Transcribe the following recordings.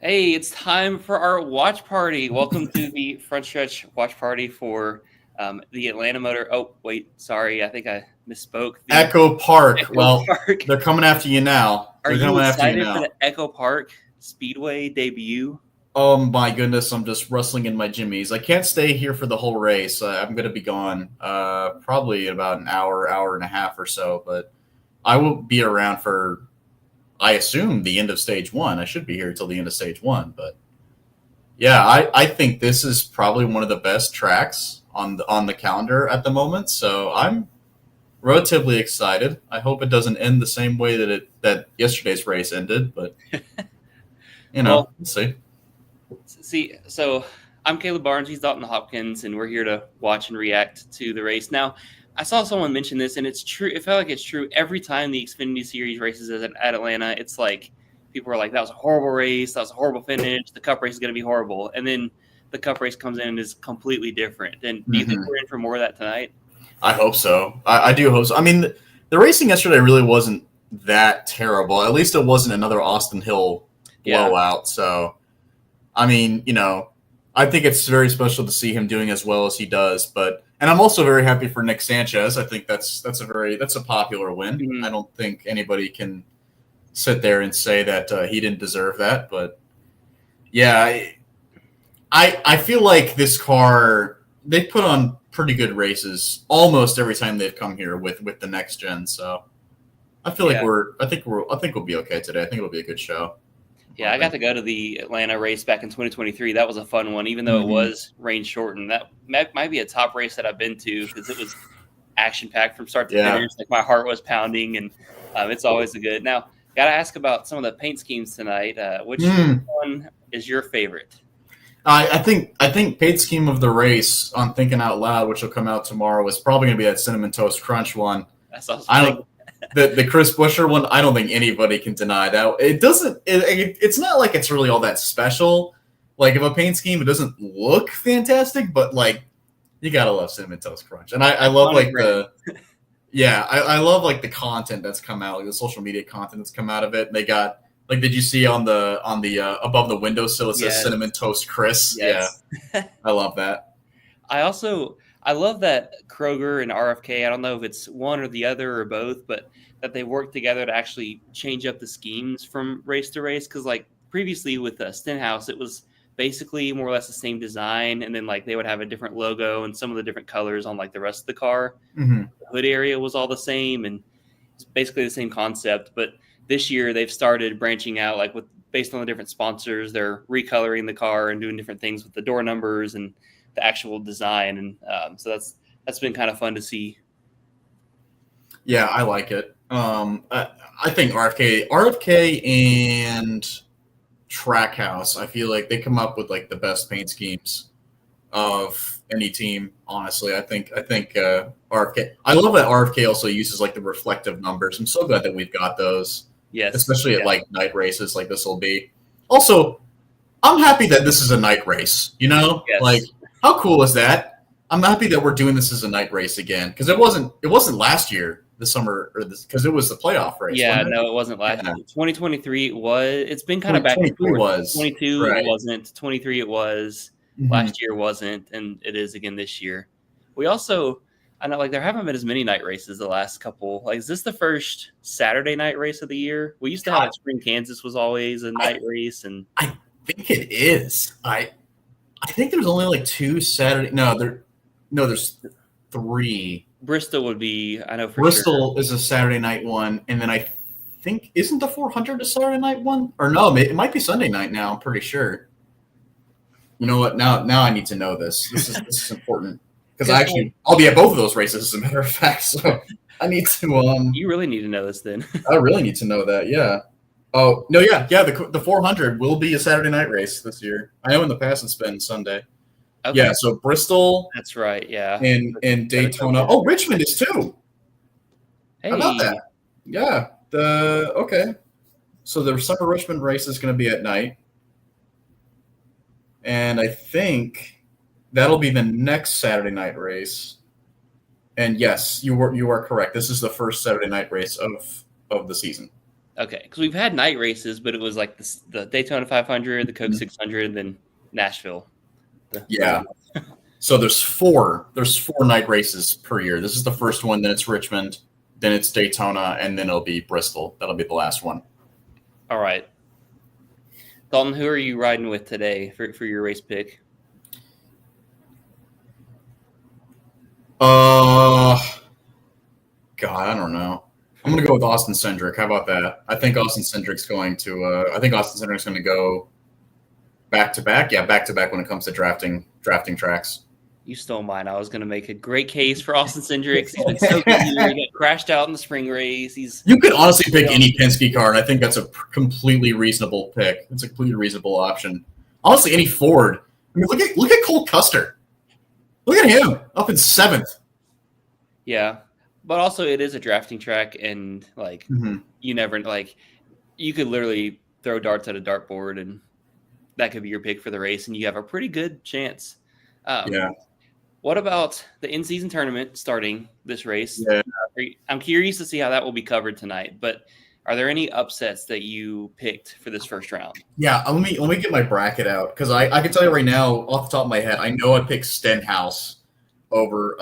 Hey, it's time for our watch party. Welcome to the Frontstretch watch party for the Atlanta Motor. Oh, wait, sorry, I think I misspoke. The Echo Park. Echo Well, Park. they're coming after you now. Are They're you coming after you excited for now. the Echo Park Speedway debut? Oh my goodness, I'm just rustling in my jimmies. I can't stay here for the whole race. I'm going to be gone probably in about an hour, hour and a half or so, but I will be around for, I assume, the end of stage one. I should be here until the end of stage one, but yeah, I think this is probably one of the best tracks on the calendar at the moment. So I'm relatively excited. I hope it doesn't end the same way that yesterday's race ended, but Well, we'll see. see, so I'm Caleb Barnes. He's Dalton Hopkins, and we're here to watch and react to the race. Now, I saw someone mention this, and it's true. It felt like it's true every time the Xfinity Series races at Atlanta. It's like people are like, "That was a horrible race. That was a horrible finish. The Cup race is going to be horrible," and then the Cup race comes in and is completely different. And do you think Hmm. we're in for more of that tonight? I hope so. I do hope so. I mean, the racing yesterday really wasn't that terrible. At least it wasn't another Austin Hill Yeah, blowout. So, I mean, I think it's very special to see him doing as well as he does. And I'm also very happy for Nick Sanchez. I think that's a popular win. I Mhm. don't think anybody can sit there and say that he didn't deserve that. But yeah, I feel like this car they put on pretty good races almost every time they've come here with the next gen. So I feel like Yeah. I think we'll be okay today. I think it'll be a good show. Yeah, I got to go to the Atlanta race back in 2023. That was a fun one, even though it Mm-hmm. was rain shortened. That might be a top race that I've been to because it was action packed from start to Yeah. finish. Like my heart was pounding, and it's always a good. Now, got to ask about some of the paint schemes tonight. Which Mm. one is your favorite? I think paid scheme of the race on Thinking Out Loud, which will come out tomorrow, is probably going to be that cinnamon toast crunch one. That's also I thinking. don't the Chris Buescher one. I don't think anybody can deny that. It doesn't. It's not like it's really all that special. Like if a paint scheme, it doesn't look fantastic, but like you gotta love cinnamon toast crunch. And I love Iconic like brand. I love like the content that's come out, like the social media content that's come out of it. They got like, did you see on the above the windowsill it says Yes, cinnamon toast Chris? Yeah, yes. I love that. I love that Kroger and RFK. I don't know if it's one or the other or both, but that they work together to actually change up the schemes from race to race. Because like previously with Stenhouse, it was basically more or less the same design, and then like they would have a different logo and some of the different colors on like the rest of the car. Hmm. The hood area was all the same, and it's basically the same concept. But this year they've started branching out, like with based on the different sponsors, they're recoloring the car and doing different things with the door numbers and the actual design, and so that's been kind of fun to see. Yeah, I like it. I think RFK and Trackhouse. I feel like they come up with like the best paint schemes of any team. Honestly, I think RFK. I love that RFK also uses like the reflective numbers. I'm so glad that we've got those, Yes, especially at yeah, like night races like this will be. Also, I'm happy that this is a night race. Like yes, how cool is that? I'm happy that we're doing this as a night race again because it wasn't last year the summer or this because it was the playoff race, yeah. wasn't it? No, it wasn't last Yeah, 2023. It was. It's been kind of back and 2023 forth. was 22 it right. wasn't. 23 it was. Hmm. Last year wasn't, and it is again this year. We also, I know, like there haven't been as many night races the last couple. Like, is this the first Saturday night race of the year? We used to have God, like Spring Kansas was always a I night race, and I think it is. I think there's only like two Saturday. No, there's three. Bristol would be, I know for sure. Bristol is a Saturday night one, and then I think isn't the 400 a Saturday night one? Or no, it might be Sunday night now. I'm pretty sure. You know what? Now I need to know this. This is important because Because like, I'll be at both of those races as a matter of fact. So I need to you really need to know this then. I really need to know that. Yeah. Oh no, yeah. The 400 will be a Saturday night race this year. I know in the past it's been Sunday. Yeah. Okay, So Bristol that's right. Yeah, and Daytona. Saratoga. Oh, Richmond is too. How about Hey, that? Yeah. The okay. So the summer Richmond race is going to be at night, and I think that'll be the next Saturday night race. And yes, you are correct. This is the first Saturday night race of the season. Okay, because we've had night races, but it was like the Daytona 500, the Coke Mhm. 600, and then Nashville. Yeah. So there's four night races per year. This is the first one, then it's Richmond, then it's Daytona, and then it'll be Bristol. That'll be the last one. All right. Dalton, who are you riding with today for your race pick? God, I don't know. I'm gonna go with Austin Cindric. How about that? I think Austin Cindric's going to go back to back. Yeah, back to back when it comes to drafting tracks. You stole mine. I was going to make a great case for Austin Cindric. He's been so good here. He got crashed out in the spring race. You could honestly pick any Penske car, and I think that's a completely reasonable pick. It's a completely reasonable option. Honestly, any Ford. I mean, look at Cole Custer. Look at him up in 7th. Yeah, but also it is a drafting track, and like you never you could literally throw darts at a dartboard, and that could be your pick for the race, and you have a pretty good chance. Yeah. What about the in-season tournament starting this race? Yeah. I'm curious to see how that will be covered tonight, but are there any upsets that you picked for this first round? Yeah, let me get my bracket out, because I can tell you right now, off the top of my head, I know I picked Stenhouse over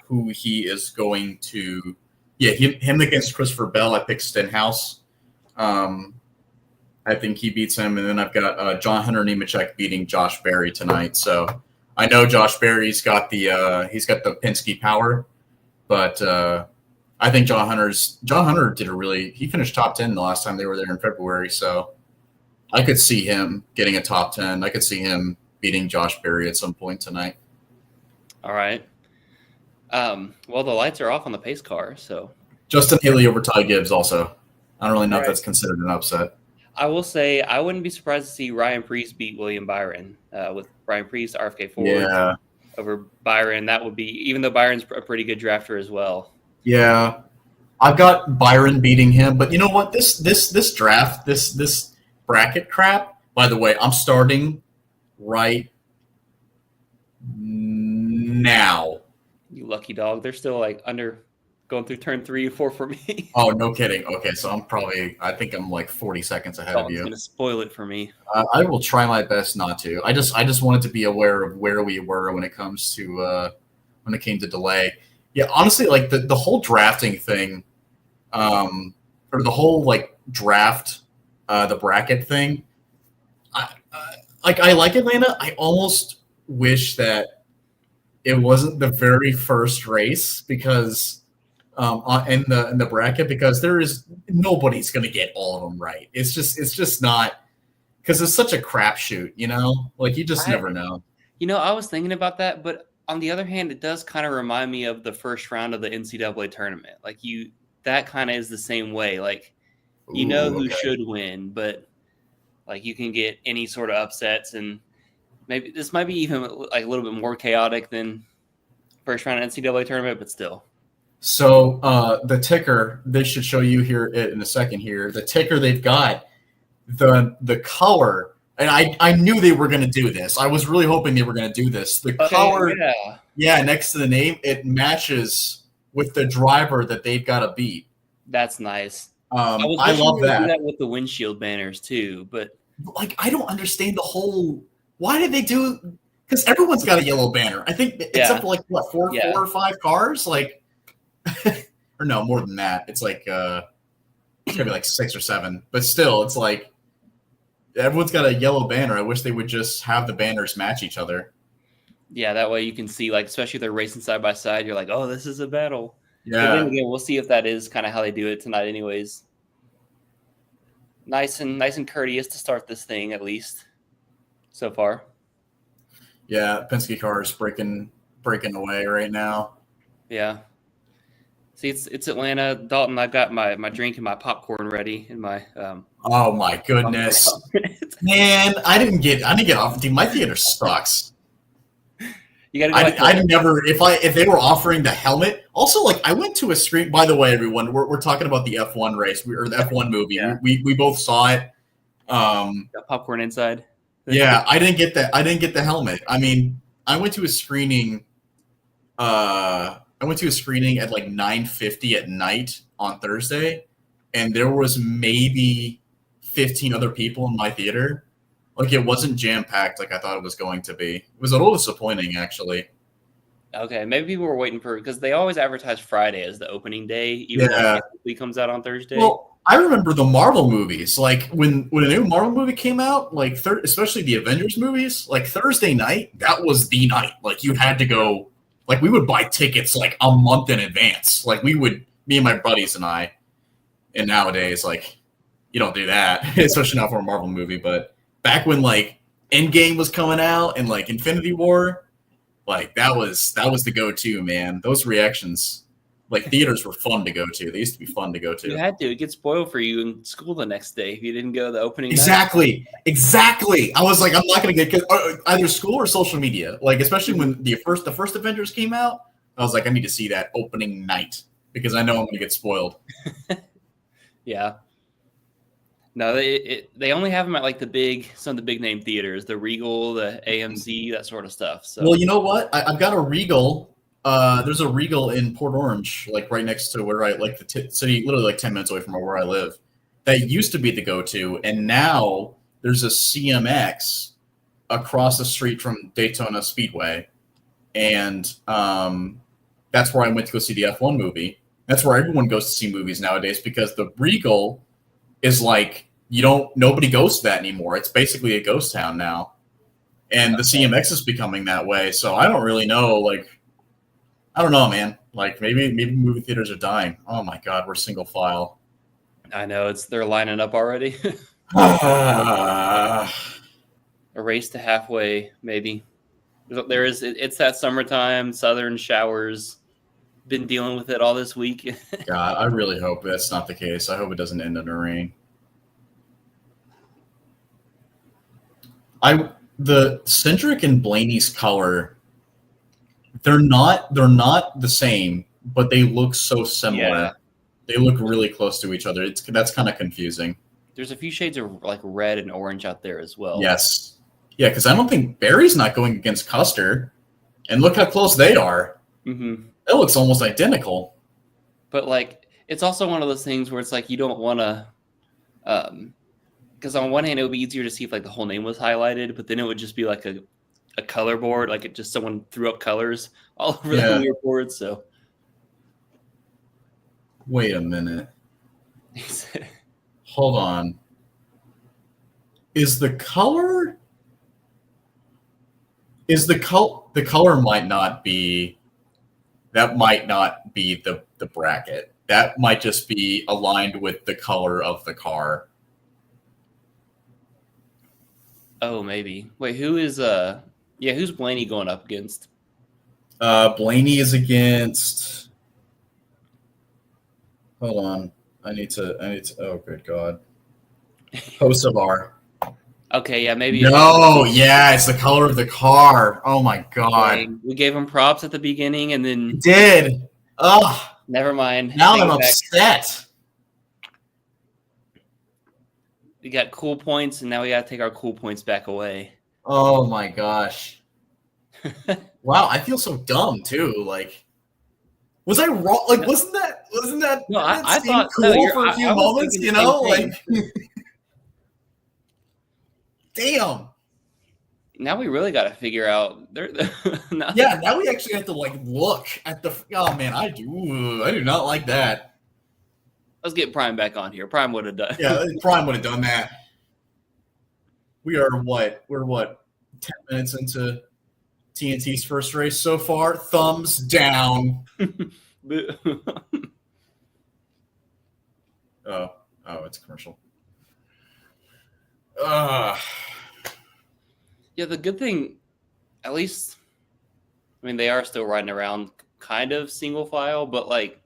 who he is going to. Yeah, him against Christopher Bell. I picked Stenhouse. I think he beats him, and then I've got John Hunter Nemechek beating Josh Berry tonight. So I know Josh Berry's got the Penske power, but I think John Hunter he finished top 10 the last time they were there in February. So I could see him getting a top 10. I could see him beating Josh Berry at some point tonight. All right. Well, the lights are off on the pace car, so Justin Haley over Ty Gibbs also. I don't really know if that's considered an upset. I will say I wouldn't be surprised to see Ryan Preece beat William Byron with Ryan Preece, RFK Ford over Byron. That would be, even though Byron's a pretty good drafter as well. Yeah. I've got Byron beating him, but you know what? This draft, this bracket crap, by the way, I'm starting right now. You lucky dog. They're still like going through turn 3 and 4 for me. Oh, no kidding. Okay, so I think I'm like 40 seconds ahead of you. Going to spoil it for me. I will try my best not to. I just wanted to be aware of where we were when it comes to when it came to delay. Yeah, honestly, like the whole drafting thing, or the whole like draft, the bracket thing. I like Atlanta. I almost wish that it wasn't the very first race, because in the bracket, because nobody's going to get all of them right. It's just not, because it's such a crapshoot, like you just never know. I was thinking about that, but on the other hand, it does kind of remind me of the first round of the NCAA tournament. Like that kind of is the same way. Like, who should win, but like you can get any sort of upsets, and maybe this might be even like a little bit more chaotic than first round NCAA tournament, but still. So the ticker, they should show you here in a second here. The ticker they've got, the color, and I knew they were going to do this. I was really hoping they were going to do this. The color, next to the name, it matches with the driver that they've got to beat. That's nice. I love that. Do that with the windshield banners too, but like I don't understand the whole. Why did they do? Because everyone's got a yellow banner. I think except for like what four or five cars, like. Or no, more than that. It's like it's gonna be like 6 or 7, but still, it's like everyone's got a yellow banner. I wish they would just have the banners match each other. Yeah, that way you can see, like, especially if they're racing side by side, you're like, oh, this is a battle. Yeah. But then again, we'll see if that is kind of how they do it tonight, anyways. Nice and courteous to start this thing, at least so far. Yeah, Penske car is breaking away right now. Yeah. See, it's Atlanta. Dalton, I've got my drink and my popcorn ready in my oh my goodness. Man, I didn't get off. Dude, my theater sucks. You gotta I never, if they were offering the helmet. Also, like, I went to a screen, by the way, everyone, we're talking about the F1 race, or the F1 movie. Yeah. We both saw it. Got popcorn inside. Yeah, I didn't get that. I didn't get the helmet. I mean, I went to a screening at like 9:50 at night on Thursday, and there was maybe 15 other people in my theater. Like, it wasn't jam-packed like I thought it was going to be. It was a little disappointing, actually. Okay, maybe people were waiting for, because they always advertise Friday as the opening day, even though it typically comes out on Thursday. Well, I remember the Marvel movies. Like, when a new Marvel movie came out, like, especially the Avengers movies, like, Thursday night, that was the night. Like, you had to go, like, we would buy tickets, like, a month in advance. Like, me and my buddies and I, and nowadays, like, you don't do that, especially not for a Marvel movie, but back when, like, Endgame was coming out and, like, Infinity War, like, that was the go-to, man. Those reactions, like, theaters were fun to go to. They used to be fun to go to. You had to. It gets spoiled for you in school the next day if you didn't go to the opening Exactly. night. Exactly. I was like, I'm not going to get either school or social media. Like, especially when the first Avengers came out, I was like, I need to see that opening night because I know I'm going to get spoiled. Yeah. No, they only have them at like some of the big name theaters, the Regal, the AMC, that sort of stuff. So, well, you know what? I've got a Regal. There's a Regal in Port Orange, like right next to where I like the city, literally like 10 minutes away from where I live. That used to be the go-to, and now there's a CMX across the street from Daytona Speedway, and that's where I went to go see the F1 movie. That's where everyone goes to see movies nowadays because the Regal is like nobody goes to that anymore. It's basically a ghost town now. And the CMX is becoming that way. So I don't really know. Like, I don't know, man. Like maybe movie theaters are dying. Oh my God, we're single file. I know they're lining up already. A race to halfway, maybe. It's that summertime, southern showers. Been dealing with it all this week. God, I really hope that's not the case. I hope it doesn't end in the rain. The Cindric and Blaney's color, they're not the same, but they look so similar. Yeah. They look really close to each other. That's kind of confusing. There's a few shades of like red and orange out there as well. Yes. Yeah, because I don't think Barry's not going against Custer. And look how close they are. Mm-hmm. It looks almost identical. But, like, it's also one of those things where it's like you don't want to because on one hand, it would be easier to see if, like, the whole name was highlighted, but then it would just be like a color board, like it just someone threw up colors all over the weird board, so. Wait a minute. Hold on. Is the color might not be the bracket. That might just be aligned with the color of the car. Oh, maybe. Wait, who's Blaney going up against? Blaney is against. Hold on. I need to. Oh, good God. Hocevar. Okay, yeah, maybe. No, yeah, it's the color of the car. Oh my God. We gave him props at the beginning, and then did. Oh, never mind. Now I'm upset. We got cool points, and now we got to take our cool points back away. Oh my gosh. Wow, I feel so dumb too. Like, was I wrong? Like, wasn't that? No, I thought cool for a few moments. You know, like. Damn. Now we really got to figure out. Yeah, now we actually have to like look at the. Oh man, I do not like that. Let's get Prime back on here. Prime would have done. Yeah, Prime would have done that. We're what? 10 minutes into TNT's first race so far. Thumbs down. Oh, it's a commercial. Yeah, the good thing, at least, I mean, they are still riding around kind of single file, but like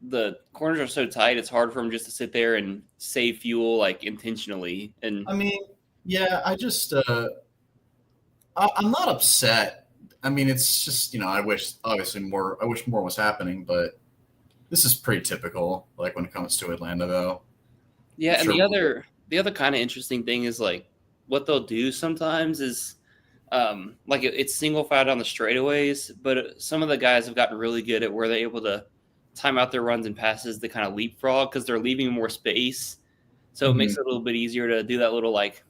the corners are so tight, it's hard for them just to sit there and save fuel like intentionally. And I mean, yeah, I just I'm not upset. I mean, it's just, I wish more was happening, but this is pretty typical. Like when it comes to Atlanta, though. Yeah, and the other kind of interesting thing is like what they'll do sometimes is like it's single file down the straightaways, but some of the guys have gotten really good at where they're able to time out their runs and passes to kind of leapfrog because they're leaving more space. So it makes it a little bit easier to do that little like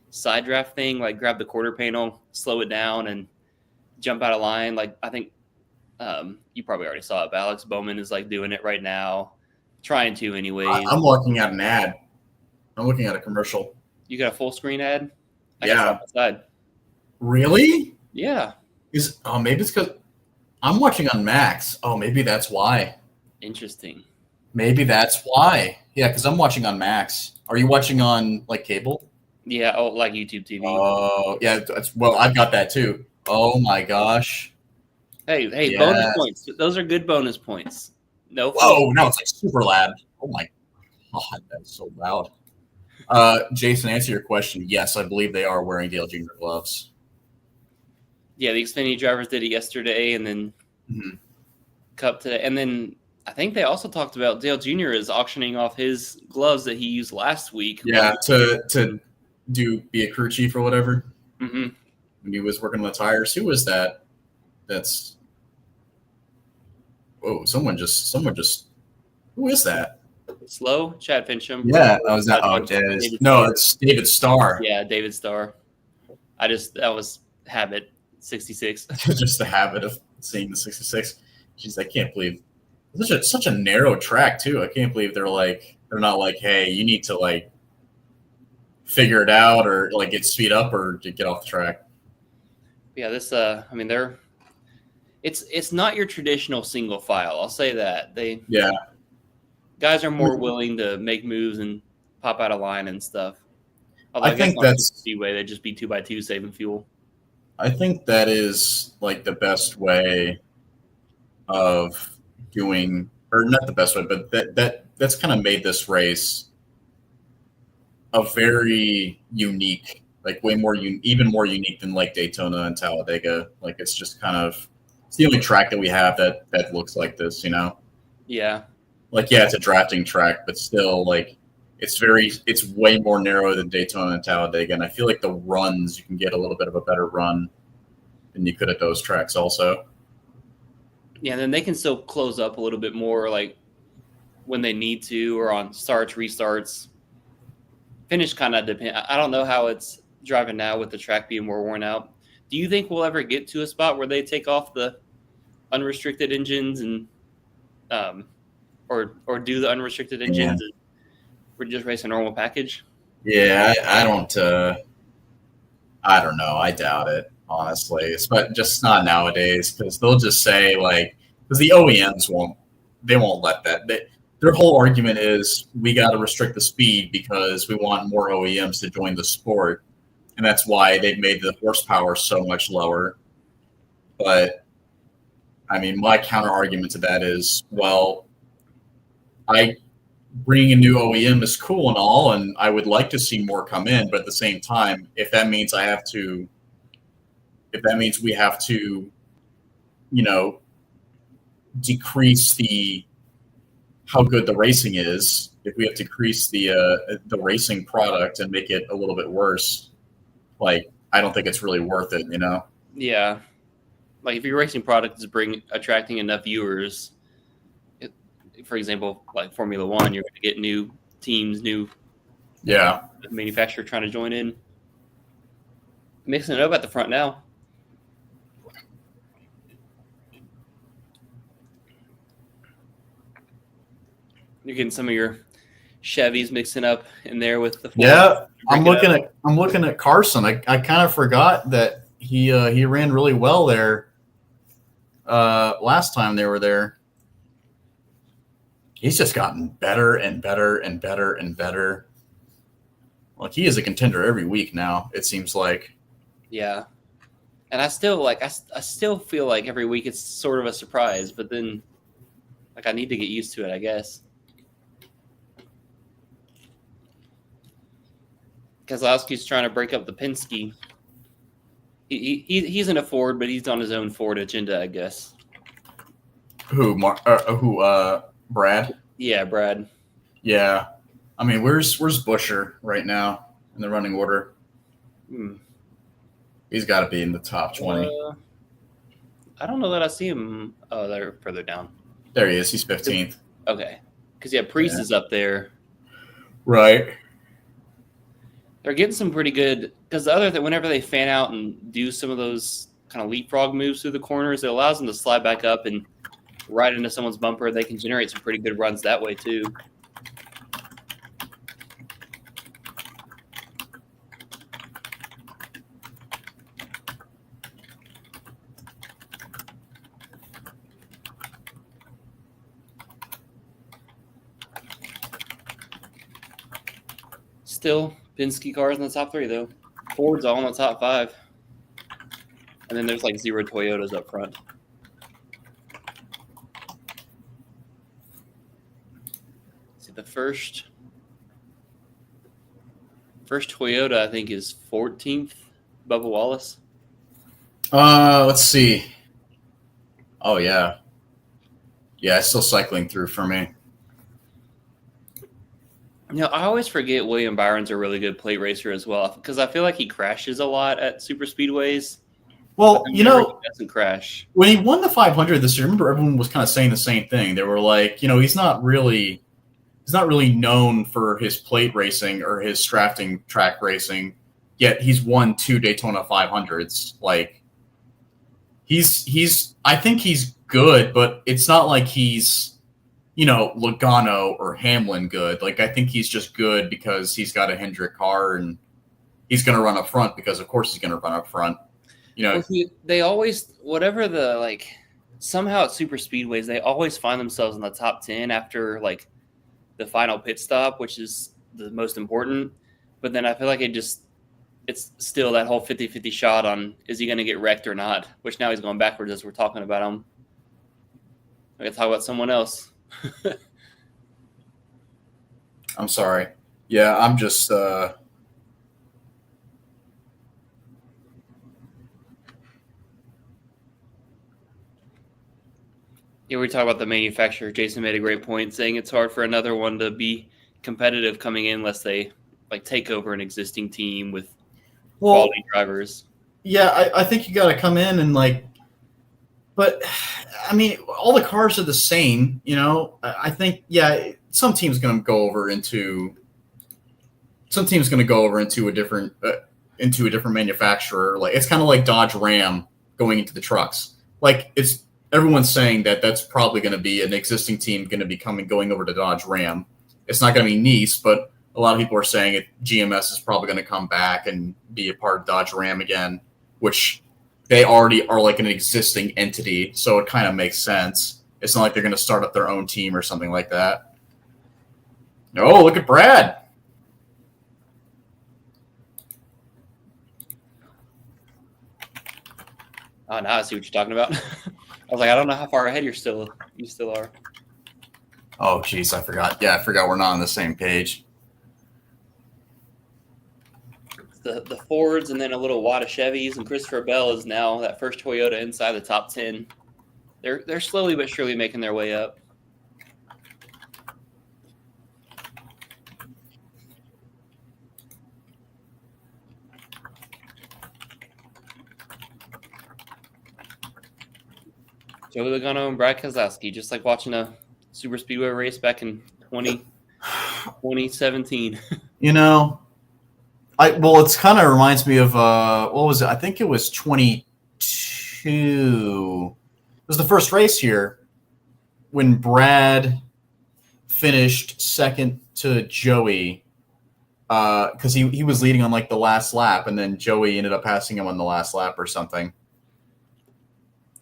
side draft thing, like grab the quarter panel, slow it down, and jump out of line. Like I think you probably already saw it, but Alex Bowman is like doing it right now, trying to anyways. I'm looking at an ad. I'm looking at a commercial. You got a full screen ad? Yeah. Side. Really? Yeah. Maybe it's because I'm watching on Max. Oh, maybe that's why. Interesting. Maybe that's why. Yeah, because I'm watching on Max. Are you watching on like cable? Yeah, like YouTube TV. Oh, yeah. Well, I've got that too. Oh my gosh. Hey, yes. Bonus points. Those are good bonus points. No. Whoa, no, it's like super loud. Oh my God, that's so loud. Jason, answer your question. Yes, I believe they are wearing Dale Jr. gloves. Yeah, the Xfinity drivers did it yesterday, and then Cup today, and then I think they also talked about Dale Jr. is auctioning off his gloves that he used last week. Yeah, to be a crew chief or whatever. Mm-hmm. When he was working on the tires. Who was that? That's someone just. Who is that? Slow, Chad Fincham. Yeah, that was that. Oh, it's David Starr. Yeah, David Starr. That was habit 66. Just the habit of seeing the 66. Jeez, I can't believe such a narrow track too. I can't believe they're not like, hey, you need to like figure it out or like get speed up or to get off the track. Yeah, this it's not your traditional single file. I'll say that. Guys are more willing to make moves and pop out of line and stuff. Although I think that's Speedway. They'd just be 2x2 saving fuel. I think that is like the best way of doing, or not the best way, but that's kind of made this race a very unique, like way more even more unique than like Daytona and Talladega. Like it's just kind of it's the only track that we have that looks like this, you know? Yeah. Like it's a drafting track, but still like it's way more narrow than Daytona and Talladega, and I feel like the runs you can get a little bit of a better run than you could at those tracks also. Yeah, then they can still close up a little bit more like when they need to or on starts, restarts. Finish kind of depend. I don't know how it's driving now with the track being more worn out. Do you think we'll ever get to a spot where they take off the unrestricted engines and or do the unrestricted engines and we're just racing a normal package? Yeah, I don't know. I doubt it, honestly. It's but just not nowadays because they'll just say like because the OEMs won't let that. Their whole argument is we got to restrict the speed because we want more OEMs to join the sport, and that's why they've made the horsepower so much lower. But I mean, my counter argument to that is, well, bringing a new OEM is cool and all, and I would like to see more come in. But at the same time, if that means we have to, you know, decrease how good the racing is, if we have to decrease the racing product and make it a little bit worse, like I don't think it's really worth it, you know? Yeah. Like if your racing product is attracting enough viewers, for example, like Formula One, you're going to get new teams, new manufacturer trying to join in. Mixing it up at the front now. You're getting some of your Chevys mixing up in there with the Ford. Yeah, I'm looking at Carson. I kind of forgot that he ran really well there last time they were there. He's just gotten better and better and better and better. Like he is a contender every week now, it seems like. Yeah. And I still feel like every week it's sort of a surprise, but then like I need to get used to it, I guess. Keselowski's trying to break up the Penske. He's in a Ford, but he's on his own Ford agenda, I guess. Brad? Yeah, Brad. Yeah. I mean, where's Buescher right now in the running order? He's got to be in the top 20. I don't know that I see him. Oh, they're further down. There he is. He's 15th. Okay. Because, Priest is up there. Right. They're getting some pretty good – because whenever they fan out and do some of those kind of leapfrog moves through the corners, it allows them to slide back up and right into someone's bumper. They can generate some pretty good runs that way too. Still, Penske cars in the top 3, though. Ford's all in the top 5. And then there's like 0 Toyotas up front. See, the first Toyota, I think, is 14th, Bubba Wallace. Let's see. Oh, yeah. Yeah, it's still cycling through for me. I always forget William Byron's a really good plate racer as well, because I feel like he crashes a lot at super speedways. Well, he doesn't crash. When he won the 500 this year, remember everyone was kind of saying the same thing. They were like, he's not really known for his plate racing or his drafting track racing, yet he's won 2 Daytona 500s. Like, I think he's good, but it's not like he's Logano or Hamlin good. Like, I think he's just good because he's got a Hendrick car and he's going to run up front because, of course, he's going to run up front. They always, somehow at super speedways, they always find themselves in the top 10 after, like, the final pit stop, which is the most important. But then I feel like it's still that whole 50-50 shot on, is he going to get wrecked or not? Which now he's going backwards as we're talking about him. I got to talk about someone else. I'm sorry. Yeah, I'm just we talk about the manufacturer. Jason made a great point saying it's hard for another one to be competitive coming in unless they take over an existing team with quality drivers. Yeah, I think you got to come in and but I mean, all the cars are the same, I think, some team's going to go over into a different manufacturer. Like, it's kind of like Dodge Ram going into the trucks. Like, everyone's saying that that's probably going to be an existing team going to be going over to Dodge Ram. It's not going to be Nice, but a lot of people are saying GMS is probably going to come back and be a part of Dodge Ram again, which they already are like an existing entity, so it kind of makes sense. It's not like they're going to start up their own team or something like that. Oh, look at Brad. Oh, now I see what you're talking about. I was like, I don't know how far ahead you still are. Oh, geez, I forgot. Yeah, I forgot we're not on the same page. The Fords and then a little wad of Chevys, and Christopher Bell is now that first Toyota inside the top 10. They're slowly but surely making their way up. Joey Logano and Brad Keselowski, just like watching a super speedway race back in 2017. It's kind of reminds me of what was it? I think it was 22. It was the first race here when Brad finished second to Joey because he was leading on the last lap, and then Joey ended up passing him on the last lap or something.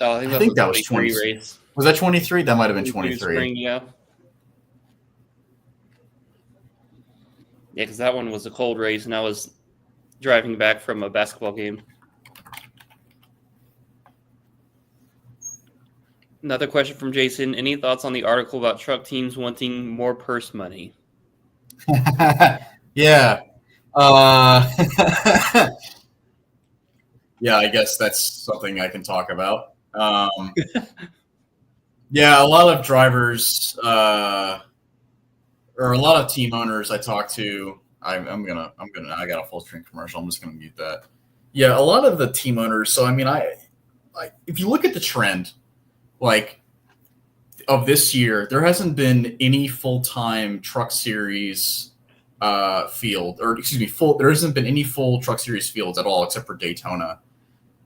Oh, I think that was 20 race. Was that 23? That might have been 23. Spring, yeah. Yeah, because that one was a cold race, and I was driving back from a basketball game. Another question from Jason. Any thoughts on the article about truck teams wanting more purse money? Yeah. Yeah, I guess that's something I can talk about. Yeah, a lot of drivers or a lot of team owners I talk to. I got a full screen commercial. I'm just gonna mute that. Yeah, a lot of the team owners. So I mean, if you look at the trend, of this year, there hasn't been any full-time Truck Series field, or excuse me, there hasn't been any full Truck Series fields at all except for Daytona.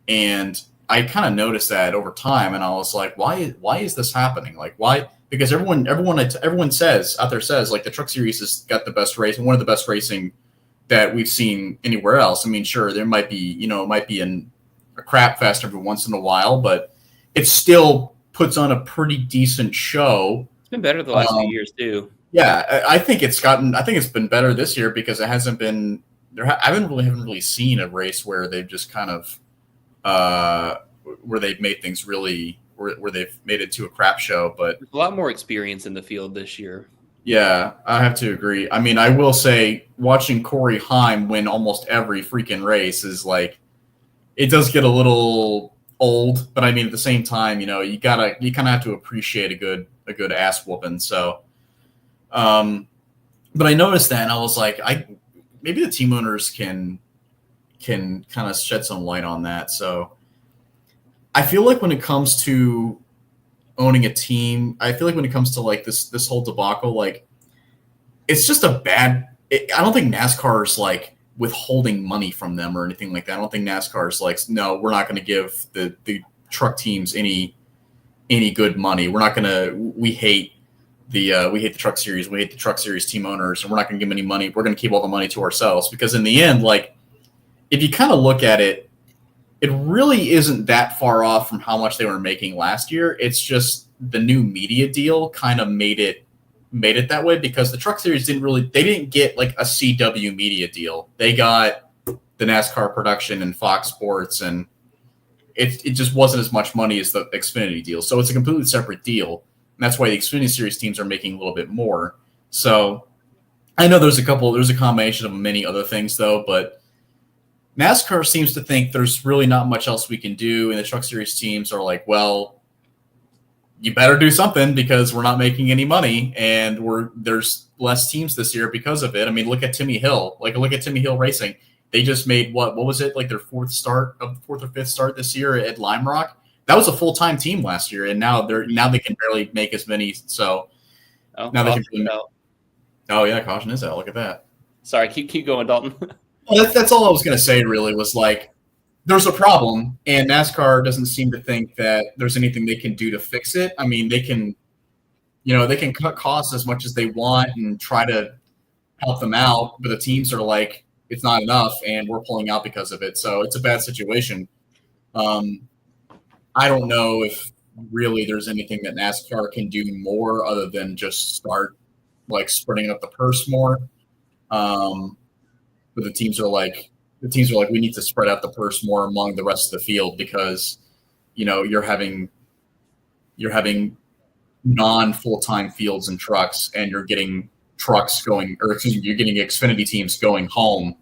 And I kind of noticed that over time, and I was like, why is this happening? Like, why? Because everyone says out there says like the Truck Series has got the best race, one of the best racing that we've seen anywhere else. I mean, sure, there might be, it might be a crap fest every once in a while, but it still puts on a pretty decent show. It's been better the last few years too. Yeah, I think it's been better this year because it hasn't been there. I haven't really seen a race where they've just kind of where they've made things really where they've made it to a crap show. But there's a lot more experience in the field this year. Yeah, I have to agree. I mean, I will say watching Corey Heim win almost every freaking race is like, it does get a little old, but I mean, at the same time, you kind of have to appreciate a good ass whooping. So, but I noticed that and I was like, maybe the team owners can kind of shed some light on that. So I feel like when it comes to owning a team, I feel like when it comes to like this whole debacle, like it's just I don't think NASCAR is like withholding money from them or anything like that. I don't think NASCAR is like, no, we're not going to give the truck teams any good money. We're not going to. We hate the Truck Series. We hate the Truck Series team owners, and we're not going to give them any money. We're going to keep all the money to ourselves because in the end, like if you kind of look at it, it really isn't that far off from how much they were making last year. It's just the new media deal kind of made it that way because the Truck Series didn't get like a CW media deal. They got the NASCAR production and Fox Sports, and it just wasn't as much money as the Xfinity deal. So it's a completely separate deal. And that's why the Xfinity Series teams are making a little bit more. So I know there's a combination of many other things though, but NASCAR seems to think there's really not much else we can do, and the Truck Series teams are like, well, you better do something because we're not making any money, and there's less teams this year because of it. I mean, look at Timmy Hill. Like, look at Timmy Hill Racing. They just made what was it, like their fourth or fifth start this year at Lime Rock? That was a full-time team last year, and now they can barely make as many. So now they can. Oh yeah, caution is out. Look at that. Sorry, keep going, Dalton. Well, that's all I was going to say, really, was like, there's a problem, and NASCAR doesn't seem to think that there's anything they can do to fix it. I mean, they can cut costs as much as they want and try to help them out, but the teams are like, it's not enough, and we're pulling out because of it. So it's a bad situation. I don't know if really there's anything that NASCAR can do more other than just start like spreading up the purse more. But the teams are like, we need to spread out the purse more among the rest of the field because, you're having non-full-time fields and trucks, and you're getting you're getting Xfinity teams going home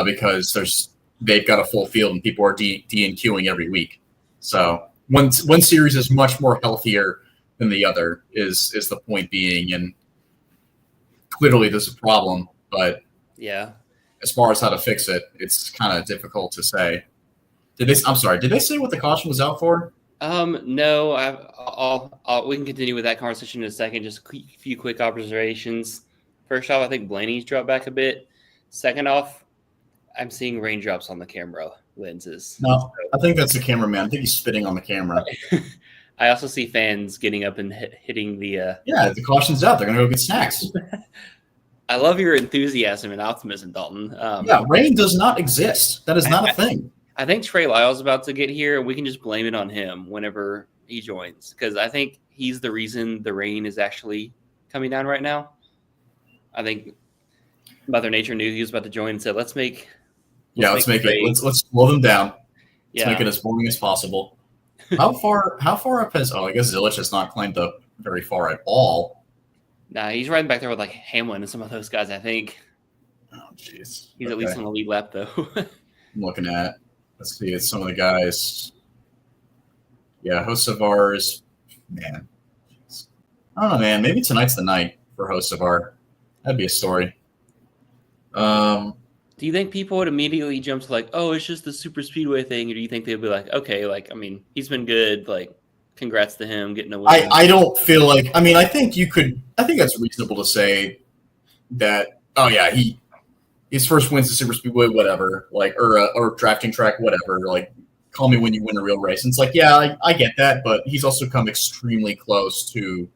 because they've got a full field and people are D&Qing every week. So one series is much more healthier than the other is the point being, and clearly there's a problem, but yeah. As far as how to fix it, it's kind of difficult to say. Did they say what the caution was out for? No. We can continue with that conversation in a second. Just a few quick observations. First off, I think Blaney's dropped back a bit. Second off, I'm seeing raindrops on the camera lenses. No, I think that's the cameraman. I think he's spitting on the camera. I also see fans getting up and hitting the. Yeah, the caution's out. They're gonna go get snacks. I love your enthusiasm and optimism, Dalton. Yeah, rain does not exist. That is not a thing. I think Trey Lyle's about to get here, and we can just blame it on him whenever he joins, because I think he's the reason the rain is actually coming down right now. I think Mother Nature knew he was about to join and said, let's make it. Let's slow them down. Let's make it as boring as possible. How far up has? Oh, I guess Zilich has not climbed up very far at all. Nah, he's riding back there with like Hamlin and some of those guys, I think. Oh, jeez. He's at least on the lead lap, though. I'm looking at. Let's see. It's some of the guys. Yeah, Hocevar. Man, I don't know, man. Maybe tonight's the night for Hocevar. That'd be a story. Do you think people would immediately jump to like, oh, it's just the super speedway thing, or do you think they'd be like, okay, like I mean, he's been good, like congrats to him getting a win. I don't feel like. I mean, I think that's reasonable to say that. Oh yeah, his first wins the Super Speedway, whatever, like or drafting track, whatever. Like, call me when you win a real race. And it's like, yeah, I get that, but he's also come extremely close to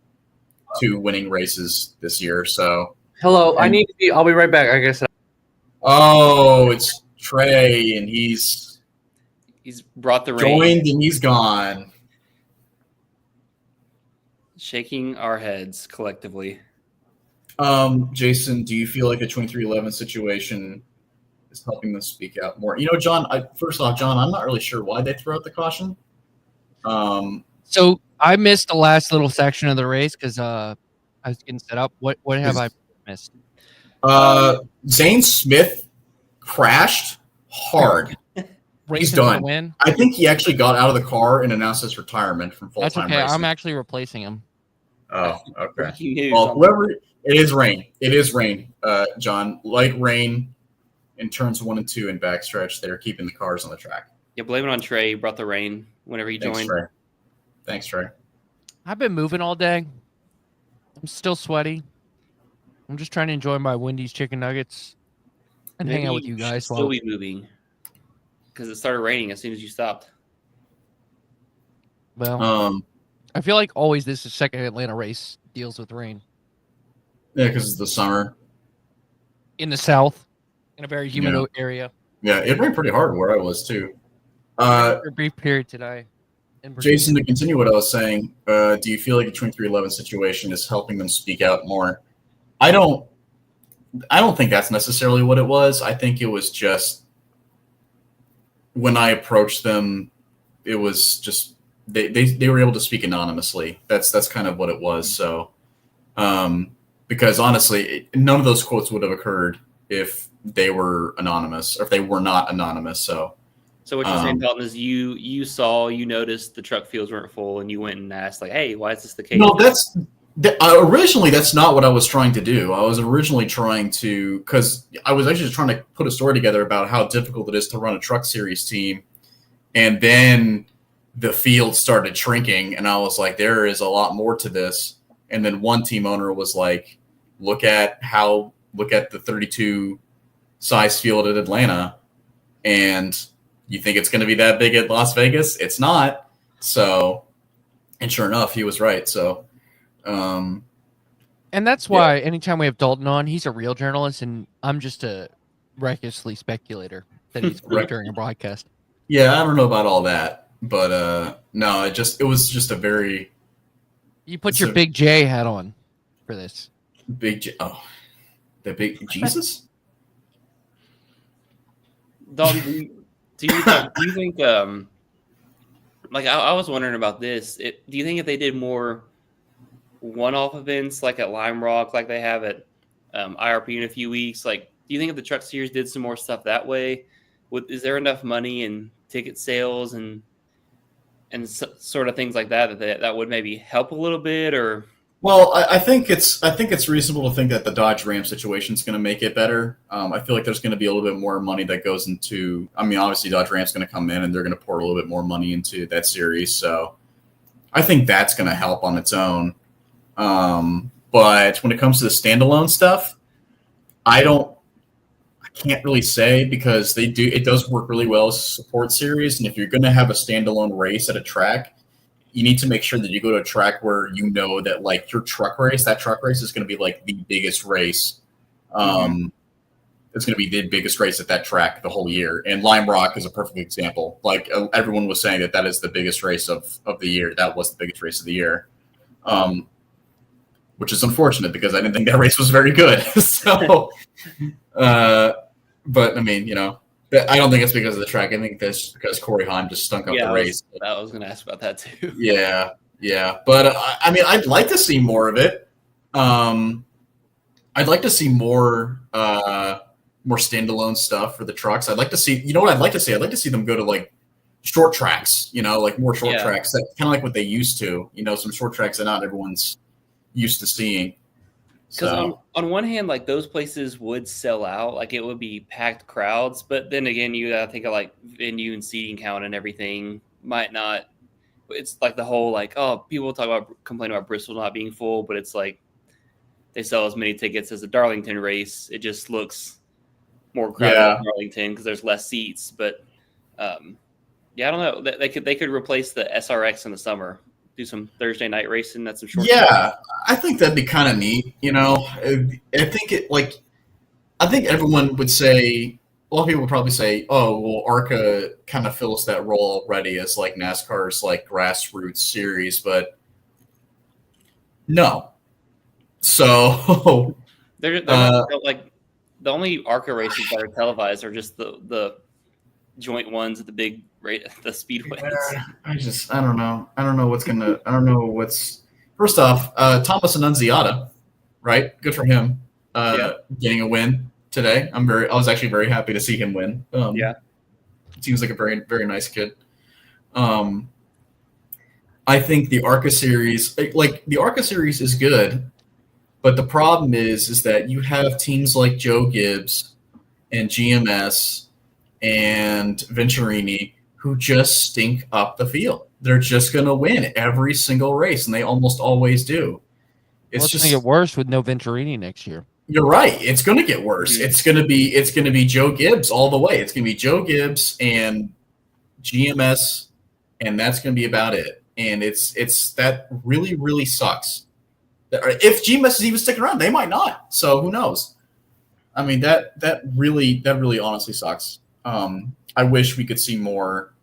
winning races this year. So hello, I need to be. I'll be right back. I guess. Oh, it's Trey, and he's brought the rain. Joined, and he's gone. Shaking our heads collectively. Jason, do you feel like the 2311 situation is helping them speak out more? You know, John, first off, John, I'm not really sure why they threw out the caution. So I missed the last little section of the race because I was getting set up. What have I missed? Zane Smith crashed hard. He's done. Win. I think he actually got out of the car and announced his retirement from full-time That's okay. racing. I'm actually replacing him. Oh, okay. Well, whoever it is, rain. It is rain, John. Light rain in turns 1 and 2 in backstretch. They're keeping the cars on the track. Yeah, blame it on Trey. He brought the rain whenever he joined. Thanks, Trey. I've been moving all day. I'm still sweaty. I'm just trying to enjoy my Wendy's chicken nuggets and hang out with you guys. Still be moving because it started raining as soon as you stopped. Well, I feel like always this second Atlanta race deals with rain. Yeah, because it's the summer. In the south, in a very humid area. Yeah, it rained pretty hard where I was too. For a brief period today. Jason, to continue what I was saying, do you feel like the 2311 situation is helping them speak out more? I don't think that's necessarily what it was. I think it was just when I approached them, it was just they were able to speak anonymously. That's kind of what it was. So, because honestly, none of those quotes would have occurred if they were anonymous or if they were not anonymous. So what you're saying, Dalton, is you noticed the truck fields weren't full, and you went and asked, like, hey, why is this the case? No, originally that's not what I was trying to do. I was originally trying to, because I was actually trying to put a story together about how difficult it is to run a truck series team, and then the field started shrinking, and I was like, there is a lot more to this. And then one team owner was like, look at the 32 size field at Atlanta, and you think it's going to be that big at Las Vegas? It's not. So, and sure enough, he was right. So, and that's why anytime we have Dalton on, he's a real journalist, and I'm just a recklessly speculator that he's right during a broadcast. Yeah, I don't know about all that, but no, it was just a very. You put your big J hat on for this. Big J. Oh, the big Jesus. Dalton, do you think like I was wondering about this? Do you think if they did more one-off events like at Lime Rock, like they have at IRP in a few weeks, like do you think if the Truck Series did some more stuff that way, is there enough money in ticket sales and sort of things like that would maybe help a little bit? Or well, I think it's reasonable to think that the Dodge Ram situation is going to make it better. I feel like there's going to be a little bit more money that goes into. I mean, obviously Dodge Ram's going to come in and they're going to pour a little bit more money into that series. So I think that's going to help on its own. But when it comes to the standalone stuff, I can't really say, because it does work really well as a support series. And if you're going to have a standalone race at a track, you need to make sure that you go to a track where you know that like that truck race is going to be like the biggest race. It's going to be the biggest race at that track the whole year. And Lime Rock is a perfect example. Like everyone was saying that is the biggest race of the year. That was the biggest race of the year. Which is unfortunate because I didn't think that race was very good. So, but I mean, I don't think it's because of the track. I think that's because Corey Haim just stunk up the race. I was going to ask about that too. Yeah. But I mean, I'd like to see more of it. I'd like to see more standalone stuff for the trucks. I'd like to see, what I'd like to see? I'd like to see them go to like short tracks, like more short tracks, that kind of like what they used to, some short tracks that not everyone's used to seeing. Because on one hand, like those places would sell out, like it would be packed crowds. But then again, you gotta think of like venue and seating count and everything might not it's like the whole like, oh, people complain about Bristol not being full, but it's like they sell as many tickets as the Darlington race. It just looks more crowded at Darlington because there's less seats. But I don't know. They could replace the SRX in the summer, do some Thursday night racing. That's some short. Yeah, I think that'd be kind of neat. I think everyone would say. A lot of people would probably say, "Oh, well, ARCA kind of fills that role already as like NASCAR's like grassroots series," but no. So they're not, like the only ARCA races that are televised are just the joint ones at the big the speedways. Yeah, I don't know. I don't know what's. First off, Thomas Annunziata, right? Good for him. Getting a win today. I was actually very happy to see him win. Seems like a very, very nice kid. I think the ARCA series, the ARCA series is good, but the problem is that you have teams like Joe Gibbs and GMS and Venturini who just stink up the field. They're just going to win every single race, and they almost always do. It's just going to get worse with no Venturini next year. You're right. It's going to get worse. It's going to be Joe Gibbs all the way. It's going to be Joe Gibbs and GMS, and that's going to be about it. And it's that really, really sucks. If GMS is even sticking around, they might not. So who knows? I mean, that really honestly sucks. I wish we could see more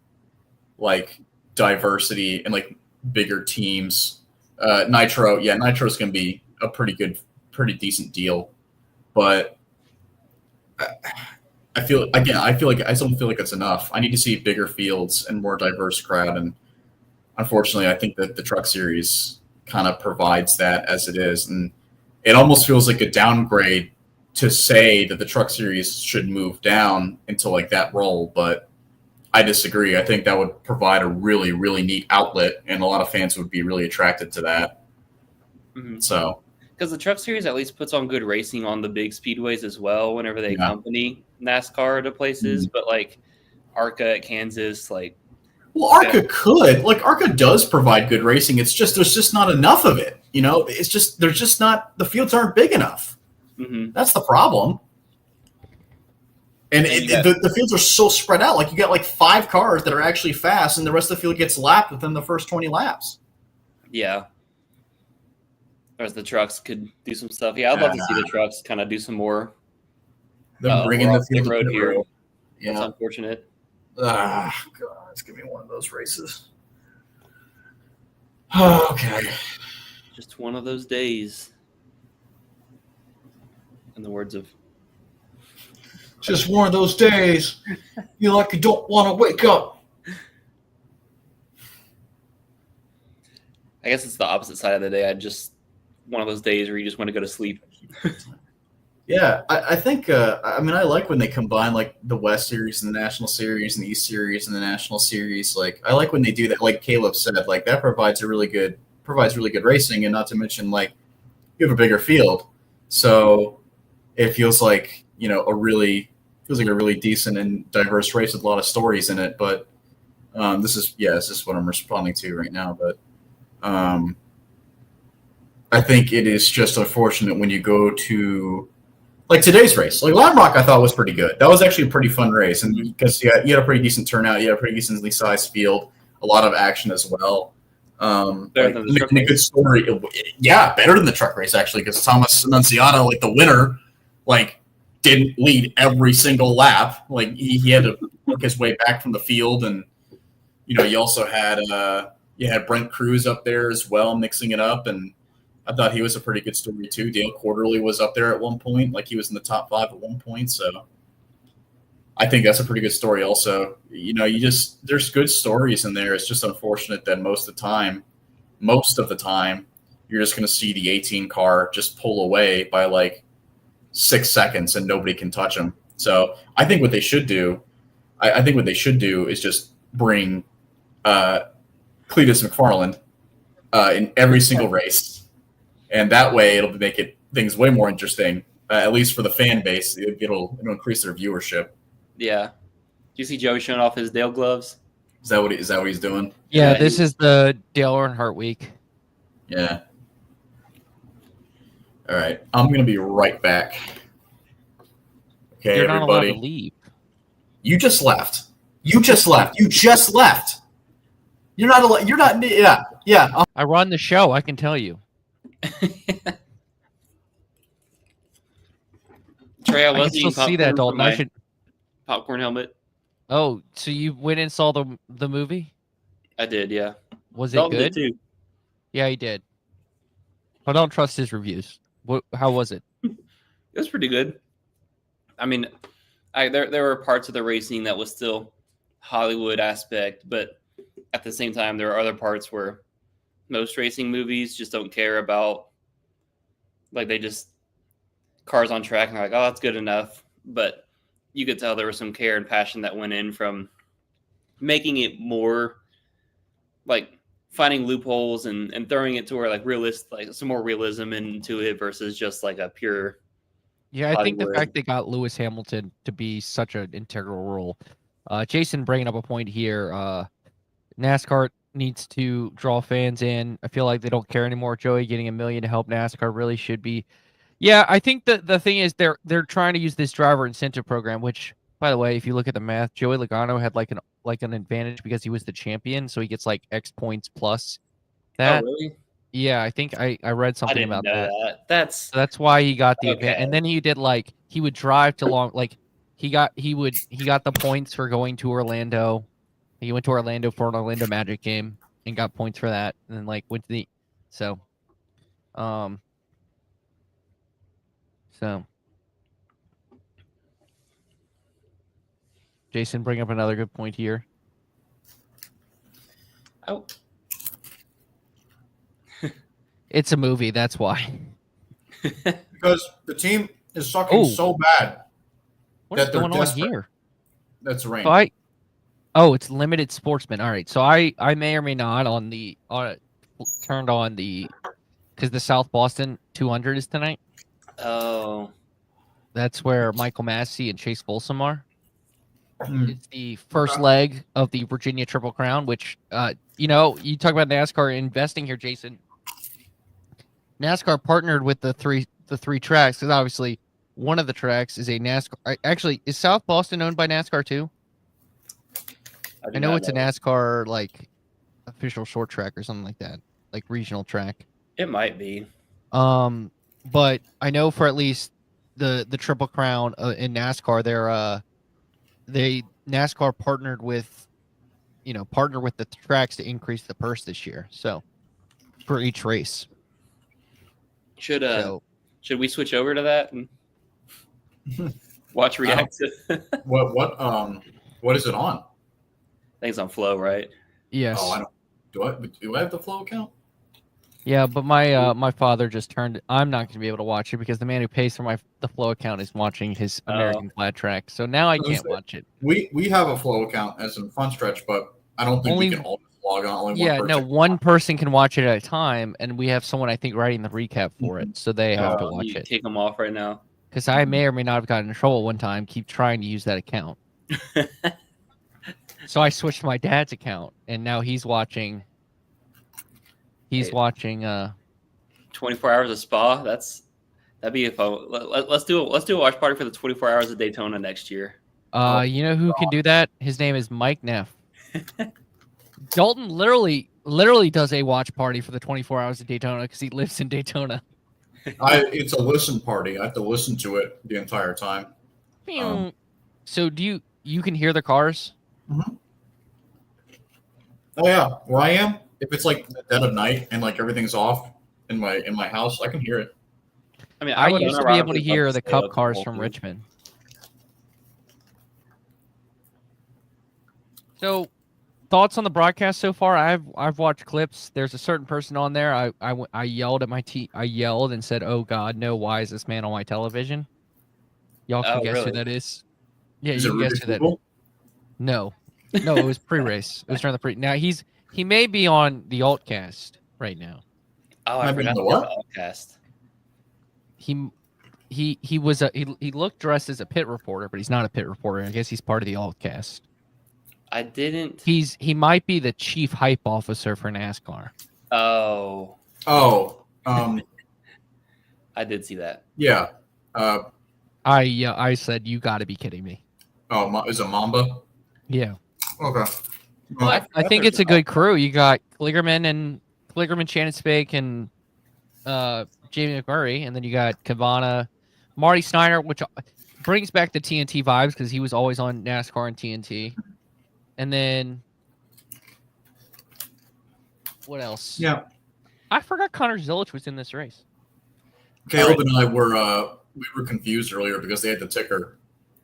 like diversity and like bigger teams. Nitro's going to be a pretty decent deal, but I still don't feel like it's enough. I need to see bigger fields and more diverse crowd, and unfortunately, I think that the Truck Series kind of provides that as it is, and it almost feels like a downgrade to say that the Truck Series should move down into like that role, but I disagree. I think that would provide a really, really neat outlet, and a lot of fans would be really attracted to that. Mm-hmm. So. Because the Truck Series at least puts on good racing on the big speedways as well whenever they accompany NASCAR to places. But like ARCA at Kansas, ARCA could. Like ARCA does provide good racing. It's just there's just not enough of it. It's just there's just not the fields aren't big enough. Mm-hmm. That's the problem. And the fields are so spread out. Like you got like 5 cars that are actually fast, and the rest of the field gets lapped within the first 20 laps. Yeah. Whereas the trucks could do some stuff. Yeah, I'd love to see the trucks kind of do some more. They're bringing the field road here. Yeah. It's unfortunate. God, it's going to be one of those races. Oh, okay. Just one of those days. In the words of... Just one of those days. You don't want to wake up. I guess it's the opposite side of the day. One of those days where you just want to go to sleep. Yeah, I think, I like when they combine, like, the West Series and the National Series and the East Series and the National Series. Like, I like when they do that. Like Caleb said, like, that provides really good racing, and not to mention, like, you have a bigger field. So it feels like, a really decent and diverse race with a lot of stories in it. But this is what I'm responding to right now. But I think it is just unfortunate when you go to like today's race. Like Lime Rock, I thought was pretty good. That was actually a pretty fun race, and because you had a pretty decent turnout, you had a pretty decently sized field, a lot of action as well. Better than the truck race. A good story. Yeah, better than the truck race actually, because Thomas Annunziata, like the winner, like didn't lead every single lap. Like he had to work his way back from the field, and you also had Brent Cruz up there as well, mixing it up, and I thought he was a pretty good story too. Dale Quarterly was up there at one point, like he was in the top 5 at one point. So I think that's a pretty good story. Also, there's good stories in there. It's just unfortunate that most of the time, you're just going to see the 18 car just pull away by like 6 seconds and nobody can touch them. So I think what they should do, is just bring Cletus McFarland in every single race. And that way, it'll make things way more interesting, at least for the fan base. It'll increase their viewership. Yeah. Do you see Joey showing off his Dale gloves? Is that what he's doing? Yeah, this is the Dale Earnhardt week. Yeah. All right. I'm going to be right back. Okay, You're not everybody. allowed to leave. You just left. You just left. You're not allowed. You're not. Yeah. I run the show. I can tell you. Trey, I can was still eating see that, popcorn Dalton. from I my should. popcorn helmet. Oh, so you went and saw the movie? I did, yeah. Was it Dalton good? did too. Yeah, he did. I don't trust his reviews. How was it? It was pretty good. I mean, there were parts of the racing that was still Hollywood aspect, but at the same time, there are other parts where most racing movies just don't care about, like, they just cars on track and they're like, oh, that's good enough. But you could tell there was some care and passion that went in from making it more like finding loopholes and throwing it to where like some more realism into it versus just like a pure. Yeah, I think the Hollywood. fact they got Lewis Hamilton to be such an integral role. Jason bringing up a point here. NASCAR needs to draw fans in. I feel like they don't care anymore. Joey getting $1 million to help NASCAR really should be. Yeah, I think the thing is they're trying to use this driver incentive program, which, by the way, if you look at the math, Joey Logano had like an advantage because he was the champion, so he gets like X points plus that. Oh, really? Yeah, I think I read I something didn't about know that. that. So that's why he got the Okay. advantage. And then he did like he would drive to long like he got the points for going to Orlando. He went to Orlando for an Orlando Magic game and got points for that, and then like went to the so Jason bring up another good point here. Oh. It's a movie, that's why. Because the team is sucking so bad. What is that they're going on desperate. here? That's rain. So it's limited sportsman. All right. So I may or may not turned on the because the South Boston 200 is tonight. Oh. That's where Michael Massey and Chase Folsom are. Hmm. It's the first leg of the Virginia Triple Crown, which you talk about NASCAR investing here, Jason. NASCAR partnered with the three tracks because obviously one of the tracks is a NASCAR. Actually, is South Boston owned by NASCAR too? I know it's a NASCAR like official short track or something like that, like regional track. It might be. But I know for at least the Triple Crown in NASCAR, NASCAR partnered with the tracks to increase the purse this year. So for each race. Should we switch over to that and watch react to What is it on? I think it's on Flow, right? Yes. Oh, I don't. Do I have the Flow account? Yeah, but my father just turned. I'm not going to be able to watch it because the man who pays for the Flow account is watching his American Flat Track. So now I can't watch it. We have a Flow account as in Frontstretch, but I don't think we can all just log on. Only one person. One person can watch it at a time, and we have someone I think writing the recap for it, so they have to watch it. Take them off right now. Because I may or may not have gotten in trouble one time. Keep trying to use that account. So I switched to my dad's account, and now he's watching. He's watching 24 hours of Spa. That'd be a fun. Let's do a watch party for the 24 hours of Daytona next year. You know who can do that? His name is Mike Neff. Dalton literally does a watch party for the 24 hours of Daytona because he lives in Daytona. It's a listen party. I have to listen to it the entire time. So do you can hear the cars? Mm-hmm. Oh yeah, where I am, if it's like the dead of night and like everything's off in my house, I can hear it. I mean, I used to be able to hear the Cup cars from Richmond. So, thoughts on the broadcast so far? I've watched clips. There's a certain person on there. I yelled at I yelled and said, "Oh God, no! Why is this man on my television?" Y'all can guess who that is. Yeah, you can guess who that is. No, it was pre-race. It was during the pre. Now he may be on the Altcast right now. Oh, I forgot the Altcast. He looked dressed as a pit reporter, but he's not a pit reporter. I guess he's part of the Altcast. I didn't. He might be the chief hype officer for NASCAR. Oh, Oh, I did see that. yeah. I said you got to be kidding me. Is it Mamba? Yeah. Okay. But I think it's a good crew. You got Kligerman, Shannon Spake, and Jamie McMurray, and then you got Kavana, Marty Snyder, which brings back the TNT vibes because he was always on NASCAR and TNT. And then what else? Yeah. I forgot Connor Zilich was in this race. Caleb and I were confused earlier because they had the ticker,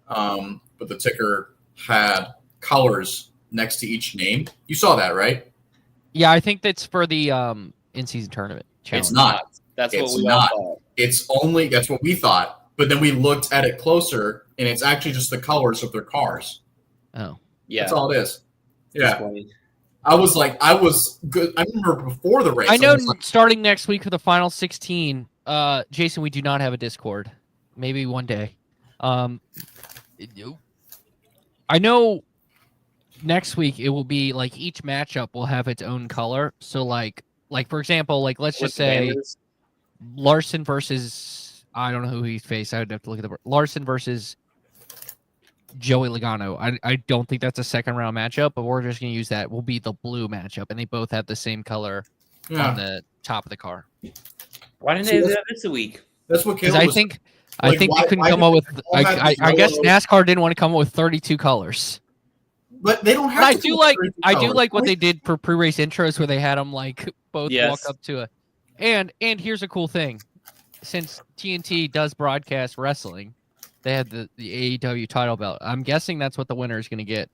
but the ticker had colors next to each name. You saw that, right? Yeah, I think that's for the in-season tournament challenge. It's not. That's It's what we not. all thought. That's what we thought. But then we looked at it closer, and it's actually just the colors of their cars. Oh, Yeah, That's all it is. Yeah. funny. I was good. I remember before the race. I know. was like, Starting next week for the final 16, Jason, we do not have a Discord. Maybe one day. I know. Next week it will be like each matchup will have its own color. So like for example, like let's just say Larson versus I don't know who he faced. I would have to look at the Larson versus Joey Logano. I don't think that's a second round matchup, but we're just gonna use that. Will be the blue matchup, and they both have the same color on the top of the car. Why didn't they do that this week? That's what Because Caleb I was. think Like, they why couldn't did come up they with. all have I guess yellow- NASCAR didn't want to come up with 32 colors. But they don't have. But I to do do like 32 I do colors. like what they did for pre-race intros where they had them like both Yes. walk up to a and here's a cool thing. Since TNT does broadcast wrestling, they had the AEW title belt. I'm guessing that's what the winner is going to get.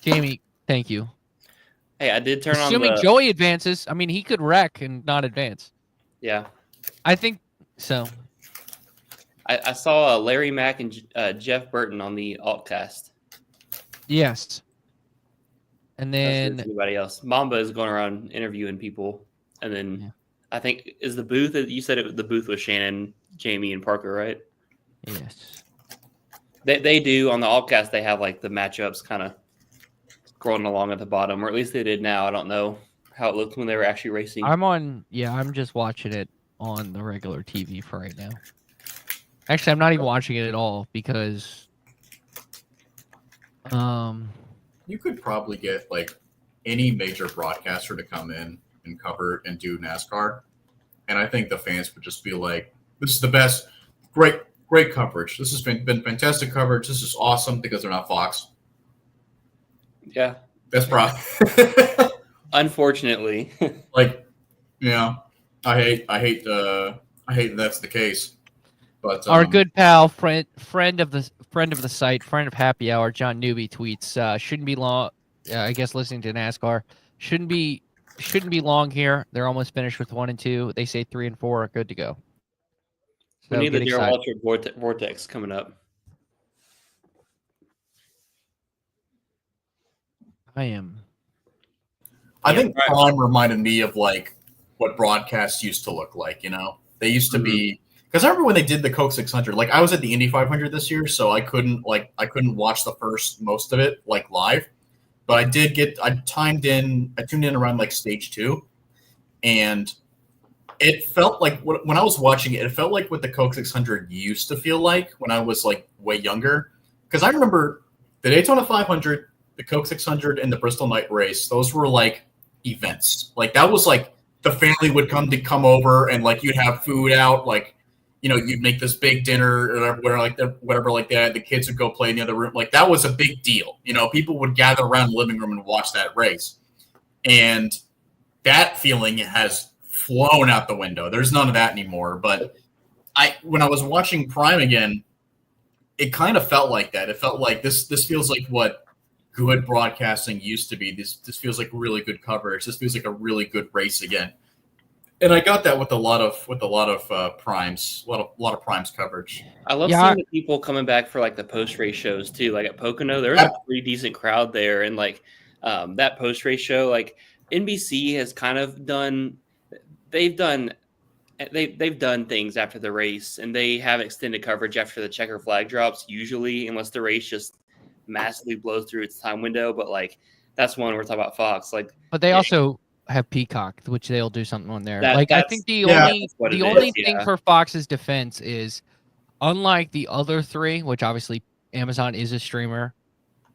Jamie, thank you. Hey, I did turn Assuming on the. Joey advances, I mean he could wreck and not advance. Yeah, I think so. I saw Larry Mack and Jeff Burton on the Altcast. Yes. And then Anybody else? Mamba is going around interviewing people, and then Yeah. I think is the booth. You said the booth was Shannon, Jamie, and Parker, right? yes. They do on the Altcast. They have like the matchups kind of scrolling along at the bottom, or at least they did now. I don't know how it looked when they were actually racing. I'm just watching it on the regular TV for right now. Actually, I'm not even watching it at all because You could probably get like any major broadcaster to come in and cover and do NASCAR, and I think the fans would just be like, "This is the best, great coverage. This has been fantastic coverage. This is awesome," because they're not Fox. Yeah, That's probably unfortunately. like, yeah. I hate that's the case. But our good pal, friend of the site, friend of Happy Hour, John Newby tweets, shouldn't be long. I guess listening to NASCAR shouldn't be long here. They're almost finished with 1 and 2. They say 3 and 4 are good to go. We So need the get Darrell excited. Waltrip Vortex coming up. I think right. Prime reminded me of like what broadcasts used to look like. You know, they used to be because I remember when they did the Coke 600. Like I was at the Indy 500 this year, so I couldn't watch the most of it like live. But I tuned in around like stage 2, and it felt like when I was watching it, it felt like what the Coke 600 used to feel like when I was like way younger. Because I remember the Daytona 500, the Coke 600, and the Bristol Night Race. Those were like events. Like that was like the family would come over and like you'd have food out. Like, you know, you'd make this big dinner or whatever like that. The kids would go play in the other room. Like that was a big deal. You know, people would gather around the living room and watch that race. And that feeling has flown out the window. There's none of that anymore. But when I was watching Prime again, it kind of felt like that. It felt like this feels like what good broadcasting used to be. This feels like really good coverage. This feels like a really good race again. And I got that with a lot of primes, a lot of primes coverage. I love seeing the people coming back for like the post race shows too. Like at Pocono, there was a pretty decent crowd there, and like that post race show, like NBC has kind of done. They've done things after the race, and they have extended coverage after the checker flag drops. Usually, unless the race just massively blows through its time window, but like that's one we're talking about Fox. Like, But they yeah, also have Peacock, which they'll do something on there. that Like I that's think the yeah, only that's what the it only is. thing Yeah. for Fox's defense is, unlike the other three, which obviously Amazon is a streamer,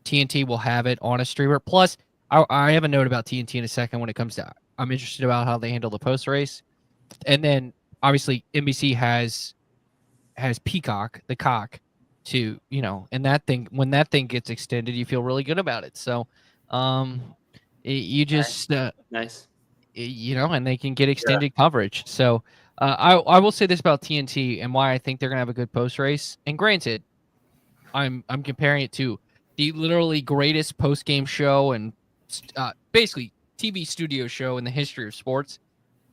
TNT will have it on a streamer. Plus, I have a note about TNT in a second when it comes to. I'm interested about how they handle the post race, and then obviously NBC has Peacock, the cock, to and that thing when that thing gets extended, you feel really good about it. So, you just Nice. and they can get extended coverage. So, I will say this about TNT and why I think they're gonna have a good post race. And granted, I'm comparing it to the literally greatest post game show and basically TV studio show in the history of sports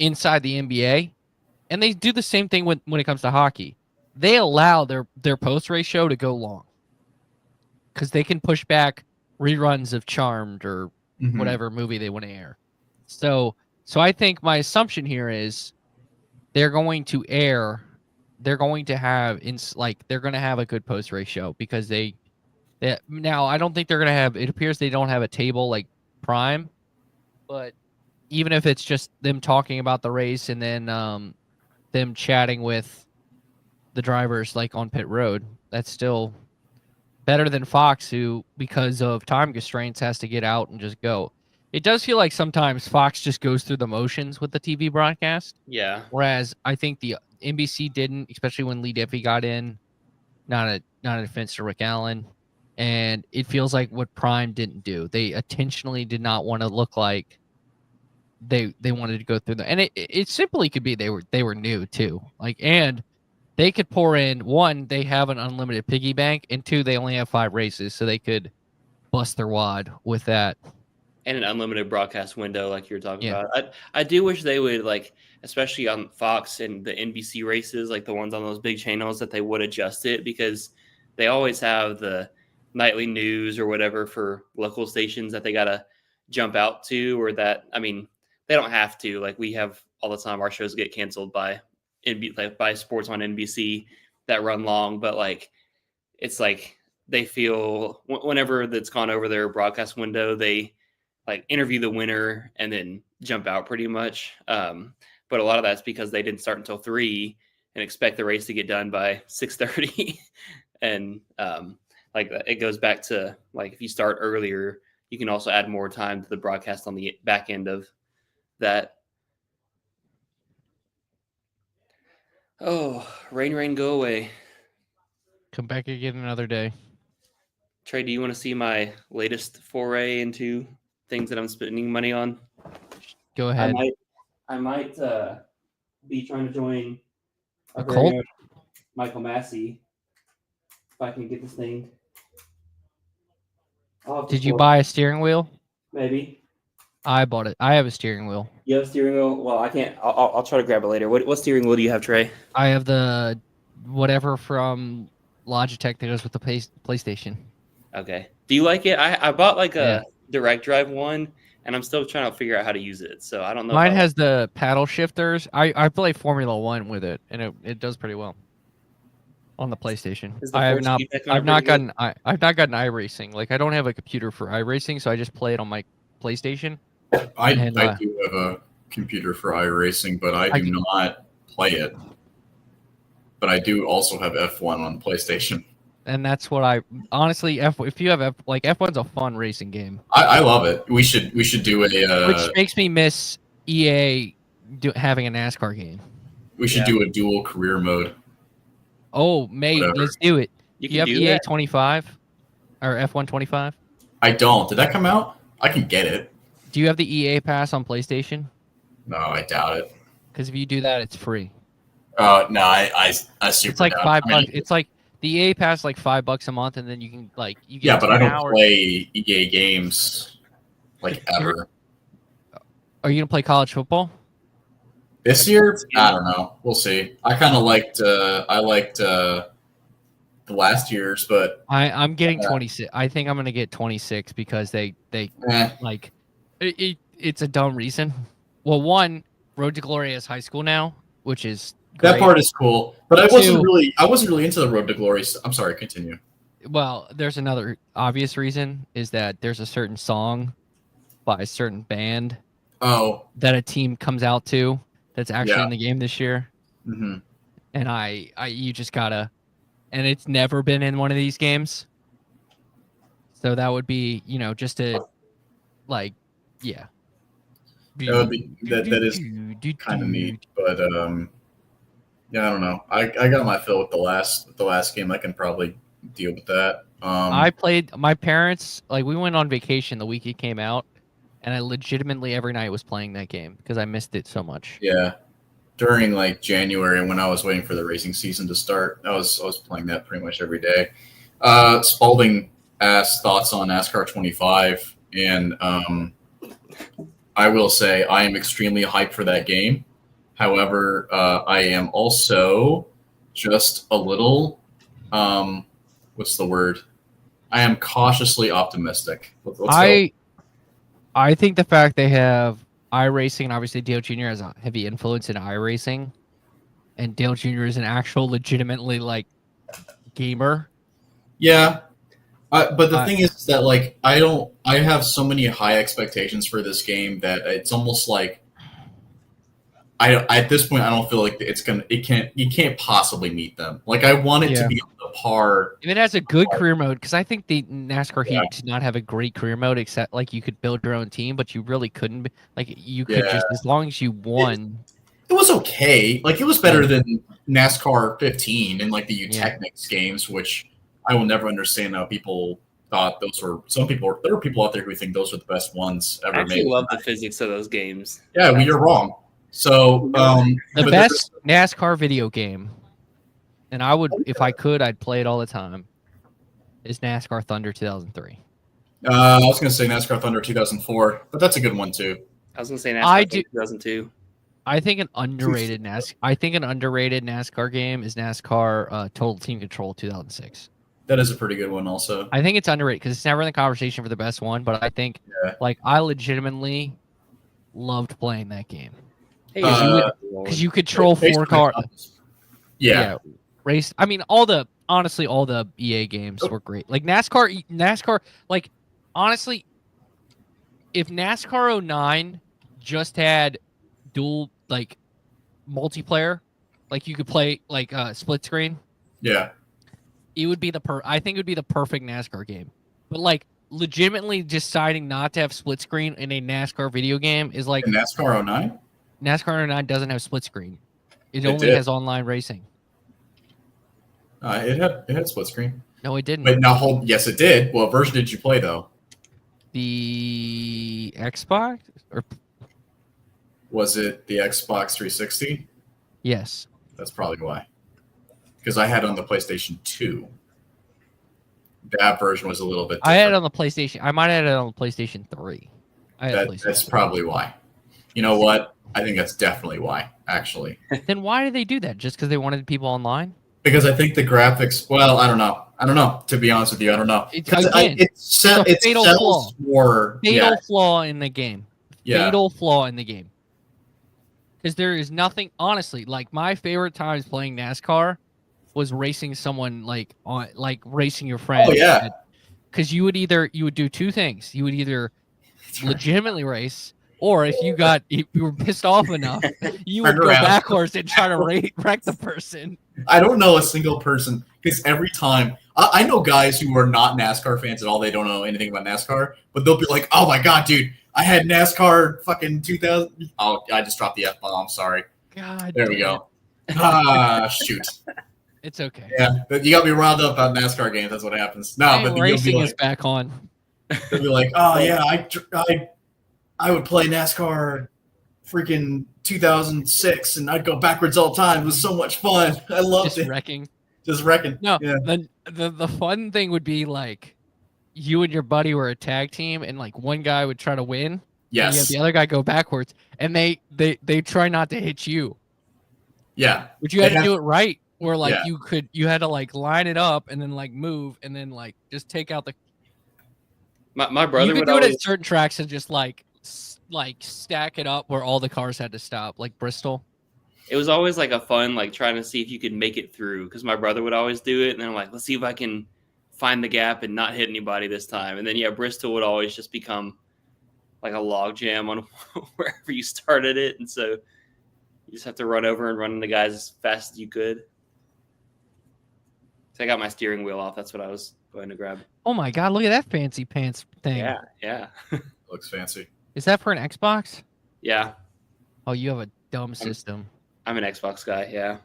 inside the NBA, and they do the same thing when it comes to hockey. They allow their post race show to go long because they can push back reruns of Charmed or whatever movie they want to air. So I think my assumption here is they're going to air. They're going to have they're going to have a good post race show because now I don't think they're going to have. It appears they don't have a table like Prime, but even if it's just them talking about the race and then them chatting with the drivers like on pit road, that's still better than Fox, who because of time constraints has to get out and just go. It does feel like sometimes Fox just goes through the motions with the TV broadcast, Yeah. whereas I think the NBC didn't, especially when Lee Diffie got in. Not an offense to Rick Allen, and it feels like what Prime didn't do. They intentionally did not want to look like they wanted to go through and it simply could be they were new too. And they could pour in, one, they have an unlimited piggy bank, and two, they only have 5 races, so they could bust their wad with that. And an unlimited broadcast window, like you're talking Yeah. about. I do wish they would, like, especially on Fox and the NBC races, like the ones on those big channels, that they would adjust it, because they always have the nightly news or whatever for local stations that they gotta jump out to, or that, I mean, they don't have to. Like, we have all the time our shows get canceled by by sports on NBC that run long, but like it's like they feel whenever that's gone over their broadcast window, they like interview the winner and then jump out pretty much. But a lot of that's because they didn't start until 3 and expect the race to get done by 6:30. And like it goes back to, like, if you start earlier, you can also add more time to the broadcast on the back end of that. Oh, rain, go away. Come back again another day. Trey, do you want to see my latest foray into things that I'm spending money on? Go ahead. I might be trying to join A cult? Michael Massey, if I can get this thing. Did you buy a steering wheel? Maybe. I bought it. I have a steering wheel. You have a steering wheel? Well, I can't. I'll try to grab it later. What steering wheel do you have, Trey? I have the whatever from Logitech that goes with the PlayStation. Okay. Do you like it? I bought like a direct drive one, and I'm still trying to figure out how to use it. So I don't know. Mine has the paddle shifters. I play Formula One with it, and it does pretty well on the PlayStation. I've not gotten iRacing. Like, I don't have a computer for iRacing, so I just play it on my PlayStation. I do have a computer for iRacing, but I do not play it. But I do also have F1 on PlayStation. And that's what I honestly if you have F1's a fun racing game. I love it. We should do a which makes me miss EA having a NASCAR game. We should do a dual career mode. Oh, mate, let's do it. You have EA 25 or F1 25? I don't. Did that come out? I can get it. Do you have the EA pass on PlayStation? No, I doubt it. Because if you do that, it's free. No, I super. It's like doubt. $5. It's like the EA pass, like $5 a month, and then you can you get. Yeah, but I don't play EA games like ever. Are you gonna play college football this year? I don't know. We'll see. I kind of liked. The last year's, but I'm getting 26. I think I'm gonna get 26 because they like it's a dumb reason. Well, one, Road to Glory is high school now, which is great. That part is cool, but I wasn't really into the Road to Glory. I'm sorry, continue. Well, there's another obvious reason is that there's a certain song by a certain band Oh, that a team comes out to that's actually yeah. in the game this year, hmm and you just gotta, and it's never been in one of these games, so that would be just to like, yeah. That would be that is kind of neat, but yeah, I don't know. I got my fill with the last game. I can probably deal with that. I played my parents like we went on vacation the week it came out, and I legitimately every night was playing that game because I missed it so much. Yeah, during like January when I was waiting for the racing season to start, I was playing that pretty much every day. Spalding asked thoughts on NASCAR 25, and I will say I am extremely hyped for that game. However, I am also just a little, what's the word? I am cautiously optimistic. Let's go. I think the fact they have iRacing, and obviously Dale Jr. has a heavy influence in iRacing, and Dale Jr. is an actual legitimately like gamer. Yeah, but the thing is that like I have so many high expectations for this game that it's almost like at this point I don't feel like you can't possibly meet them. Like I want it to be on the par. If it has a good career mode, because I think the NASCAR Heat did not have a great career mode, except like you could build your own team, but you really couldn't. Like you could just as long as you won. It was okay. Like it was better than NASCAR 15 and like the Technics games, which I will never understand how people thought those were. There were people out there who think those were the best ones ever made. I love the physics of those games. Yeah, well, you're wrong. So the best NASCAR video game, and I would, if I could, I'd play it all the time, is NASCAR Thunder 2003. I was going to say NASCAR Thunder 2004, but that's a good one too. I was going to say NASCAR 2002. I think an underrated NASCAR game is NASCAR Total Team Control 2006. That is a pretty good one also. I think it's underrated because it's never in the conversation for the best one, but I think like I legitimately loved playing that game. Because you control 4 cars. Yeah. Race. I mean, all the EA games were great. Like NASCAR. Like honestly, if NASCAR 09 just had dual like multiplayer, like you could play like split screen. Yeah. It would be I think it would be the perfect NASCAR game. But like legitimately deciding not to have split screen in a NASCAR video game is like NASCAR 09? NASCAR 09 doesn't have split screen. It only has online racing. It had split screen. No, it didn't. But now yes, it did. What version did you play though? The Xbox or was it the Xbox 360? Yes. That's probably why. Because I had it on the PlayStation 2. That version was a little bit different. I had it on the PlayStation. I might have had it on the PlayStation 3. That's probably why. You know what? I think that's definitely why, actually. Then why did they do that? Just because they wanted people online? Because I think the graphics. Well, I don't know. To be honest with you, I don't know. It sells more. Fatal flaw in the game. Yeah. Fatal flaw in the game. Because there is nothing. Honestly, like my favorite times playing NASCAR was racing someone like racing your friend. Oh yeah. Because you would do two things. You would either legitimately race. Or if you were pissed off enough, you would go backwards and try to wreck the person. I don't know a single person because every time I know guys who are not NASCAR fans at all. They don't know anything about NASCAR, but they'll be like, "Oh my god, dude, I had NASCAR fucking 2000." Oh, I just dropped the F-bomb. Sorry. God. There we go. Shoot. It's okay. Yeah, you got me riled up about NASCAR games. That's what happens. No, but racing is back on. They'll be like, "Oh yeah, I would play NASCAR freaking 2006 and I'd go backwards all the time. It was so much fun. I loved it. Just wrecking. No, yeah. The fun thing would be like you and your buddy were a tag team and like one guy would try to win. Yes. And you have the other guy go backwards and they try not to hit you. Yeah. But you had to do it right. Where like you had to like line it up and then like move and then like just take out the. My brother would do it at certain tracks and just like stack it up where all the cars had to stop, like Bristol. It was always like a fun, like trying to see if you could make it through because my brother would always do it. And then I'm like, let's see if I can find the gap and not hit anybody this time. And then Bristol would always just become like a log jam on wherever you started it, and so you just have to run over and run into guys as fast as you could. So I got my steering wheel off. That's what I was going to grab. Oh my god, look at that fancy pants thing. Yeah. Looks fancy. Is that for an Xbox? Yeah. Oh, you have a dumb system. I'm an Xbox guy, yeah.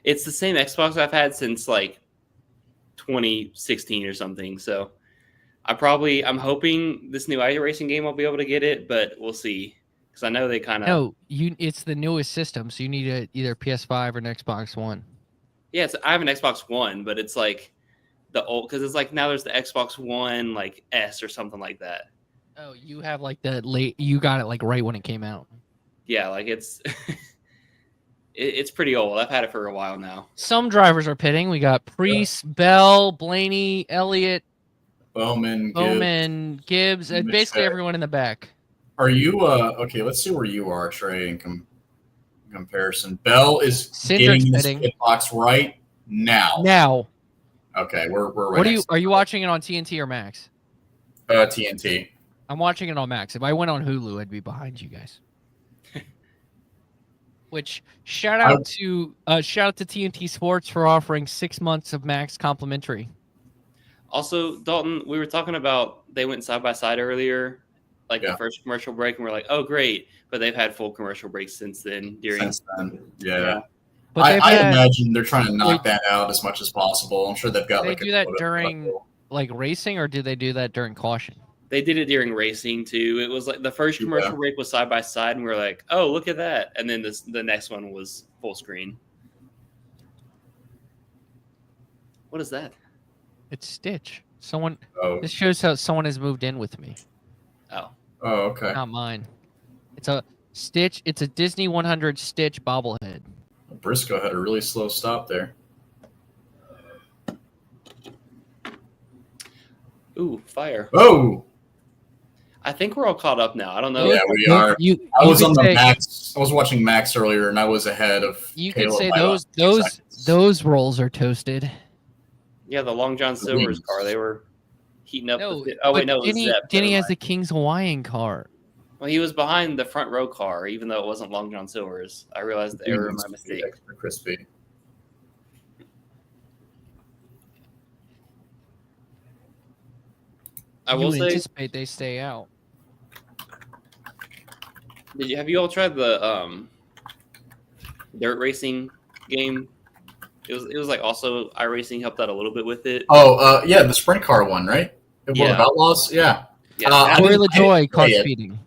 It's the same Xbox I've had since like 2016 or something, so I'm hoping this new iRacing game I'll be able to get it, but we'll see. Because I know they kind of... No, it's the newest system, so you need either PS5 or an Xbox One. Yeah, I have an Xbox One, but it's like the old... Because it's like now there's the Xbox One like S or something like that. Oh, you have like the late... You got it like right when it came out. Yeah, like it's... it's pretty old. I've had it for a while now. Some drivers are pitting. We got Priest, Bell, Blaney, Elliott, Bowman, Gibbs, and basically everyone in the back. Are you okay? Let's see where you are, Trey. In comparison, Bell is getting this pit box right now. Okay, we're right. Are you watching it on TNT or Max? TNT. I'm watching it on Max. If I went on Hulu, I'd be behind you guys. Which shout out to TNT Sports for offering 6 months of Max complimentary. Also, Dalton, we were talking about they went side by side earlier, like the first commercial break, and we're like, oh, great. But they've had full commercial breaks since then. Yeah. But I imagine they're trying to knock that out as much as possible. I'm sure they've got they do that during like racing, or do they do that during caution? They did it during racing too. It was like the first commercial break was side by side, and we were like, oh, look at that. And then the next one was full screen. What is that? It's Stitch. Someone. Oh. This shows how someone has moved in with me. Oh. Oh, okay. Not mine. It's a Stitch. It's a Disney 100 Stitch bobblehead. Briscoe had a really slow stop there. Ooh, fire. Oh. I think we're all caught up now. I don't know. Yeah, we are. I was on the Max. I was watching Max earlier, and I was ahead of. You could say those rolls are toasted. Yeah, the Long John Silver's car. They were heating up. No, Denny has the King's Hawaiian car. Well, he was behind the front row car, even though it wasn't Long John Silver's. I realized the error of my mistake. Extra crispy. I will say, anticipate they stay out. Have you all tried the dirt racing game? It was like also iRacing helped out a little bit with it. Oh, yeah, the sprint car one, right? One of Outlaws, yeah. Corey LaJoy car speeding.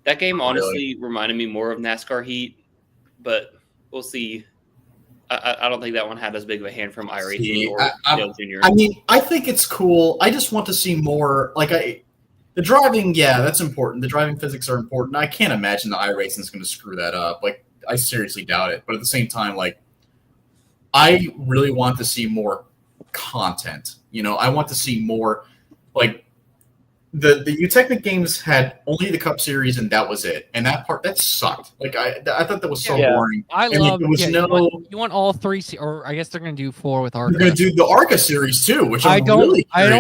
That game honestly reminded me more of NASCAR Heat, but we'll see. I don't think that one had as big of a hand from iRacing or Dale Jr. I mean, I think it's cool. I just want to see more. The driving, that's important. The driving physics are important. I can't imagine the iRacing is going to screw that up. I seriously doubt it. But at the same time, I really want to see more content. I want to see more. The Utechnic games had only the Cup Series, and that was it. And that sucked. I thought that was so boring. I love. You want all three, or I guess they're going to do 4 with ARCA. They're going to do the ARCA series too, which I don't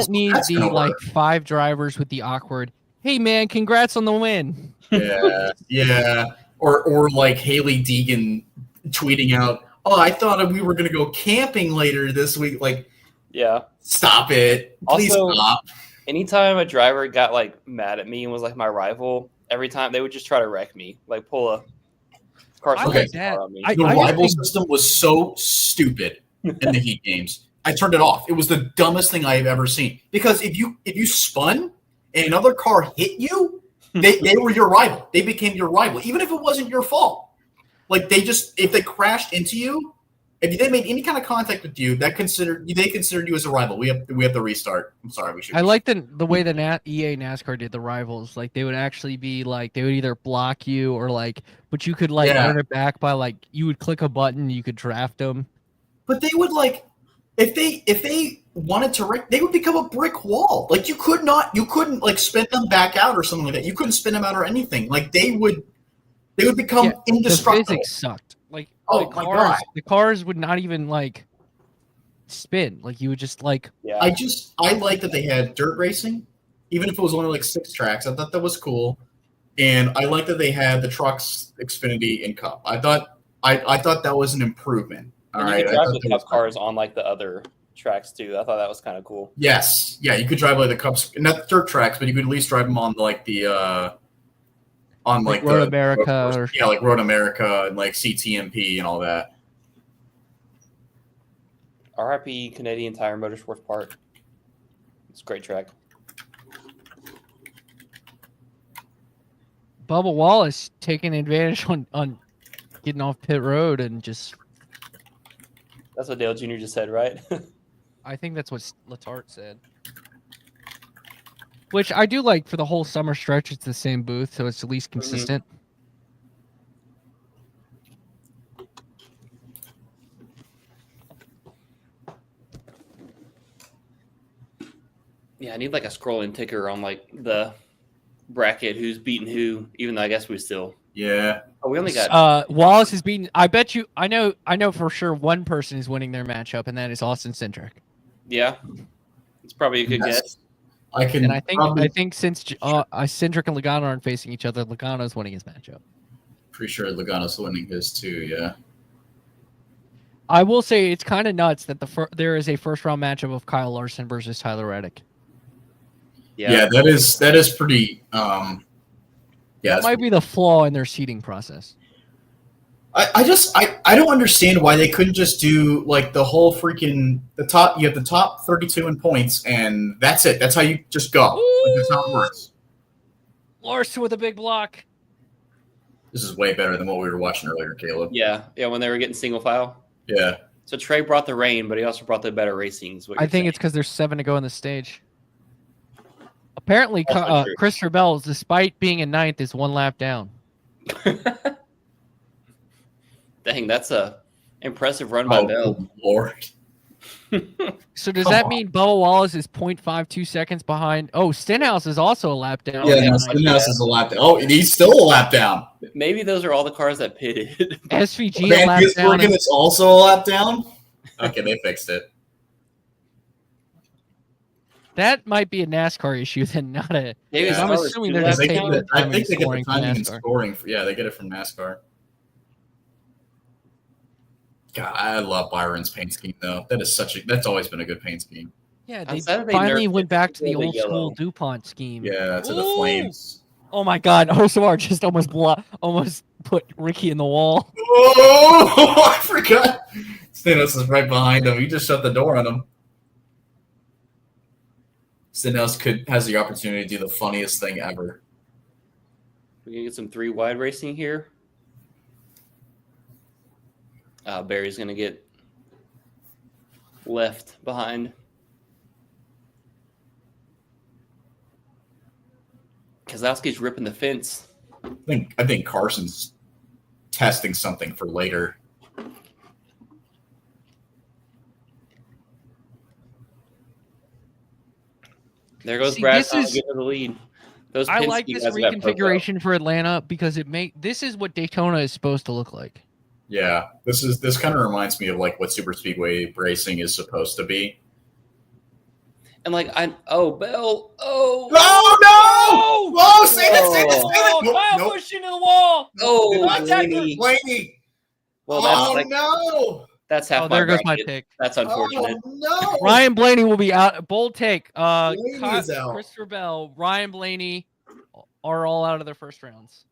need the 5 drivers with the awkward. Hey man, congrats on the win. Yeah. Or Haley Deegan tweeting out, "Oh, I thought we were going to go camping later this week." Stop it! Please stop. Anytime a driver got mad at me and was my rival, every time they would just try to wreck me, pull a car on me. The rival system was so stupid in the Heat games. I turned it off. It was the dumbest thing I have ever seen. Because if you spun and another car hit you, they were your rival. They became your rival, even if it wasn't your fault. If they crashed into you. If they made any kind of contact with you, they considered you as a rival. We have to restart. I'm sorry, we should. I like the way the EA NASCAR did the rivals. They would actually be they would either block you or but you could earn it back by you would click a button, you could draft them. But they would if they wanted to wreck, they would become a brick wall. You couldn't spin them back out or something like that. You couldn't spin them out or anything. They would become indestructible. The physics sucked. My God. The cars would not even spin. Like you would just like. Yeah. I like that they had dirt racing, even if it was only like 6 tracks. I thought that was cool, and I like that they had the trucks, Xfinity, and Cup. I thought that was an improvement. All and you right, could I drive thought the that Cup was cars on like the other tracks too. I thought that was kind of cool. Yes, yeah, you could drive like the Cups, not the dirt tracks, but you could at least drive them on like the on Like like Road the America or yeah, like Road America and like CTMP and all that. RIP Canadian Tire Motorsports Park. It's a great track. Bubba Wallace taking advantage on getting off pit road and just. That's what Dale Jr. just said, right? I think that's what Letarte said. Which I do like for the whole summer stretch. It's the same booth, so it's at least consistent. Yeah, I need like a scrolling ticker on like the bracket, who's beating who. Even though I guess we still. Yeah. Oh, we only got. Wallace is beating. I bet you. I know for sure one person is winning their matchup, and that is Austin Cindric. Yeah, it's probably a good guess. I can. And I think since Cindric and Logano aren't facing each other, Logano's winning his matchup. Pretty sure Logano's winning his too. Yeah. I will say it's kind of nuts that there is a first round matchup of Kyle Larson versus Tyler Reddick. Yeah, that is pretty. Yeah, that might be the flaw in their seeding process. I don't understand why they couldn't just do like the whole freaking the top. You have the top 32 in points, and that's it. That's how you just go. Like, that's how it works. Larson with a big block. This is way better than what we were watching earlier, Caleb. Yeah, when they were getting single file. Yeah. So Trey brought the rain, but he also brought the better racing. I think it's because there's 7 to go in the stage. Apparently, Christopher Bell, despite being in 9th, is 1 lap down. Dang, that's a impressive run by Bell. Lord. So does that mean Bubba Wallace is 0.52 seconds behind? Oh, Stenhouse is also a lap down. Yeah, no, Stenhouse is a lap down. Oh, he's still a lap down. Maybe those are all the cars that pitted. SVG Van a lap down. It's also a lap down? Okay, they fixed it. That might be a NASCAR issue, then not a. Yeah, I'm assuming they're not taking the I time think they get the from timing and NASCAR. scoring. Yeah, they get it from NASCAR. God, I love Byron's paint scheme though. That's always been a good paint scheme. Yeah, I'm they sad they finally nerfed went it back to the to old yellow. school DuPont scheme. Yeah, to the Ooh! Flames. Oh my God, Hosamar just almost put Ricky in the wall. Oh, I forgot. Stenhouse is right behind him. He just shut the door on him. Stenhouse has the opportunity to do the funniest thing ever. We're gonna get some 3 wide racing here. Barry's gonna get left behind. Kozlowski's ripping the fence. I think Carson's testing something for later. There goes See, Brad this trying is- to get to the lead. Those I Penske like this guys got reconfiguration for Atlanta because this is what Daytona is supposed to look like. Yeah, this kind of reminds me of like what super speedway racing is supposed to be. And like Bell. Oh no! Oh, save it! Kyle Nope. pushed into the wall. Oh, Contact Blaney. Blaney. Well, that's Oh like no! that's half. There goes my bracket. pick. That's unfortunate. Oh no! Ryan Blaney will be out. Bold take. Blaney's out. Christopher Bell, Ryan Blaney are all out of their first rounds.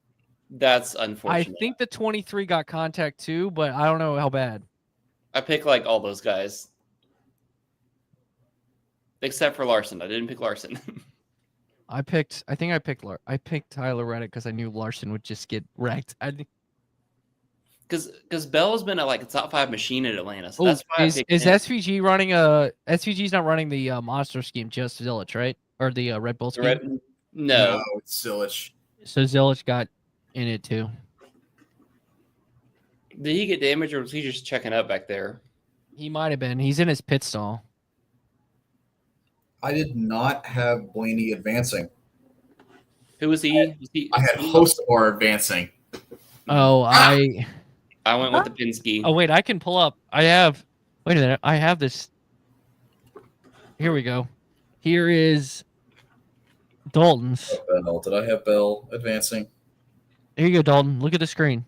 That's I unfortunate. think the 23 got contact too, but I don't know how bad. I pick like all those guys, except for Larson. I didn't pick Larson. I think I picked Tyler Reddick because I knew Larson would just get wrecked. Because Bell's been a top 5 machine at Atlanta, so Oh, that's why is I picked him. SVG running SVG's not running the monster scheme, just Zillich, right? Or the Red Bull scheme? No. It's Silich. So Zillich got in it too. Did he get damaged, or was he just checking up back there? He might have been. He's in his pit stall. I did not have Blaney advancing. Who was he? I had Hostabar advancing. Oh, I went with the Penske. Oh wait, I can pull up. Wait a minute. I have this Here we go. Here is Dalton's. Bell. Did I have Bell advancing? Here you go, Dalton. Look at the screen.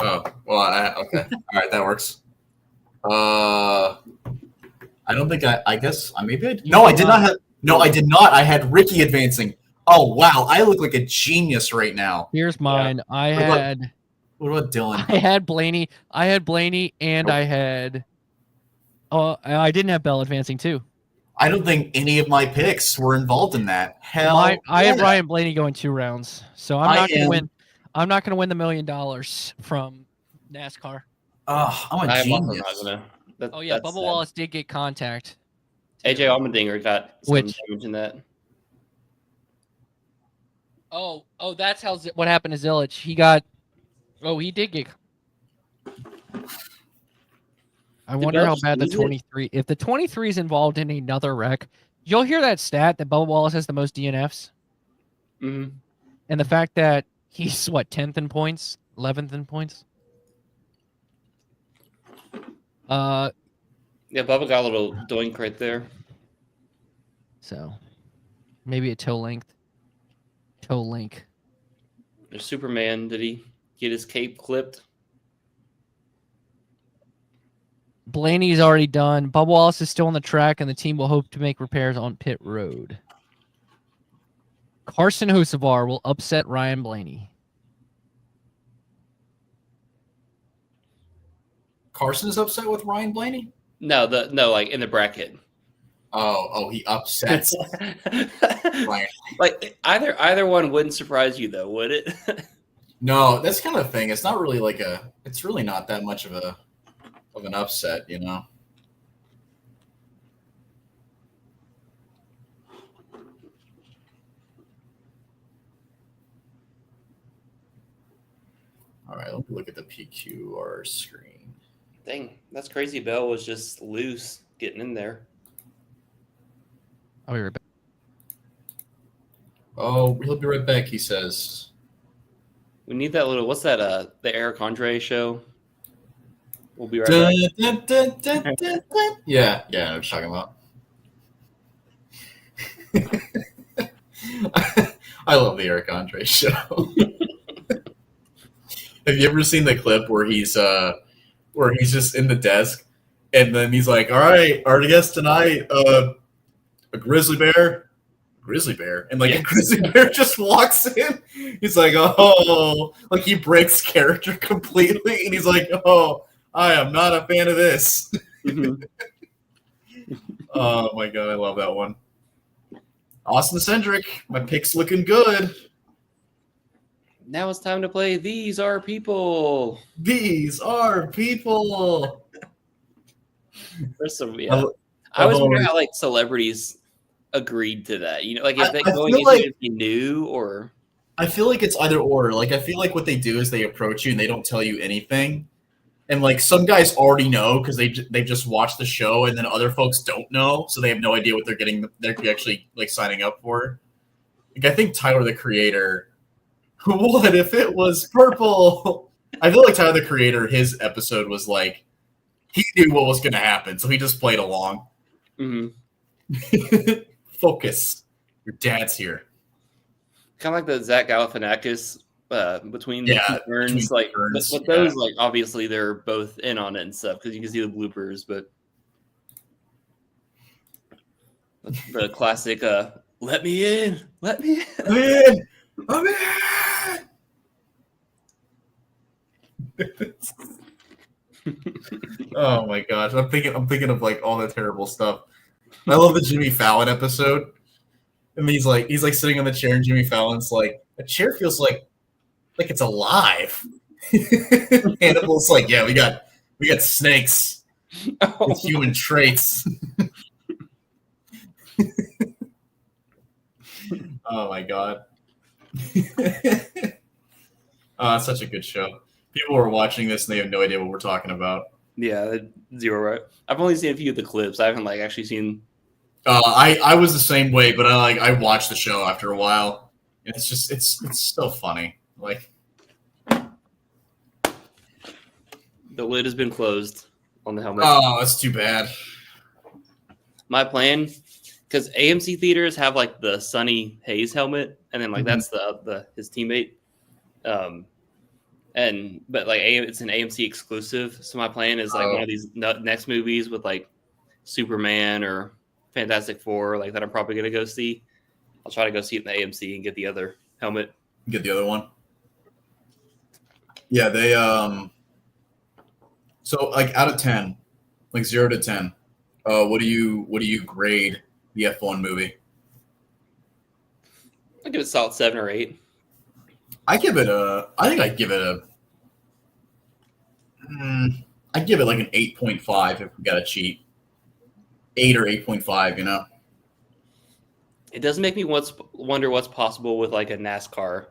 Oh, well, okay. All right, that works. I don't think I guess maybe I. No, I did not have. No, I did not. I had Ricky advancing. Oh wow, I look like a genius right now. Here's mine. Yeah. What about Dylan? I had Blaney, and Nope. I had. I didn't have Bell advancing too. I don't think any of my picks were involved in that. Hell, I had Ryan Blaney going 2 rounds, so I'm not going to am- win. I'm not going to win the $1 million from NASCAR. I'm a I'm also genius. not gonna. That, Oh yeah, that's Bubba sad. Wallace did get contact. AJ Allmendinger got some Which- damage in that. Oh, that's how what happened to Zilic. He got. Oh, he did get. I wonder Bell how just bad the lose it? 23. If the 23 is involved in another wreck, you'll hear that stat that Bubba Wallace has the most DNFs, Mm-hmm. and the fact that he's 10th in points, 11th in points. Yeah, Bubba got a little doink right there. So maybe a toe length. Toe link. There's Superman. Did he get his cape clipped? Blaney's already done. Bubba Wallace is still on the track, and the team will hope to make repairs on pit road. Carson Hocevar will upset Ryan Blaney. Carson is upset with Ryan Blaney. No, like in the bracket. Oh, he upsets. Ryan. Like either one wouldn't surprise you though, would it? No, that's kind of the thing. It's not really like a. It's really not that much of an upset, you know. All right, let me look at the PQR screen. Dang, that's crazy. Bell was just loose getting in there. I'll be right back. Oh, he'll be right back. He says. We need that little. What's that? The Eric Andre show. We'll be right Dun, back. dun, dun, dun, dun, dun. Yeah, I know what you're talking about. I love the Eric Andre show. Have you ever seen the clip where he's just in the desk and then he's like, "All right, our guest tonight, a grizzly bear." And like a grizzly bear just walks in. He's like, "Oh," like he breaks character completely, and he's like, "Oh, I am not a fan of this." Mhm. Oh my god, I love that one. Austin Cendric, my pick's looking good. Now it's time to play These Are People. These are people. There's some, yeah. I always wonder how like celebrities agreed to that. You know, like if they I going feel into like- it if you knew or I feel like it's either or. Like I feel like what they do is they approach you and they don't tell you anything. And like some guys already know because they just watched the show, and then other folks don't know, so they have no idea what they're getting. They're actually like signing up for. Like I think Tyler the Creator. What if it was purple? I feel like Tyler the Creator. His episode was like he knew what was going to happen, so he just played along. mhm. Focus. Your dad's here. Kind of like the Zach Galifianakis between the two turns, between like turns, but those like obviously they're both in on it and stuff because you can see the bloopers, but the classic let me in. I'm in. Oh my gosh, I'm thinking of like all the terrible stuff. I love the Jimmy Fallon episode. And he's like sitting on the chair, and Jimmy Fallon's like, a chair feels like it's alive. Hannibal's like, yeah, we got snakes with human traits. Oh my god. Oh, it's such a good show. People are watching this and they have no idea what we're talking about. Yeah, zero right. I've only seen a few of the clips. I haven't like actually seen. I was the same way, but I watched the show after a while. And it's just it's so funny. Like The lid has been closed on the helmet. oh, that's too bad. My plan because AMC theaters have like the Sonny Hayes helmet, and then like that's the his teammate. But like it's an AMC exclusive. So my plan is like one of these next movies with like Superman or Fantastic Four, like that I'm probably gonna go see. I'll try to go see it in the AMC and get the other helmet. Get the other one. Yeah, they So like out of 10, like 0 to 10, what do you grade the F1 movie? I'll give it a solid 7 or 8. I think I'd give it I'd give it like an 8.5 if we got to cheat. 8 or 8.5, you know. It does make me wonder what's possible with like a NASCAR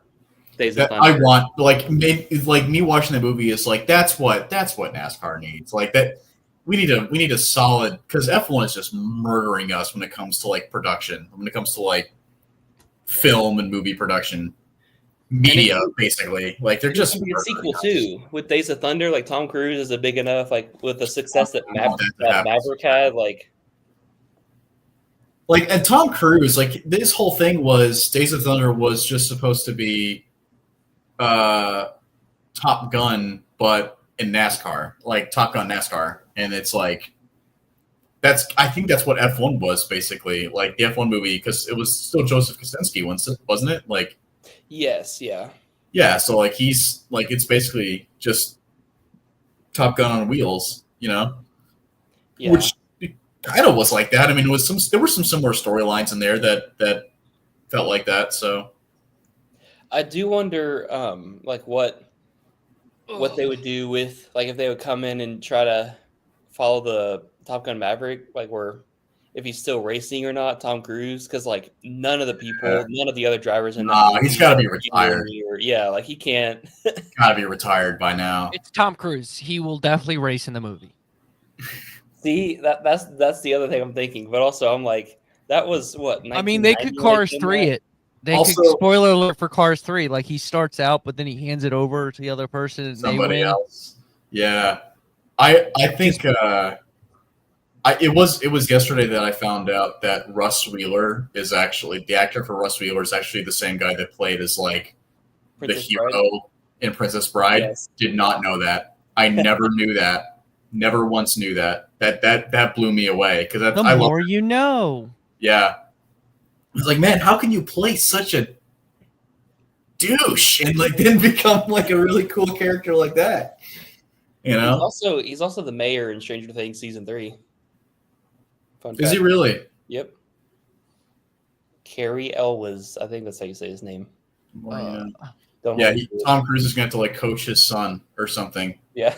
Days of That Thunder. I want like me watching the movie is like that's what NASCAR needs. Like that we need a solid, because F1 is just murdering us when it comes to like production, when it comes to like film and movie production, media basically. Like they're just a sequel too with Days of Thunder. Like Tom Cruise is a big enough, like with the success that Maverick had, like and Tom Cruise, like this whole thing was Days of Thunder was just supposed to be Top Gun, but in NASCAR, like Top Gun NASCAR. And it's like, I think that's what F1 was basically, like the F1 movie, because it was still Joseph Kosinski, wasn't it? Like, yes, yeah. Yeah, so like he's like, it's basically just Top Gun on wheels, you know? Yeah. Which kind of was like that. I mean, there were some similar storylines in there that felt like that, so. I do wonder, like what they would do with, like, if they would come in and try to follow the Top Gun Maverick, like if he's still racing or not, Tom Cruise, because like none of the other drivers in that movie, he's got to be retired. Like he can't. Got to be retired by now. It's Tom Cruise. He will definitely race in the movie. See, that's the other thing I'm thinking, but also I'm like, that was what. I mean, they could Cars 3 it. They could, spoiler alert for Cars 3, like he starts out, but then he hands it over to the other person and somebody they win. else. Yeah, I think it was yesterday that I found out that Russ Wheeler is actually the actor for Russ Wheeler is actually the same guy that played as like Princess the hero in Princess Bride. Yes. Did not know that. I never knew that. Never once knew that. That blew me away because the more you know. Yeah. I was like, man, how can you play such a douche and like then become like a really cool character like that? You know? He's also the mayor in Stranger Things season 3. Fun Is he really? Yep. Carrie Elwes, I think that's how you say his name. Tom Cruise is going to have to like coach his son or something. Yeah.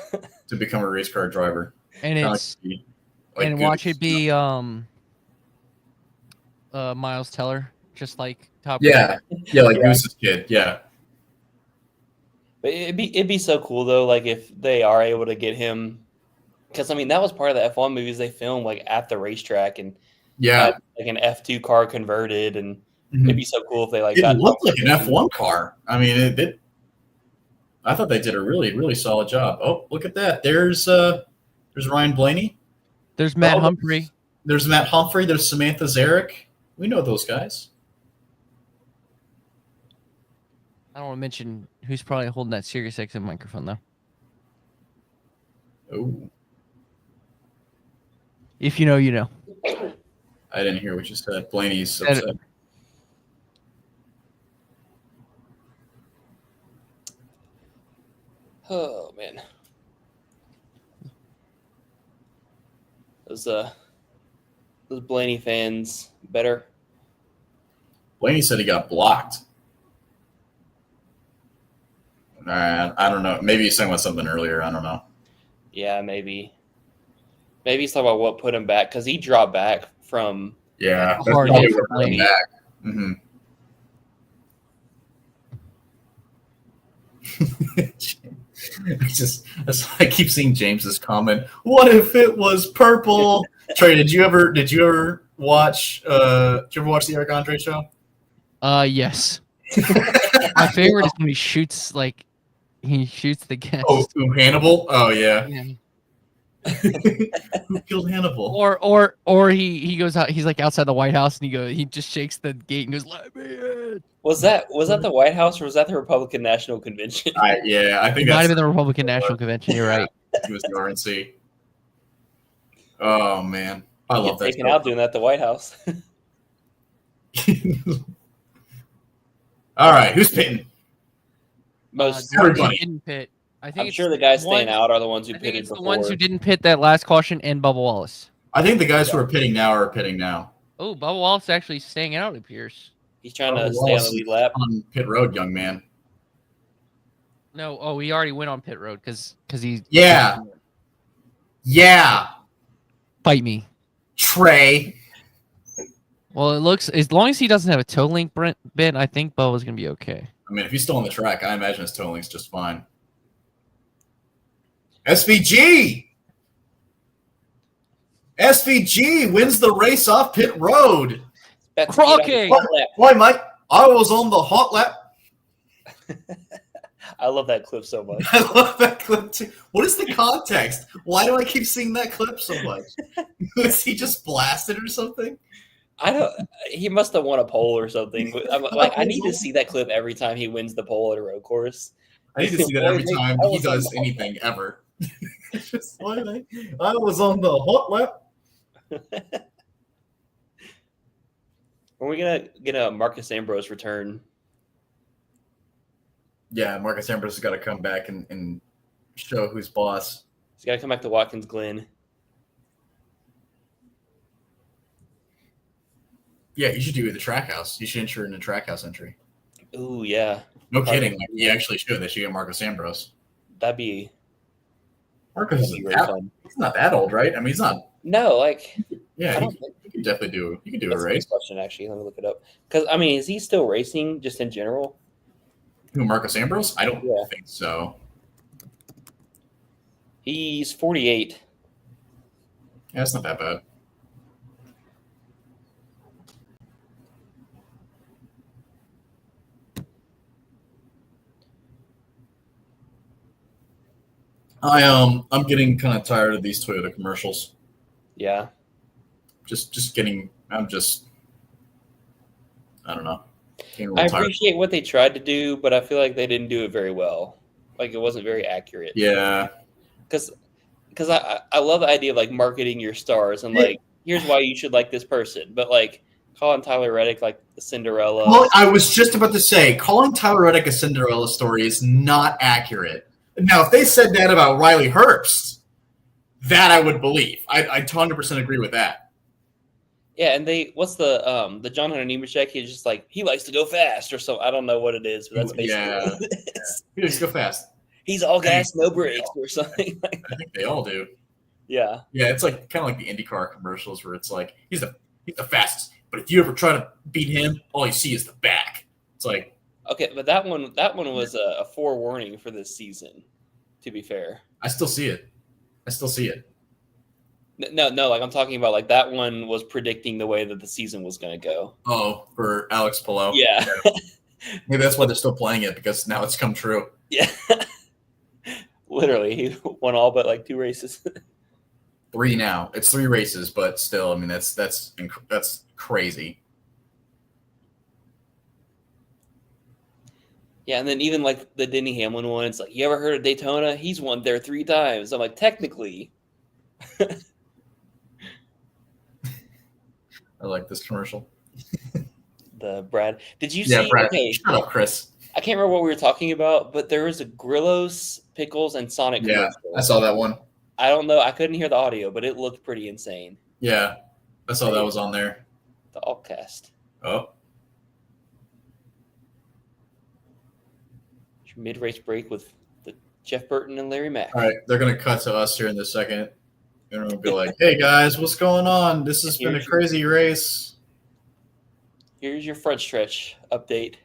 To become a race car driver. And watch it be Miles Teller, just like Top Gun. Yeah, like Goose's kid. Yeah. But it'd be so cool though, like if they are able to get him, because I mean that was part of the F1 movies they filmed like at the racetrack and had, like an F2 car converted, and it'd be so cool if they like. It looked like an F1 car. I mean, I thought they did a really, really solid job. Oh, look at that! There's Ryan Blaney. There's Matt Humphrey. There's Matt Humphrey. There's Samantha Zarek. We know those guys. I don't want to mention who's probably holding that Sirius XM microphone though. Oh. If you know, you know. I didn't hear what you said. Blaney's upset. Oh man, those Blaney fans better. Blaney said he got blocked. I don't know. Maybe he's talking about something earlier. I don't know. Yeah, maybe he's talking about what put him back because he dropped back from. Yeah, that's probably what put him back. Mm-hmm. I keep seeing James's comment. What if it was purple? Trey, did you ever watch the Eric Andre show? Yes. My favorite is when he shoots the gas. Oh, Hannibal? Oh yeah. Who killed Hannibal? Or he goes out. He's like outside the White House, and he just shakes the gate and goes, "Let me in." Was that the White House or was that the Republican National Convention? I think It might have been the Republican National Convention. You're right. It was the RNC. Oh man, I love that. Taken out doing that at the White House. All right, who's pitting? Most everybody. Didn't pit. I think I'm it's sure the guys staying one- out are the ones who I think pitted it's before. the ones who didn't pit that last caution and Bubba Wallace. I think the guys who are pitting now are pitting now. Oh, Bubba Wallace actually staying out, it appears. He's trying to Bubba stay on Wallace the lead is lap. on pit road, young man. No, he already went on pit road because he. Yeah. Bite me. Trey. Well, it looks as long as he doesn't have a toe link bent, I think Bubba's gonna be okay. I mean, if he's still on the track, I imagine his toe link's just fine. SVG wins the race off pit road. Crocky! Boy, Mike, I was on the hot lap. I love that clip so much. I love that clip too. What is the context? Why do I keep seeing that clip so much? Was he just blasted or something? I don't. He must have won a pole or something. I need to see that clip every time he wins the pole at a road course. I need to see that every time he does anything ever. Just why I was on the hot lap. Are we gonna get a Marcus Ambrose return? Yeah, Marcus Ambrose has got to come back and show who's boss. He's got to come back to Watkins Glen. Yeah, you should do the track house. You should ensure in a track house entry. Ooh, yeah. No kidding. Like, you actually should. They should get Marcus Ambrose. That'd be Marcus really is fun. he's not that old, right? I mean, he's not. No, like Yeah, I don't you can definitely do. You can do a that's a race. good question. Actually, let me look it up. Because I mean, is he still racing just in general? Who, Marcus Ambrose? I don't Yeah. think so. He's 48. Yeah, it's not that bad. I'm getting kind of tired of these Toyota commercials. Yeah. I don't know. I appreciate what they tried to do, but I feel like they didn't do it very well. Like it wasn't very accurate. Yeah. Because I love the idea of like marketing your stars and like here's why you should like this person, but like calling Tyler Reddick like the Cinderella. Well, I was just about to say, calling Tyler Reddick a Cinderella story is not accurate. Now, if they said that about Riley Herbst, that I would believe. I'd 100% agree with that. Yeah, and what's the John Hunter Nemechek? He's just like he likes to go fast or so. I don't know what it is, but that's basically He likes to go fast. He's all gas, no brakes, or something. I think they all do. Yeah. Yeah, it's like kind of like the IndyCar commercials where it's like he's the fastest, but if you ever try to beat him, all you see is the back. It's like okay, but that one was a forewarning for this season. To be fair, I still see it. No, like I'm talking about like that one was predicting the way that the season was going to go. Oh, for Alex Palou. Yeah. Maybe that's why they're still playing it because now it's come true. Yeah. Literally, he won all but like 2 races. 3 now. It's 3 races, but still, I mean that's crazy. Yeah, and then even like the Denny Hamlin one, it's like, you ever heard of Daytona? He's won there 3 times. I'm like, technically. I like this commercial. The Brad. Did you see? Yeah, Brad. Okay, Shut up, Chris. I can't remember what we were talking about, but there was a Grillos, Pickles, and Sonic Yeah, commercial. I saw that one. I don't know. I couldn't hear the audio, but it looked pretty insane. Yeah, I saw that was on there. The Allcast. Oh. Mid-race break with the Jeff Burton and Larry Mack. All right, they're going to cut to us here in a second. And we're going to be like, hey, guys, what's going on? This has been a crazy race. Here's your Frontstretch update.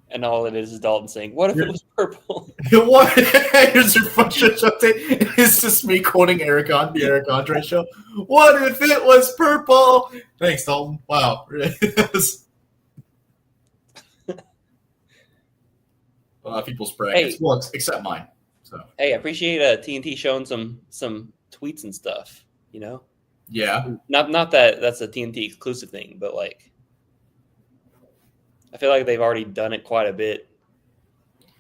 And all it is Dalton saying, what if it was purple? What? Here's your Frontstretch update. It's just me quoting the Eric Andre show. What if it was purple? Thanks, Dalton. Wow. A lot of people's brackets. Hey. Well, except mine. So stuff. Hey, I appreciate TNT showing some tweets and stuff. You know, Yeah. not that that's a TNT exclusive thing, but like, I feel like they've already done it quite a bit.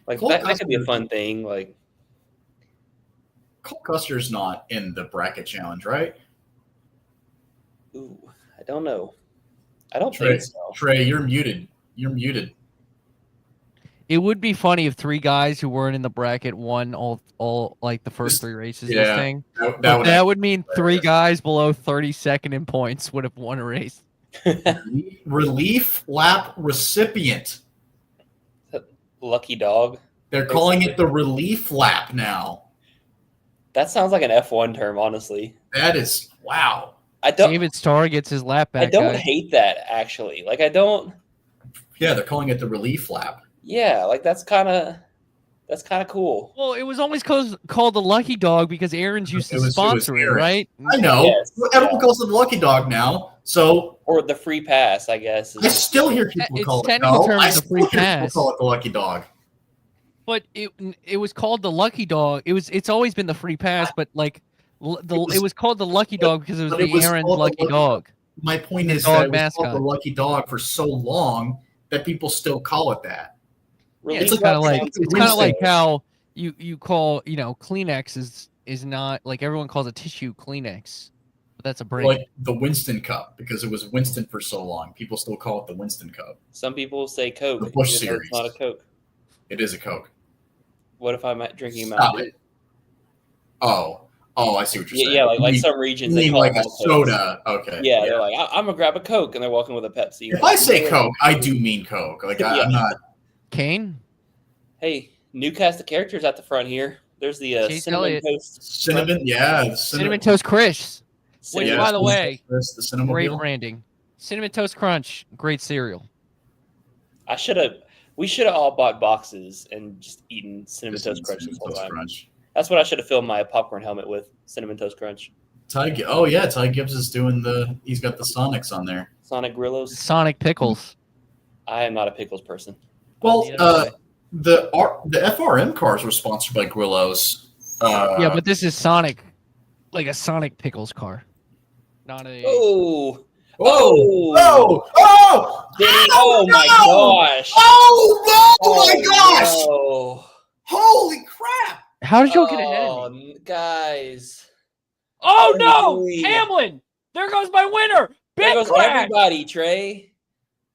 Like Cole that could be a Custer's- fun thing. Like, Cole Custer's not in the bracket challenge, right? ooh, I don't know. I don't Trey, think so. Trey, you're muted. You're muted. It would be funny if 3 guys who weren't in the bracket won all like the first 3 races. This Yeah. thing. That That would mean be 3 hilarious. guys below 32nd in points would have won a race. Relief lap recipient. Lucky dog. They're calling it the relief lap now. That sounds like an F1 term, honestly. That is wow. I don't. David Starr gets his lap back. I don't guys. hate that actually. Like I don't. Yeah, they're calling it the relief lap. Yeah, like that's kind of cool. Well, it was always called the Lucky Dog because Aaron's used to It was sponsor it, Aaron. right? I know. Yes, Everyone yeah. calls it the lucky dog now. So Or the free pass, I guess. I still hear people Its call it. technical No, term I is a still free hear people pass. call it the lucky dog. But it was called the Lucky Dog. It's always been the free pass, but like it was called the Lucky Dog because it was but the it was Aaron's called the Lucky Lucky Dog. My point The is dog that it was called the mascot. lucky dog for so long that people still call it that. Yeah, Relief it's kind of lap like sounds it's cool. kind of like how you call Kleenex is not like everyone calls a tissue Kleenex, but that's a brand. Like the Winston Cup, because it was Winston for so long. People still call it the Winston Cup. Some people say Coke. The Busch even though it's series. not a Coke. It is a Coke. What if I'm drinking Stop Mountain Dew? it. Oh, I see what you're saying. Yeah, like You some regions mean they call like it a all Cokes. soda. Okay. Yeah, they're like, I'm gonna grab a Coke, and they're walking with a Pepsi. If I say Coke, I do mean Coke. Like Yeah. I'm not. Kane. Hey, new cast of characters at the front here. There's the Chase cinnamon Elliott. toast. Cinnamon, yeah. Cinnamon Toast Crisp. Which, cinnamon by the toast. way, the cinnamon great wheel. branding. Cinnamon Toast Crunch, great cereal. We should have all bought boxes and just eaten cinnamon Cinnamon toast crunch this whole time. Crunch. That's what I should have filled my popcorn helmet with. Cinnamon toast crunch. Ty Gibbs is doing he's got the Sonics on there. Sonic Grillos. Sonic Pickles. I am not a pickles person. Well, The other way. the FRM cars were sponsored by Grillos. Yeah, but this is Sonic, like a Sonic Pickles car, not a. Oh, Did he? Oh, Oh my no! gosh! My gosh! No. Holy crap! How did you get ahead of me? Guys! Oh no, Holy. Hamlin! There goes my winner. There Big goes crash. everybody, Trey.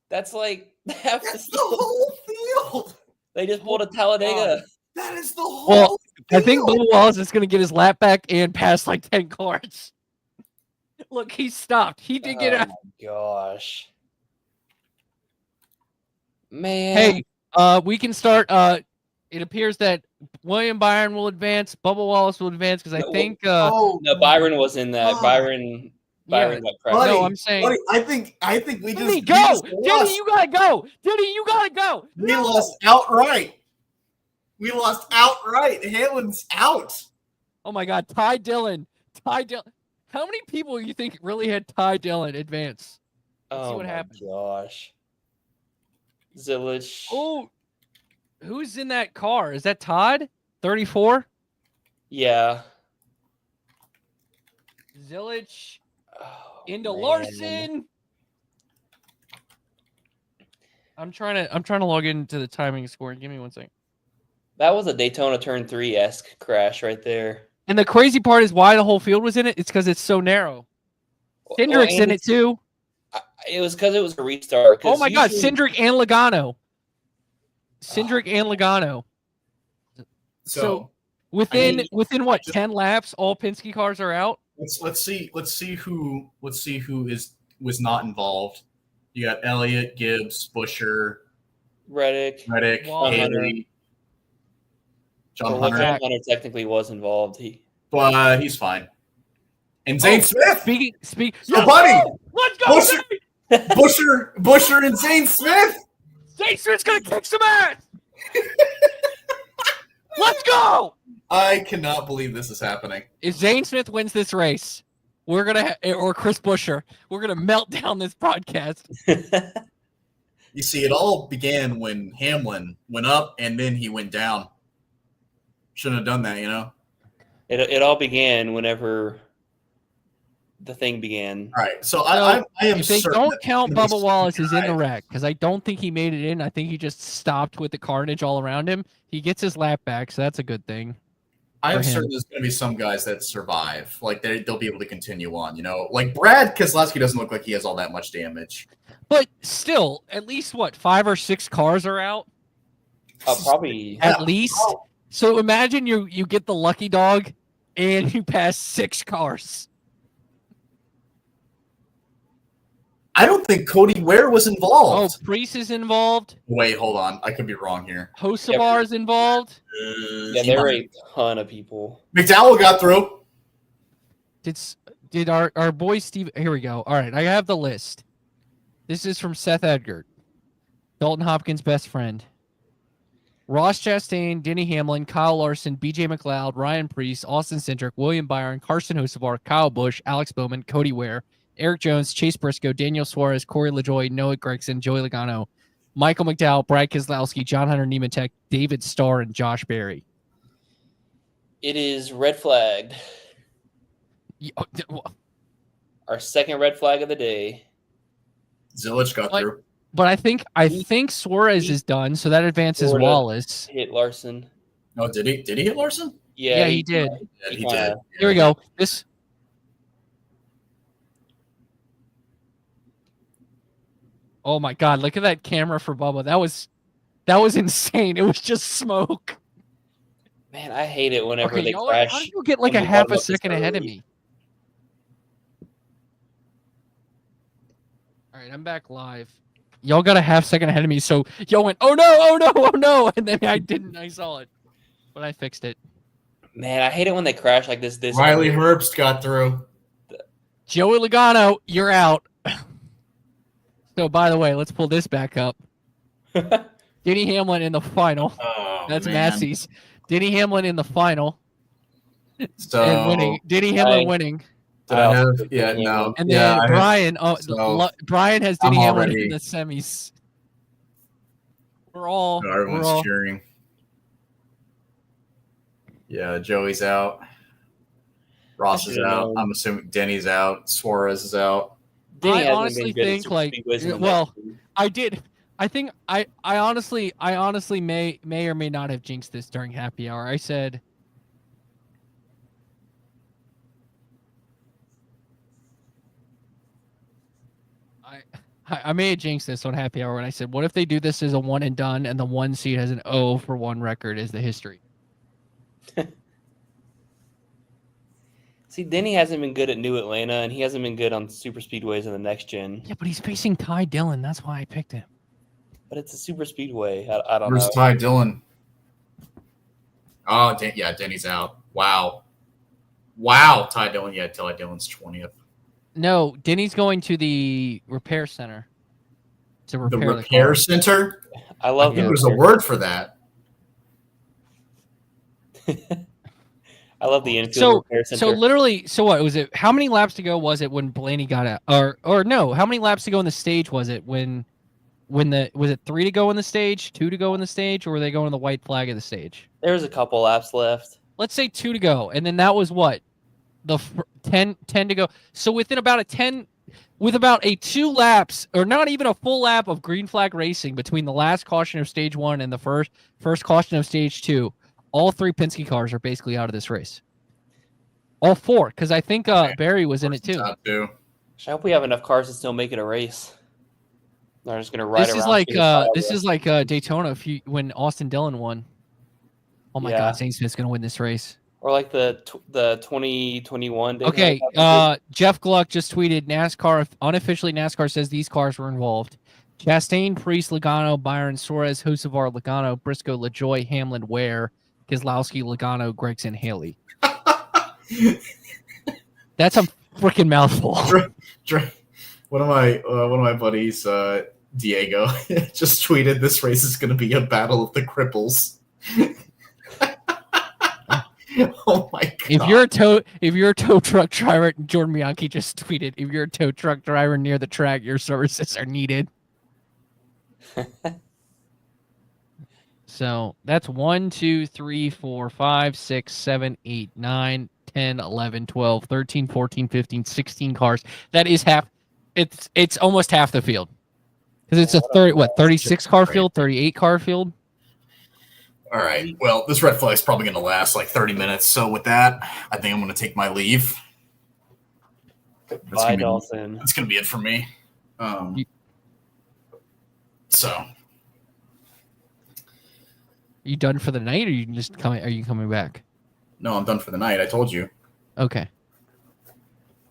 That's like half That's the the whole field. They just pulled a Talladega. That is the whole. Well, I think field. Bubba Wallace is going to get his lap back and pass like 10 cars. Look, he stopped. He did get out. Oh my gosh. Man. Hey, we can start. It appears that William Byron will advance. Bubba Wallace will advance because I No, think. Oh, No, Byron was in that. Oh. Byron got crashed. Buddy, No, I'm saying. buddy, I think we Diddy, just go! we just Diddy, lost. you gotta go! Diddy, you gotta go! We lost outright. We lost outright. Hamlin's out. Oh my God, Ty Dillon. How many people do you think really had Ty Dillon advance? Let's see Oh what my happens. gosh. Zillich. Oh, who's in that car? Is that Todd? 34? Yeah. Zillich Oh, into man. Larson. I'm trying to log into the timing score. Give me 1 second. That was a Daytona Turn 3-esque crash right there. And the crazy part is why the whole field was in it. It's because it's so narrow. Cindric's in it too. It was because it was a restart. 'cause Oh my God, usually- Cindric and Logano. Cindric and Logano. So within what 10 laps, all Penske cars are out. let's see who was not involved. You got Elliott, Gibbs, Busher, Reddick. Waller. Haley, John Well, Hunter, John Hunter technically was involved. but he's fine. And Zane Smith, Speaking. Yo, buddy! Let's go. Busher, Busher, and Zane Smith. Zane Smith's gonna kick some ass. Let's go. I cannot believe this is happening. If Zane Smith wins this race, we're gonna or Chris Buescher, we're gonna melt down this podcast. You see, it all began when Hamlin went up and then he went down. Shouldn't have done that, you know? It all began whenever the thing began. All right, so I am If they certain don't that count there's gonna be Bubba some Wallace as in the guy- wreck, because I don't think he made it in. I think he just stopped with the carnage all around him. He gets his lap back, so that's a good thing. I am for him. certain there's going to be some guys that survive. Like they'll be able to continue on. You know, like Brad Keselowski doesn't look like he has all that much damage. But still, at least what 5 or 6 cars are out Probably. Yeah. at least. So imagine you get the lucky dog, and you pass 6 cars. I don't think Cody Ware was Oh, involved. Priest is involved. Wait, hold on. I could be wrong here. Hocevar is involved. Yeah, there were a ton of people. McDowell got through. Did our boy Steve? Here we go. All right, I have the list. This is from Seth Edgar, Dalton Hopkins' best friend. Ross Chastain, Denny Hamlin, Kyle Larson, BJ McLeod, Ryan Preece, Austin Cindric, William Byron, Carson Hocevar, Kyle Busch, Alex Bowman, Cody Ware, Eric Jones, Chase Briscoe, Daniel Suarez, Corey LaJoie, Noah Gragson, Joey Logano, Michael McDowell, Brad Keselowski, John Hunter Nemechek, David Starr, and Josh Berry. It is red flagged. Our second red flag of the day. Zillich got What? through. But I think Suarez is done, so that advances Florida Wallace. hit Larson. Oh, did he? Did he hit Larson? Yeah, he did. Yeah, he kinda- did. Here we go. This. Oh my God! Look at that camera for Bubba. That was insane. It was just smoke. Man, I hate it whenever Okay, they y'all, crash. how do you get like on a the half bottom a of the second ahead of road. me? All right, I'm back live. Y'all got a half second ahead of me, so y'all went, "Oh no, oh no, oh no," and then I didn't. I saw it, but I fixed it. Man, I hate it when they crash like this. Riley Herbst got through. Joey Logano, you're out. So, by the way, let's pull this back up. Denny Hamlin in the final. Oh, That's man. Massey's. Denny Hamlin in the final So and winning. Denny Hamlin winning. did I have? Yeah, no. And yeah, then I have- Brian. so Brian has I'm Denny Hamlin already- in the semis. We're all. everyone's we're all cheering. Yeah, Joey's out. Ross is should've out. known. I'm assuming Denny's out. Suarez is out. Denny I hasn't honestly been good at think, super like, speedways in the well, next two. I did. I think I honestly may or may not have jinxed this during happy hour. I said. I may have jinxed this on happy hour when I said, what if they do this as a one and done and the one seed has an 0-for-1 record as the history? See, Denny hasn't been good at New Atlanta, and he hasn't been good on super speedways in the next gen. Yeah, but he's facing Ty Dillon. That's why I picked him. But it's a super speedway. I don't Where's know. Ty Dillon? Oh, yeah, Denny's out. Wow. Ty Dillon. Yeah, Ty Dillon's 20th. No, Denny's going to the repair center to The repair repair car. center? I I love think the there's a repair- word for that. I love the infield So repair center. so literally, so what was it? How many laps to go was it when Blaney got out? Or no? How many laps to go in the stage was it when was it 3 to go in the stage, 2 to go in the stage, or were they going to the white flag of the stage? There's a couple laps left. Let's say 2 to go, and then that was what 10 to go. So within about a 2 laps, or not even a full lap of green flag racing between the last caution of stage 1 and the first caution of stage 2, all 3 Penske cars are basically out of this race. All 4, because I think Barry was in it too. Top 2. I hope we have enough cars to still make it a race. They're just gonna ride This around. is like Daytona when Austin Dillon won. Oh my Yeah. God, Zane Smith's gonna win this race. or like the 2021. Daytona Okay, 500. Jeff Gluck just tweeted NASCAR unofficially. NASCAR says these cars were involved. Chastain, Priest, Logano, Byron, Suarez, Hocevar, Logano, Briscoe, LaJoie, Hamlin, Ware, Keselowski, Logano, Gregson, Haley. That's a freaking mouthful. One of my buddies, Diego, just tweeted, "This race is going to be a battle of the cripples." Oh my god! If you're a tow truck driver, Jordan Bianchi just tweeted, "If you're a tow truck driver near the track, your services are needed." So that's 1, 2, 3, 4, 5, 6, 7, 8, 9, 10, 11, 12, 13, 14, 15, 16 cars. That is half. It's almost half the field. Because it's a 36 car field, 38 car field. All right. Well, this red flag is probably going to last like 30 minutes. So with that, I think I'm going to take my leave. Bye, Dawson. That's going to be it for me. So. You done for the night, or you just coming? Are you coming back? No, I'm done for the night. I told you. Okay.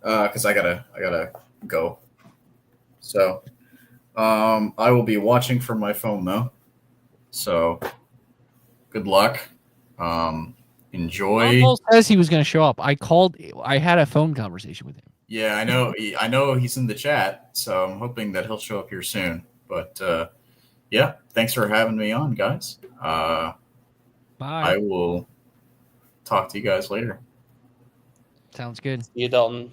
Because I gotta go. So, I will be watching from my phone though. So, good luck. Enjoy. Paul says he was going to show up. I called. I had a phone conversation with him. Yeah, I know. I know he's in the chat, so I'm hoping that he'll show up here soon. But yeah, thanks for having me on, guys. Bye. I will talk to you guys later. Sounds good. See you, Dalton.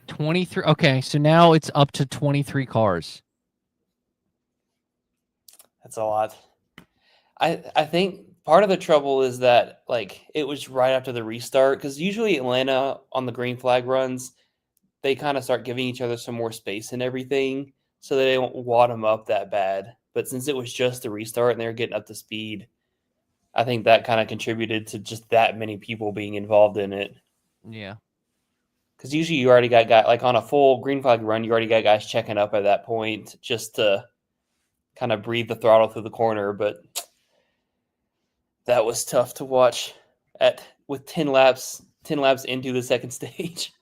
23. Okay, so now it's up to 23 cars. That's a lot. I think part of the trouble is that like it was right after the restart, because usually Atlanta on the green flag runs, they kind of start giving each other some more space and everything, so they don't wad them up that bad. But since it was just the restart and they were getting up to speed, I think that kind of contributed to just that many people being involved in it. Yeah. Because usually you already got guys, like on a full green flag run, you already got guys checking up at that point just to kind of breathe the throttle through the corner. But that was tough to watch with 10 laps into the second stage.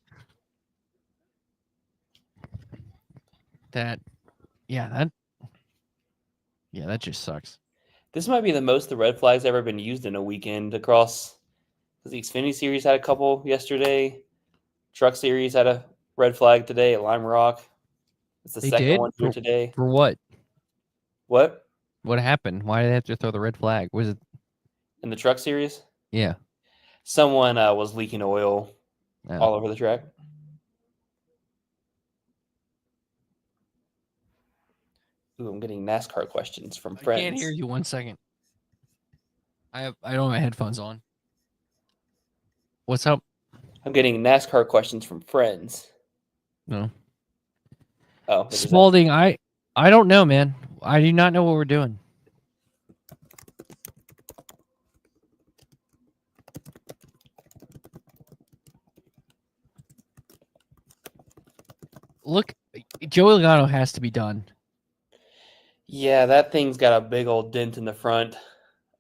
That just sucks. This might be the most the red flag's ever been used in a weekend across. Because the Xfinity Series had a couple yesterday. Truck Series had a red flag today at Lime Rock. It's the second one here today. For what? What? What happened? Why did they have to throw the red flag? Was it in the Truck Series? Yeah. Someone was leaking oil all over the track. Ooh, I'm getting NASCAR questions from friends. I can't hear you. 1 second. I don't have my headphones on. What's up? I'm getting NASCAR questions from friends. No. Oh, Spalding, I don't know, man. I do not know what we're doing. Look, Joey Logano has to be done. Yeah, that thing's got a big old dent in the front.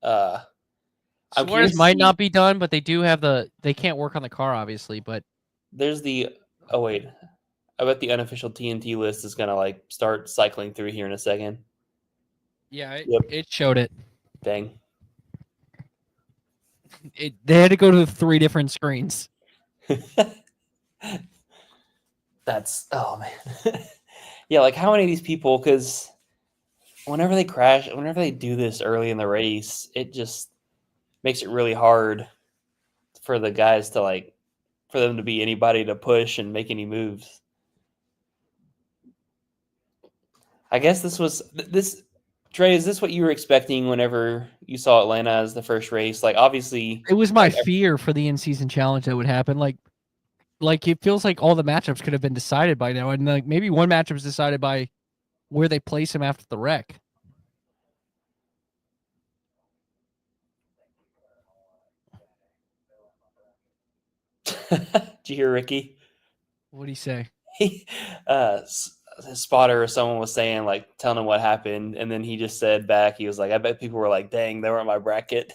Suarez might not be done, but they do have they can't work on the car, obviously, but there's oh wait. I bet the unofficial TNT list is gonna like start cycling through here in a second. Yeah, it showed it. Dang. They had to go to 3 different screens. That's man. Yeah, like how many of these people, because whenever they crash, whenever they do this early in the race, it just makes it really hard for the guys to for them to be anybody to push and make any moves. I guess this Trey, is this what you were expecting whenever you saw Atlanta as the first race? Like obviously it was my fear for the in-season challenge that would happen. Like it feels like all the matchups could have been decided by now, and like maybe one matchup is decided by where they place him after the wreck. Did you hear Ricky? What did he say? His spotter or someone was saying, like, telling him what happened, and then he just said back, he was like, I bet people were like, dang, they were in my bracket.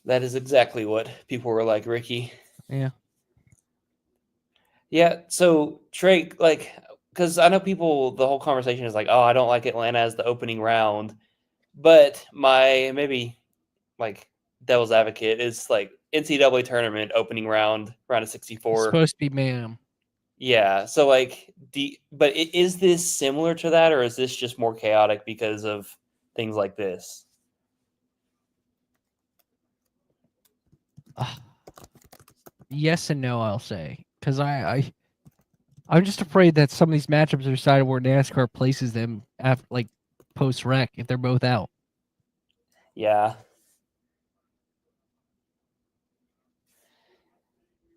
That is exactly what people were like, Ricky. Yeah. Yeah, so Trey, like, because I know people, the whole conversation is like, oh, I don't like Atlanta as the opening round, but my maybe like devil's advocate is like NCAA tournament opening round of 64. It's supposed to be mayhem. Yeah, so like, but is this similar to that, or is this just more chaotic because of things like this? Yes and no, I'll say, because I I'm just afraid that some of these matchups are decided where NASCAR places them after, like, post wreck if they're both out. Yeah.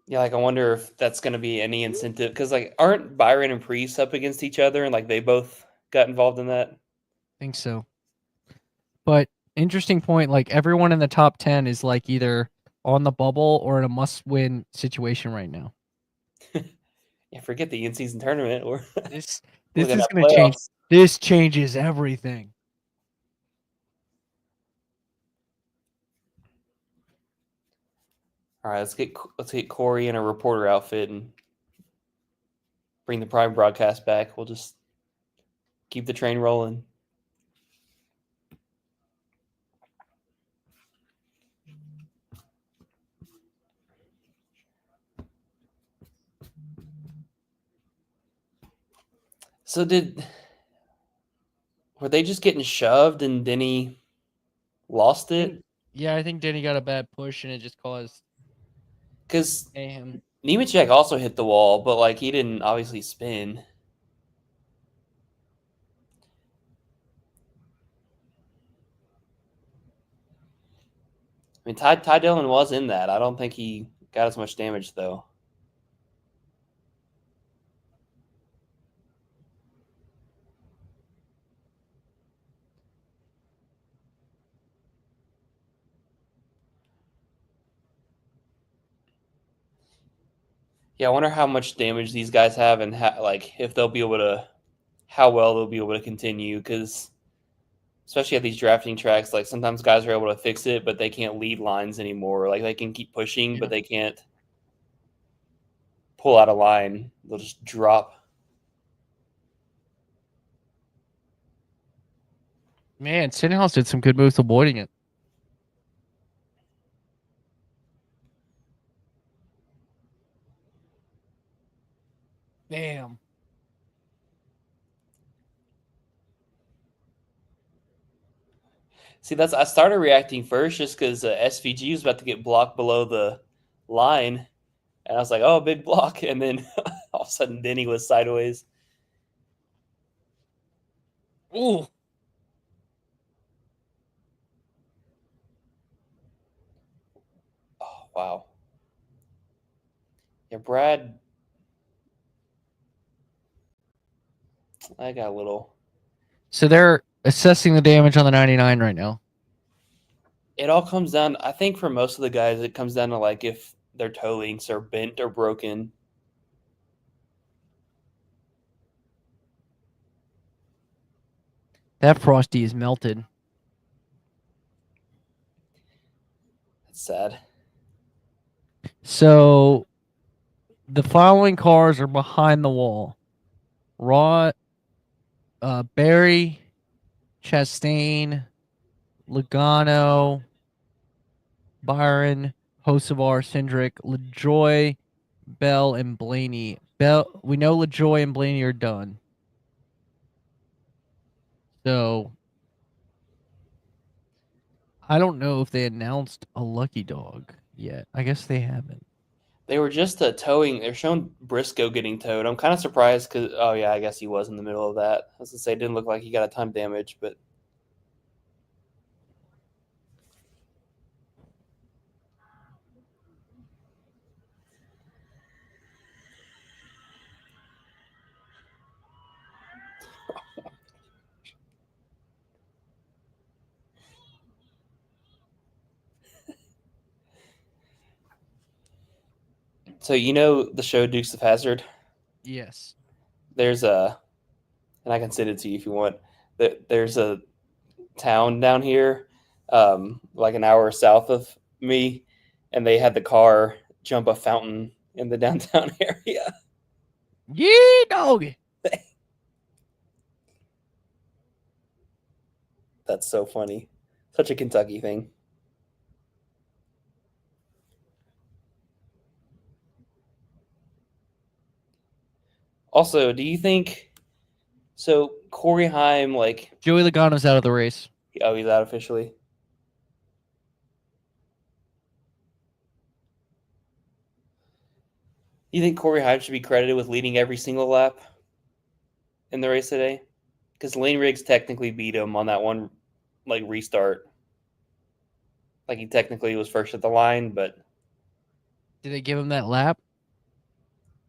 Yeah, like I wonder if that's going to be any incentive because like aren't Byron and Priest up against each other and like they both got involved in that? I think so. But interesting point, like everyone in the top 10 is like either on the bubble or in a must-win situation right now. Yeah, forget the in-season tournament or This looking is at going to change. playoffs. This changes everything. All right, let's get Corey in a reporter outfit and bring the Prime broadcast back. We'll just keep the train rolling. So were they just getting shoved and Denny lost it? Yeah, I think Denny got a bad push and it just caused Because mayhem. Nemechek also hit the wall, but like he didn't obviously spin. I mean, Ty Dillon was in that. I don't think he got as much damage though. Yeah, I wonder how much damage these guys have and like if they'll be able to, how well they'll be able to continue. Because especially at these drafting tracks, like sometimes guys are able to fix it, but they can't lead lines anymore. Like they can keep pushing, but they can't pull out a line. They'll just drop. Man, Stenhouse did some good moves avoiding it. Damn. See, I started reacting first just because SVG was about to get blocked below the line, and I was like, "Oh, big block!" And then all of a sudden, Denny was sideways. Ooh. Oh, wow. Yeah, Brad. I got a little. So they're assessing the damage on the 99 right now. It all comes down. I think for most of the guys, it comes down to like if their toe links are bent or broken. That Frosty is melted. That's sad. So the following cars are behind the wall. Barry, Chastain, Logano, Byron, Hocevar, Cindric, LaJoy, Bell, and Blaney. We know LaJoy and Blaney are done. So I don't know if they announced a lucky dog yet. I guess they haven't. They were just towing. They're showing Briscoe getting towed. I'm kind of surprised because, oh, yeah, I guess he was in the middle of that. I was going to say, it didn't look like he got a ton of damage, but. So, you know the show Dukes of Hazzard? Yes. There's and I can send it to you if you want. There's a town down here, like an hour south of me, and they had the car jump a fountain in the downtown area. Yeah, doggy. That's so funny. Such a Kentucky thing. Also, do you think so? Corey Heim, like, Joey Logano's out of the race. oh, he's out officially. You think Corey Hyde should be credited with leading every single lap in the race today? Because Lane Riggs technically beat him on that one restart. Like he technically was first at the line, but Did they give him that lap?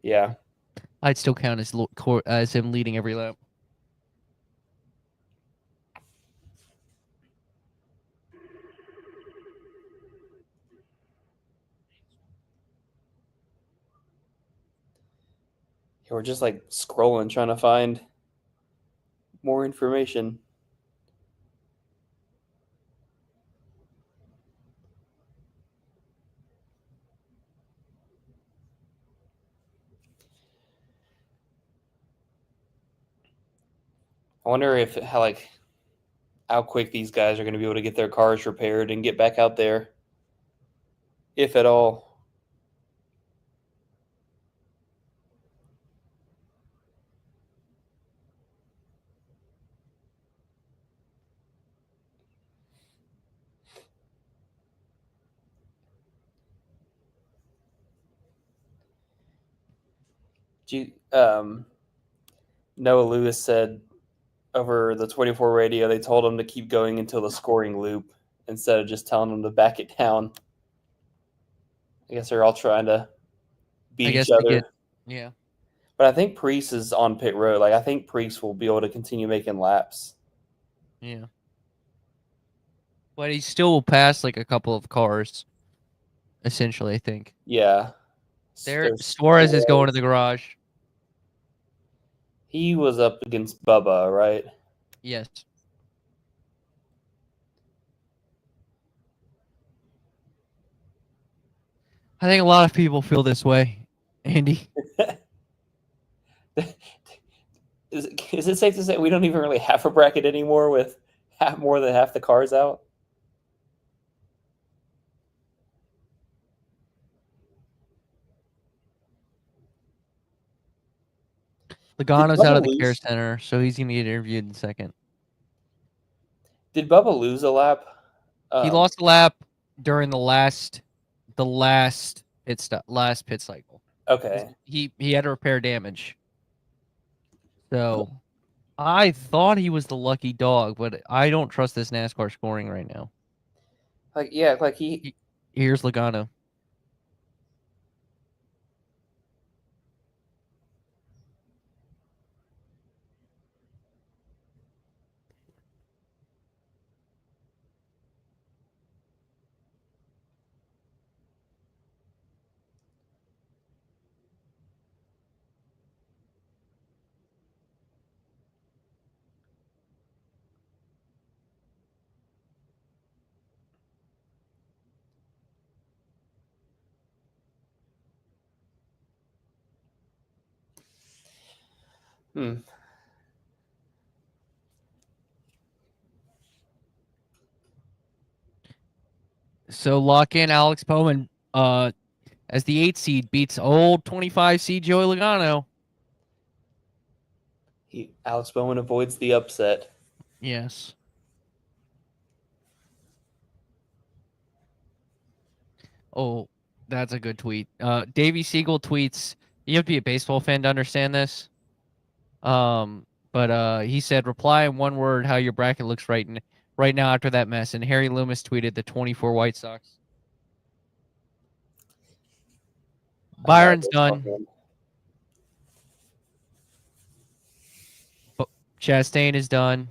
yeah. I'd still count as him leading every lap. We're just scrolling, trying to find more information. I wonder how quick these guys are going to be able to get their cars repaired and get back out there, if at all. Noah Lewis said over the 24 radio, they told him to keep going until the scoring loop instead of just telling him to back it down. I guess they're all trying to beat each other. Yeah. But I think Priest is on pit road. I think Priest will be able to continue making laps. Yeah. But he still will pass a couple of cars, essentially, I think. Yeah. Suarez is going to the garage. He was up against Bubba, right? Yes. I think a lot of people feel this way, Andy. Is it safe to say we don't even really have a bracket anymore with more than half the cars out? Logano's out of the care center, so he's going to get interviewed in a second. Did Bubba lose a lap? He lost a lap during the last pit cycle. Okay. He had to repair damage. So I thought he was the lucky dog, but I don't trust this NASCAR scoring right now. Here's Logano. So lock in Alex Bowman as the 8 seed beats old 25 seed Joey Logano. Alex Bowman avoids the upset. Yes. Oh, that's a good tweet. Davey Siegel tweets, you have to be a baseball fan to understand this. But he said, reply in one word how your bracket looks right now after that mess. And Harry Loomis tweeted the 24 White Sox. Byron's done. Chastain is done.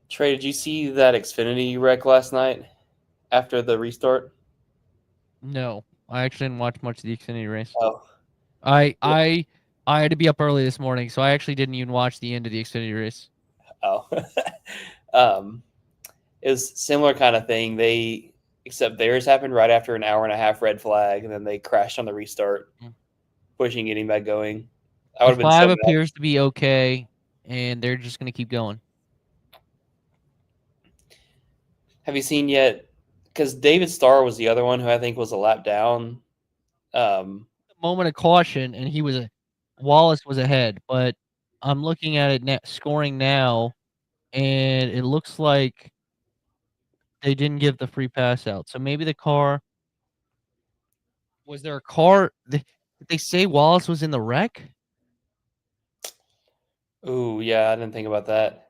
Trey, did you see that Xfinity wreck last night after the restart? No, I actually didn't watch much of the Xfinity race. Oh. I had to be up early this morning, so I actually didn't even watch the end of the Xfinity race. Oh. It was similar kind of thing. Except theirs happened right after an hour and a half red flag, and then they crashed on the restart, pushing getting back going. I would have been 5 appears to be okay, and they're just going to keep going. Have you seen yet? Because David Starr was the other one who I think was a lap down. A moment of caution, and he was Wallace was ahead, but I'm looking at it scoring now, and it looks like they didn't give the free pass out. So maybe the car was there a car? Did they say Wallace was in the wreck? Ooh, yeah, I didn't think about that.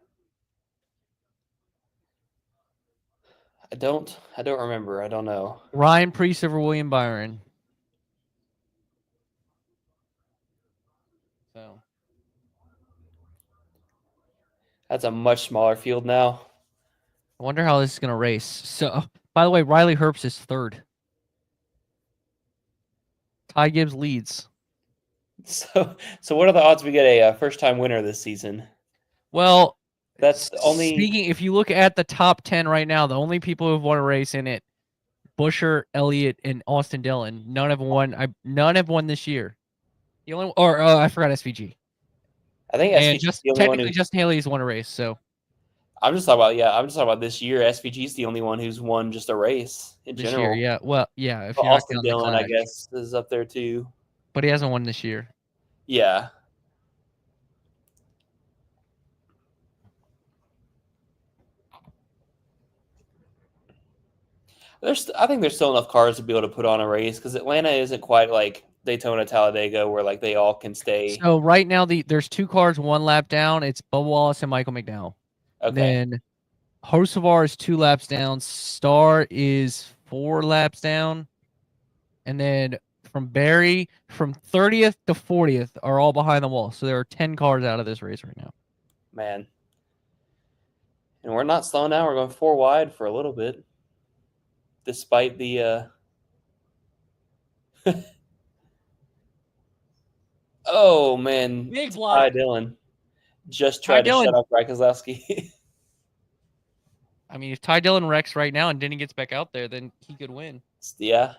I don't remember. I don't know. Ryan Preece over William Byron. So That's a much smaller field now. I wonder how this is gonna race. So by the way, Riley Herbst is third. Ty Gibbs leads. So what are the odds we get a first-time winner this season? Well, That's only speaking. If you look at the top 10 right now, the only people who've won a race in it, Busher, Elliott, and Austin Dillon. None have won. None have won this year. The only, or I forgot SVG. I think And SVG just the only one technically, who. Justin Haley's won a race. So I'm just talking about this year. SVG's the only one who's won just a race in this general. year, yeah. Well, yeah. If But you're not Austin counting the Dillon, I Clash. guess, is up there too. But he hasn't won this year. Yeah. I think there's still enough cars to be able to put on a race because Atlanta isn't quite like Daytona, Talladega, where like they all can stay. So right now, there's 2 cars, 1 lap down. It's Bubba Wallace and Michael McDowell. Okay. Then Hocevar is 2 laps down. Starr is 4 laps down. And then from Barry, from 30th to 40th are all behind the wall. So there are 10 cars out of this race right now. Man. And we're not slowing down. We're going 4 wide for a little bit. Despite the oh man. Big Ty block. Dillon just tried to shut up Kozlowski. I mean, if Ty Dillon wrecks right now and Denny gets back out there, then he could win. Yeah.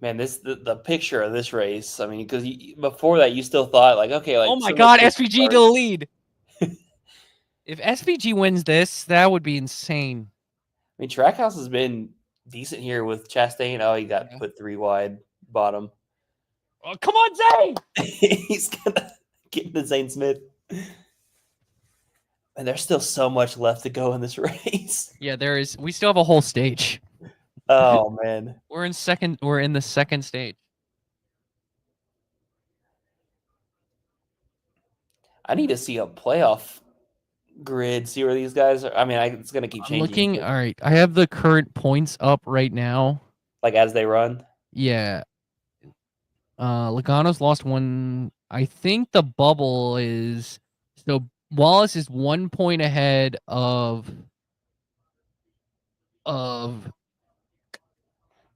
Man, the picture of this race. I mean, because before that, you still thought like, okay, like Oh my God, SVG to the lead. If SVG wins this, that would be insane. I mean, Trackhouse has been decent here with Chastain. Oh, he got put 3 wide bottom. Oh, come on, Zane! He's gonna get into Zane Smith. And there's still so much left to go in this race. Yeah, there is. We still have a whole stage. Oh man, We're in the second stage. I need to see a playoff grid. See where these guys are. I mean, it's gonna keep changing. I'm looking. All right, I have the current points up right now. Like as they run. Yeah. Logano's lost 1. I think the bubble is so Wallace is 1 point ahead of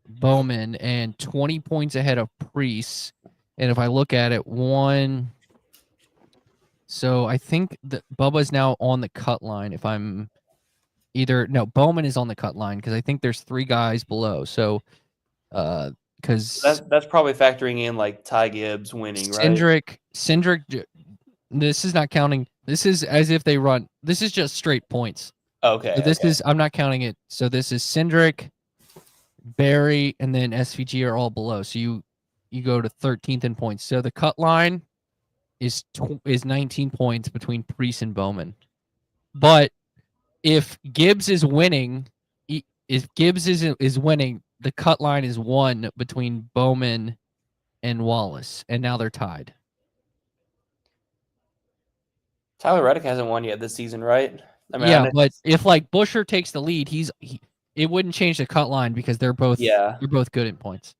Bowman and 20 points ahead of Priest. And if I look at it, so I think that Bubba's now on the cut line. If I'm Bowman is on the cut line because I think there's 3 guys below. So, because that's probably factoring in like Ty Gibbs winning, right? Cindric. This is not counting. This is as if they run. This is just straight points. Okay. So this is. I'm not counting it. So this is Cindric, Barry, and then SVG are all below. So you go to 13th in points. So the cut line is 19 points between Priest and Bowman. But if Gibbs is winning, is winning, the cut line is 1 between Bowman and Wallace, and now they're tied. Tyler Reddick hasn't won yet this season, right? I mean, yeah, but if like Busher takes the lead, it wouldn't change the cut line because they're both good in points.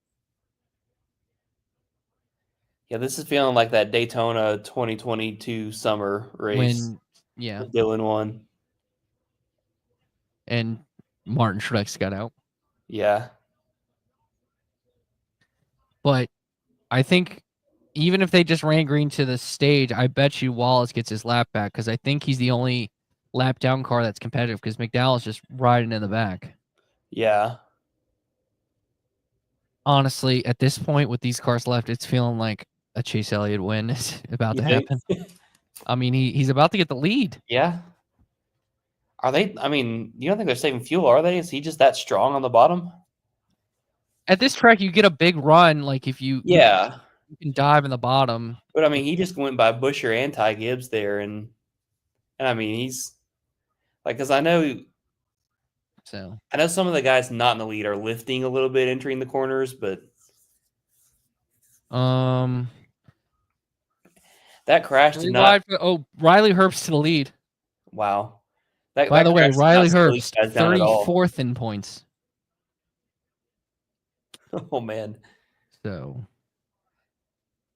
Yeah, this is feeling like that Daytona 2022 summer race. When Dylan won. And Martin Truex got out. Yeah. But I think even if they just ran green to the stage, I bet you Wallace gets his lap back because I think he's the only lap down car that's competitive because McDowell's just riding in the back. Yeah. Honestly, at this point with these cars left, it's feeling like a Chase Elliott win is about to happen. I mean, he's about to get the lead. Yeah. Are they? I mean, you don't think they're saving fuel, are they? Is he just that strong on the bottom? at this track, you get a big run. Like if you Yeah, you can dive in the bottom. but I mean, he just went by Busher and Ty Gibbs there, and I mean, he's like, because So I know some of the guys not in the lead are lifting a little bit entering the corners, but that crash did really not. wide. Riley Herbst to the lead. Wow, that By the way, crash did not Riley slow these Herbst guys down at all. 34th in points. Oh man, So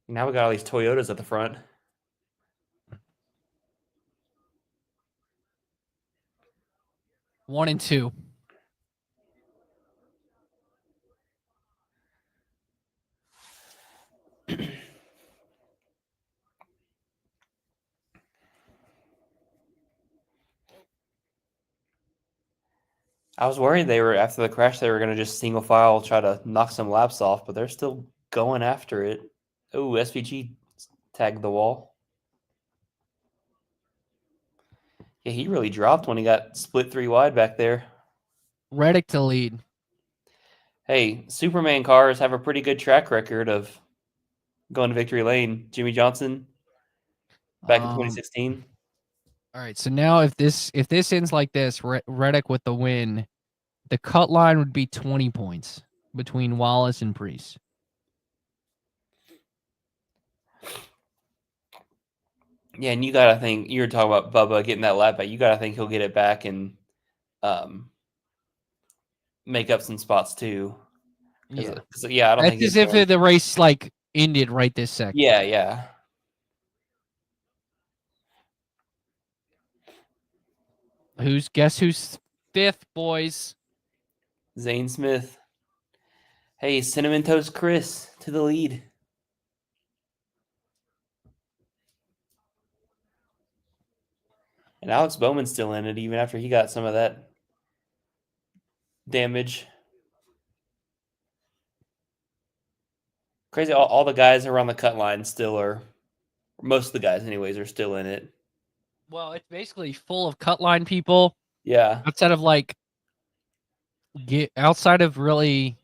now we got all these Toyotas at the front. one and two. I was worried they were after the crash they were going to just single file try to knock some laps off, but they're still going after it. Oh, SVG tagged the wall. Yeah, he really dropped when he got split 3 wide back there. Reddick to lead. Hey, Superman cars have a pretty good track record of going to victory lane. Jimmy Johnson back in 2016. All right, so now if this ends like this, Reddick with the win, the cut line would be 20 points between Wallace and Priest. Yeah, and you got to think, you were talking about Bubba getting that lap back. You got to think he'll get it back and make up some spots too. Yeah, I don't think that's as if the race like ended right this second. Yeah. Guess who's fifth, boys? Zane Smith. Hey, Cinnamon Toast Chris to the lead. And Alex Bowman's still in it, even after he got some of that damage. Crazy, all the guys around the cut line still are, most of the guys anyways, are still in it. Well, it's basically full of cut line people. Yeah. Outside of really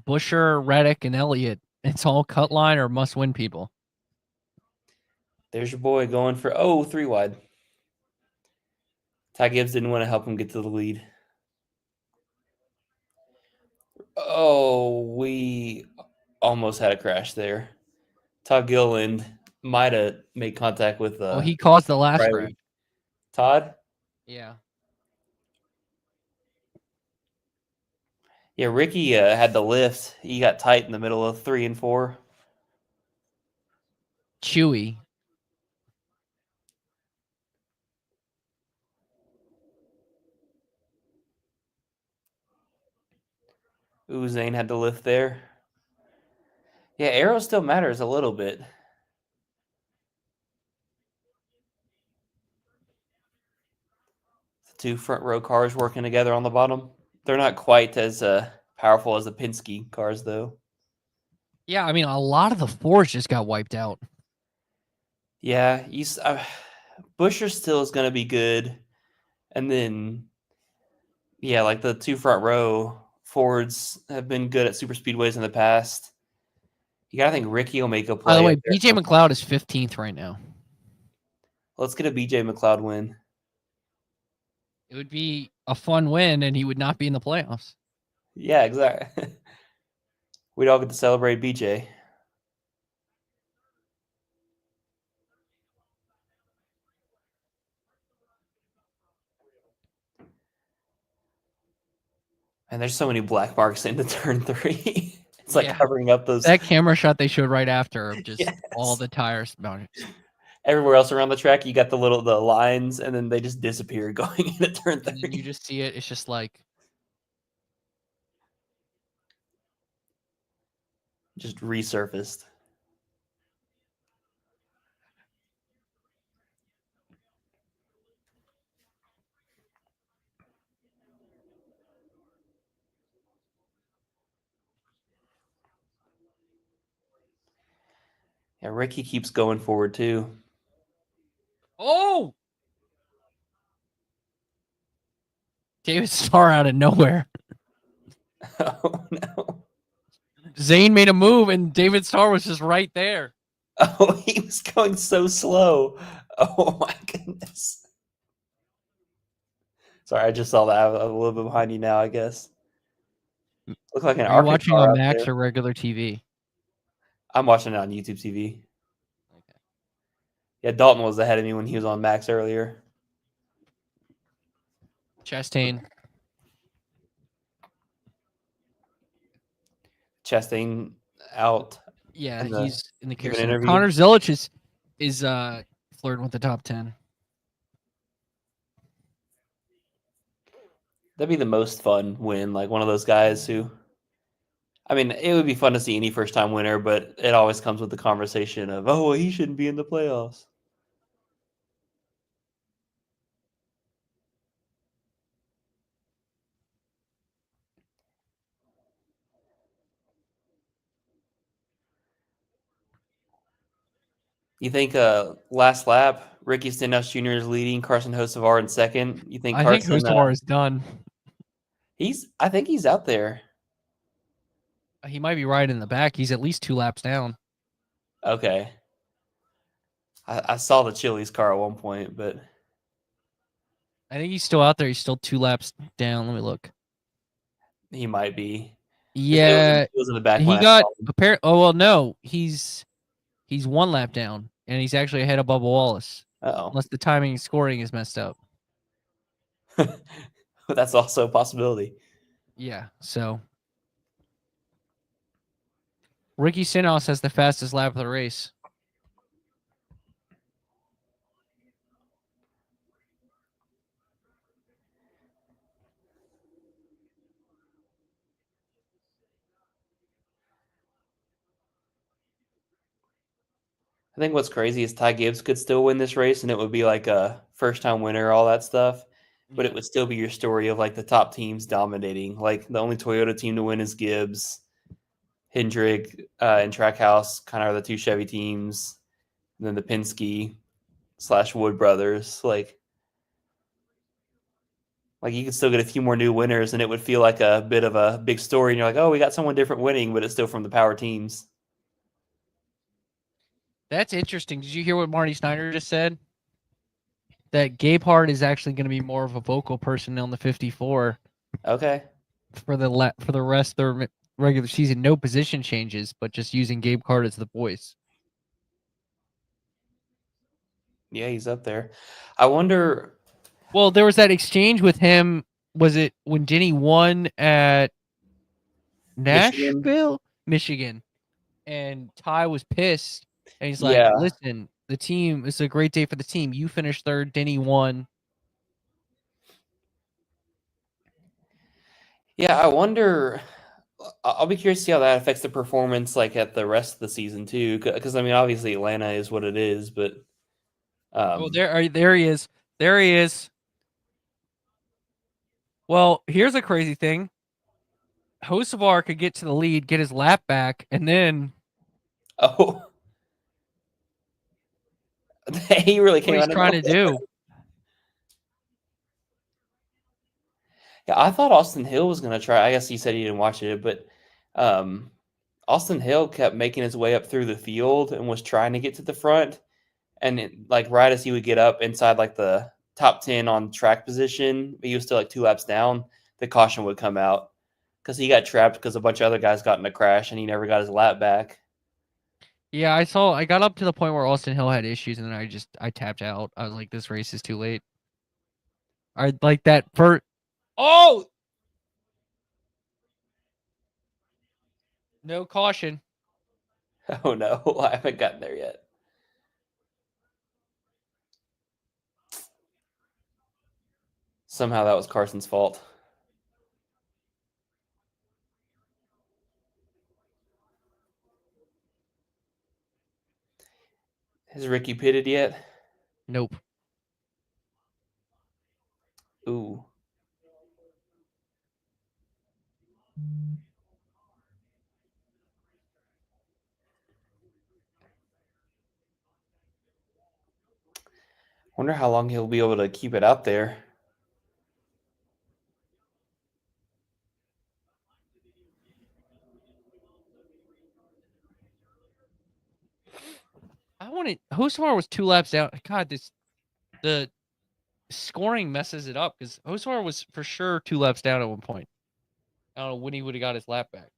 Busher, Reddick, and Elliott, it's all cut line or must win people. There's your boy going for 3 wide. Ty Gibbs didn't want to help him get to the lead. Oh, we almost had a crash there. Todd Gilliland might have made contact with he caused the last Riley. crash. Todd? Yeah. Yeah, Ricky had the lift. He got tight in the middle of 3 and 4. Chewy. Ooh, Zane had the lift there. Yeah, aero still matters a little bit. The 2 front row cars working together on the bottom. They're not quite as powerful as the Penske cars, though. Yeah, I mean, a lot of the fours just got wiped out. Yeah, Busher still is going to be good. And then, yeah, like the 2 front row Fords have been good at super speedways in the past. You got to think Ricky will make a play. By the way, BJ McLeod is 15th right now. Let's get a BJ McLeod win. It would be a fun win, and he would not be in the playoffs. Yeah, exactly. We'd all get to celebrate BJ. And there's so many black marks into turn 3. It's like covering up those. That camera shot they showed right after of just Yes. all the tires. Everywhere else around the track, you got the lines, and then they just disappear going into turn 3. And you just see it. It's just like just resurfaced. Yeah, Ricky keeps going forward too. Oh! David Starr out of nowhere. Oh no! Zane made a move, and David Starr was just right there. Oh, he was going so slow. Oh my goodness! Sorry, I just saw that. I'm a little bit behind you now. I guess look like an Are you ARCA watching car on out Max there. or regular TV? I'm watching it on YouTube TV. Okay. Yeah, Dalton was ahead of me when he was on Max earlier. Chastain. Chastain out Yeah, in the he's in the care giving center. interview. Connor Zelich is flirting with the top 10. That'd be the most fun win, like one of those guys who. I mean, it would be fun to see any first time winner, but it always comes with the conversation of, oh, well, he shouldn't be in the playoffs. You think last lap, Ricky Stenhouse Jr. is leading, Carson Hocevar in second. You think I think Carson? Hocevar is done. I think he's out there. He might be right in the back. He's at least 2 laps down. Okay. I saw the Chili's car at one point, but I think he's still out there. He's still 2 laps down. Let me look. he might be. Yeah, It was in the back he when I got saw apparent. Oh well, no, he's 1 lap down, and he's actually ahead of Bubba Wallace. him. Uh Unless the timing and scoring is messed up. oh. That's also a possibility. Yeah, so Ricky Stenhouse has the fastest lap of the race. I think what's crazy is Ty Gibbs could still win this race, and it would be like a first time winner, all that stuff. But it would still be your story of like the top teams dominating. Like the only Toyota team to win is Gibbs, Hendrick, and Trackhouse kind of are the 2 Chevy teams. And then the Penske / Wood brothers. Like you could still get a few more new winners, and it would feel like a bit of a big story. And you're like, oh, we got someone different winning, but it's still from the power teams. That's interesting. Did you hear what Marty Snyder just said? That Gabehart is actually going to be more of a vocal person on the 54 Okay. for the rest of the regular season. No position changes, but just using Gabehart as the voice. Yeah, he's up there. I wonder. Well, there was that exchange with him. Was it when Denny won at Nashville, Michigan, and Ty was pissed, and he's like, Yeah. "Listen, the team. It's a great day for the team. You finished third. Denny won." Yeah, I wonder. I'll be curious to see how that affects the performance, like at the rest of the season too. Because I mean, obviously Atlanta is what it is, but Oh, there he is. There he is. Well, here's a crazy thing. Hocevar could get to the lead, get his lap back, and then oh, he really what came he's out of trying to nowhere. do. Yeah, I thought Austin Hill was going to try. I guess he said he didn't watch it, but Austin Hill kept making his way up through the field and was trying to get to the front. And like right as he would get up inside like the top 10 on track position, he was still like 2 laps down, the caution would come out because he got trapped because a bunch of other guys got in a crash and he never got his lap back. Yeah, I got up to the point where Austin Hill had issues, and then I tapped out. I was like, this race is too late. I like that for. Oh, no caution. Oh no, I haven't gotten there yet. Somehow that was Carson's fault. Has Ricky pitted yet? Nope. Ooh. Wonder how long he'll be able to keep it out there. Hosmar was 2 laps down. God, the scoring messes it up because Hosmar was for sure 2 laps down at one point. I don't know when he would have got his lap back.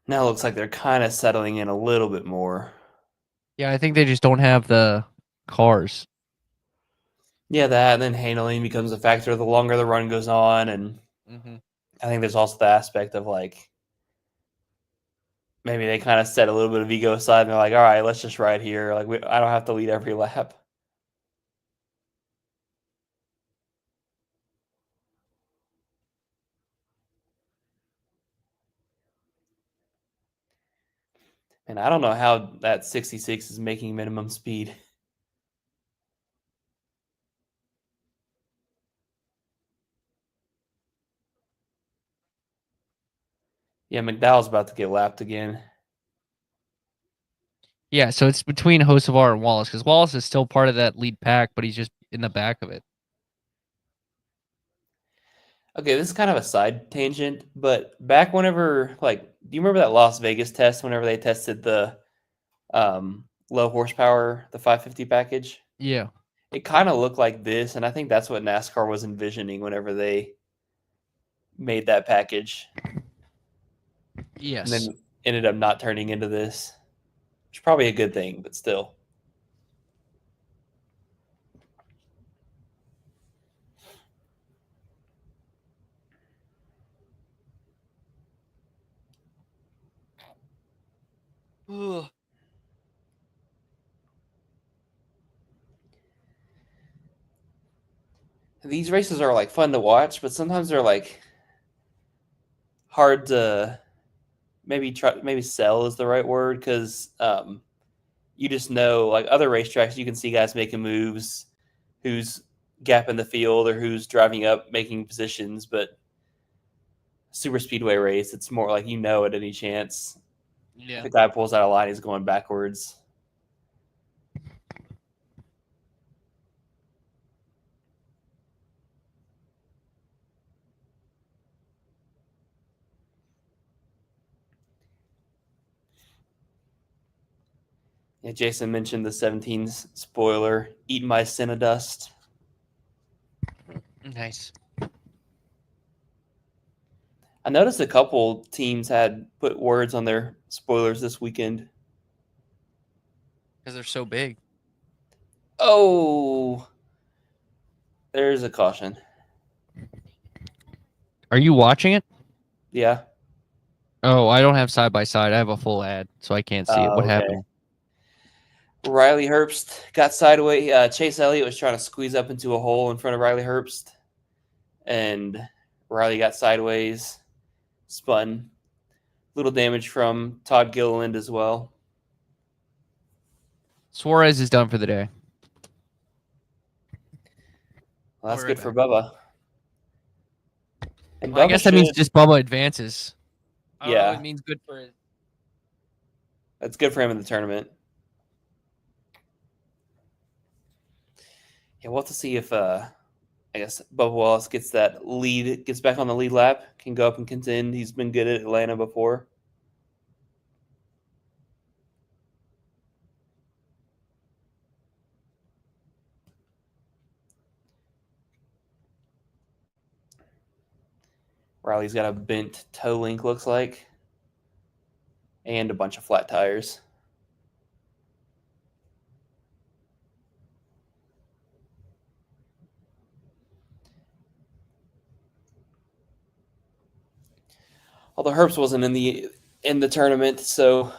Now it looks like they're kind of settling in a little bit more. Yeah, I think they just don't have the cars. Yeah, that, and then handling becomes a factor the longer the run goes on, and I think there's also the aspect of like maybe they kind of set a little bit of ego aside and they're like, all right, let's just ride here. Like I don't have to lead every lap. And I don't know how that 66 is making minimum speed. Yeah, McDowell's about to get lapped again. Yeah, so it's between Hocevar and Wallace because Wallace is still part of that lead pack, but he's just in the back of it. Okay, this is kind of a side tangent, but back whenever, like, do you remember that Las Vegas test whenever they tested the low horsepower, the 550 package? Yeah. It kind of looked like this, and I think that's what NASCAR was envisioning whenever they made that package. Yes. And then ended up not turning into this, which is probably a good thing, but still. Ugh. These races are like fun to watch, but sometimes they're like hard to maybe sell is the right word because you just know like other racetracks you can see guys making moves, who's gapping the field or who's driving up making positions, but super speedway race it's more like at any chance if a guy pulls out a line he's going backwards. Yeah, Jason mentioned the 17's spoiler, eating my Cinedust. Nice. I noticed a couple teams had put words on their spoilers this weekend. Because they're so big. Oh, there's a caution. Are you watching it? Yeah. Oh, I don't have side by side. I have a full ad, so I can't see it. What Okay. happened? Riley Herbst got sideways. Chase Elliott was trying to squeeze up into a hole in front of Riley Herbst, and Riley got sideways, spun. Little damage from Todd Gilliland as well. Suarez is done for the day. Well, that's good for Bubba. And Well, I Bubba guess that means just Bubba advances. I don't know, Yeah. it means good for it. That's good for him in the tournament. Yeah, we'll have to see if I guess Bubba Wallace gets back on the lead lap, can go up and contend. He's been good at Atlanta before. Riley's got a bent toe link, looks like, and a bunch of flat tires. Although Herbst wasn't in the tournament, so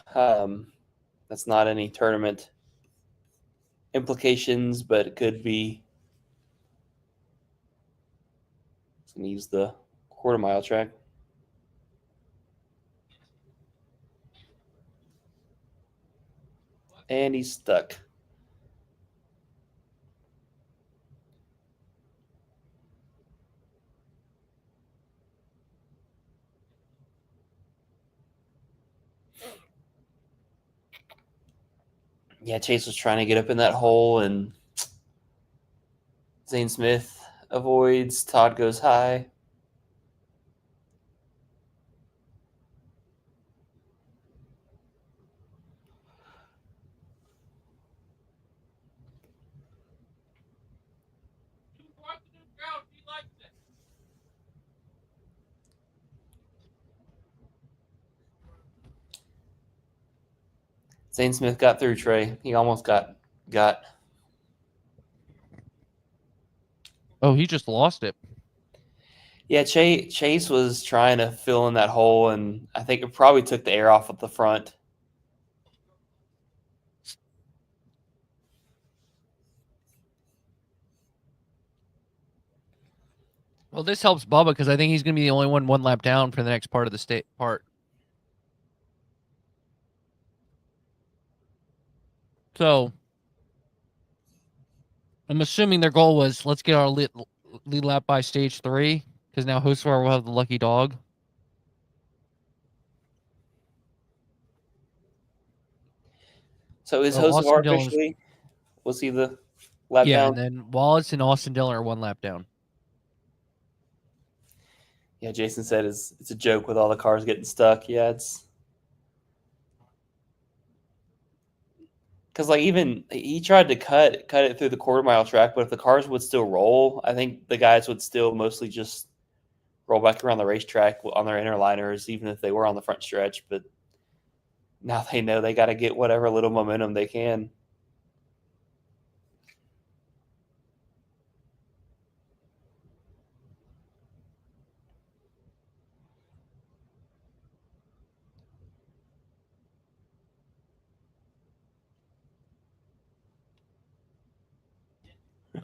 that's not any tournament implications, but it could be. He's going to use the quarter-mile track. And he's stuck. Yeah, Chase was trying to get up in that hole, and Zane Smith avoids. Todd goes high. Zane Smith got through Trey. He almost got. Oh, he just lost it. Yeah, Chase was trying to fill in that hole, and I think it probably took the air off at the front. Well, this helps Bubba because I think he's going to be the only one lap down for the next part of the state part. So I'm assuming their goal was let's get our lead lap by stage 3 because now Hosvar will have the lucky dog. So is Austin Hosevar Dillon's- officially? Was he the lap Yeah, down? and then Wallace and Austin Dillon are 1 lap down. Yeah, Jason said it's a joke with all the cars getting stuck. Yeah, it's because like even he tried to cut it through the quarter mile track, but if the cars would still roll, I think the guys would still mostly just roll back around the racetrack on their inner liners, even if they were on the front stretch. But now they know they got to get whatever little momentum they can.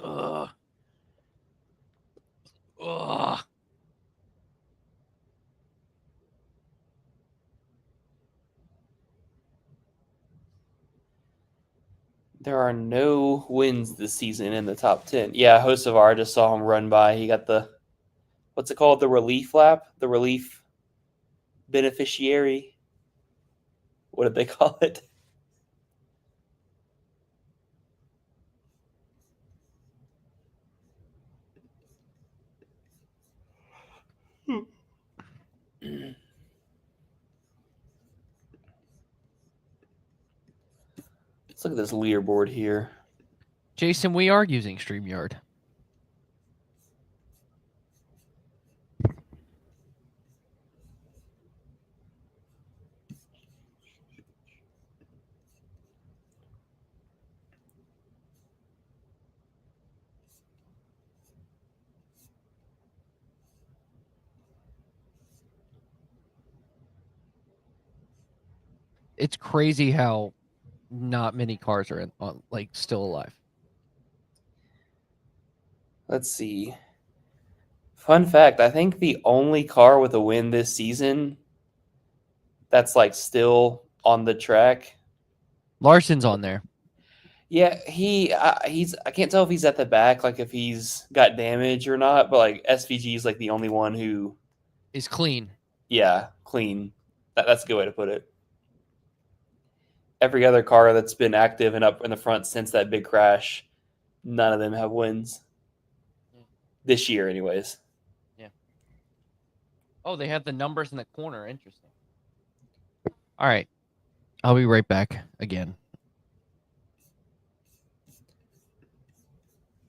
Ugh. Ugh. There are no wins this season in the top 10. Yeah, Hosevar, I just saw him run by. He got the, what's it called? The relief lap? The relief beneficiary? What did they call it? Let's look at this leaderboard here. Jason, we are using StreamYard. It's crazy how not many cars are still alive. Let's see. Fun fact, I think the only car with a win this season that's like still on the track. Larson's on there. Yeah, he's I can't tell if he's at the back, like if he's got damage or not, but like SVG is like the only one who Is clean. yeah, clean. That's a good way to put it. Every other car that's been active and up in the front since that big crash, none of them have wins. This year, anyways. Yeah. Oh, they have the numbers in the corner. Interesting. All right. I'll be right back again.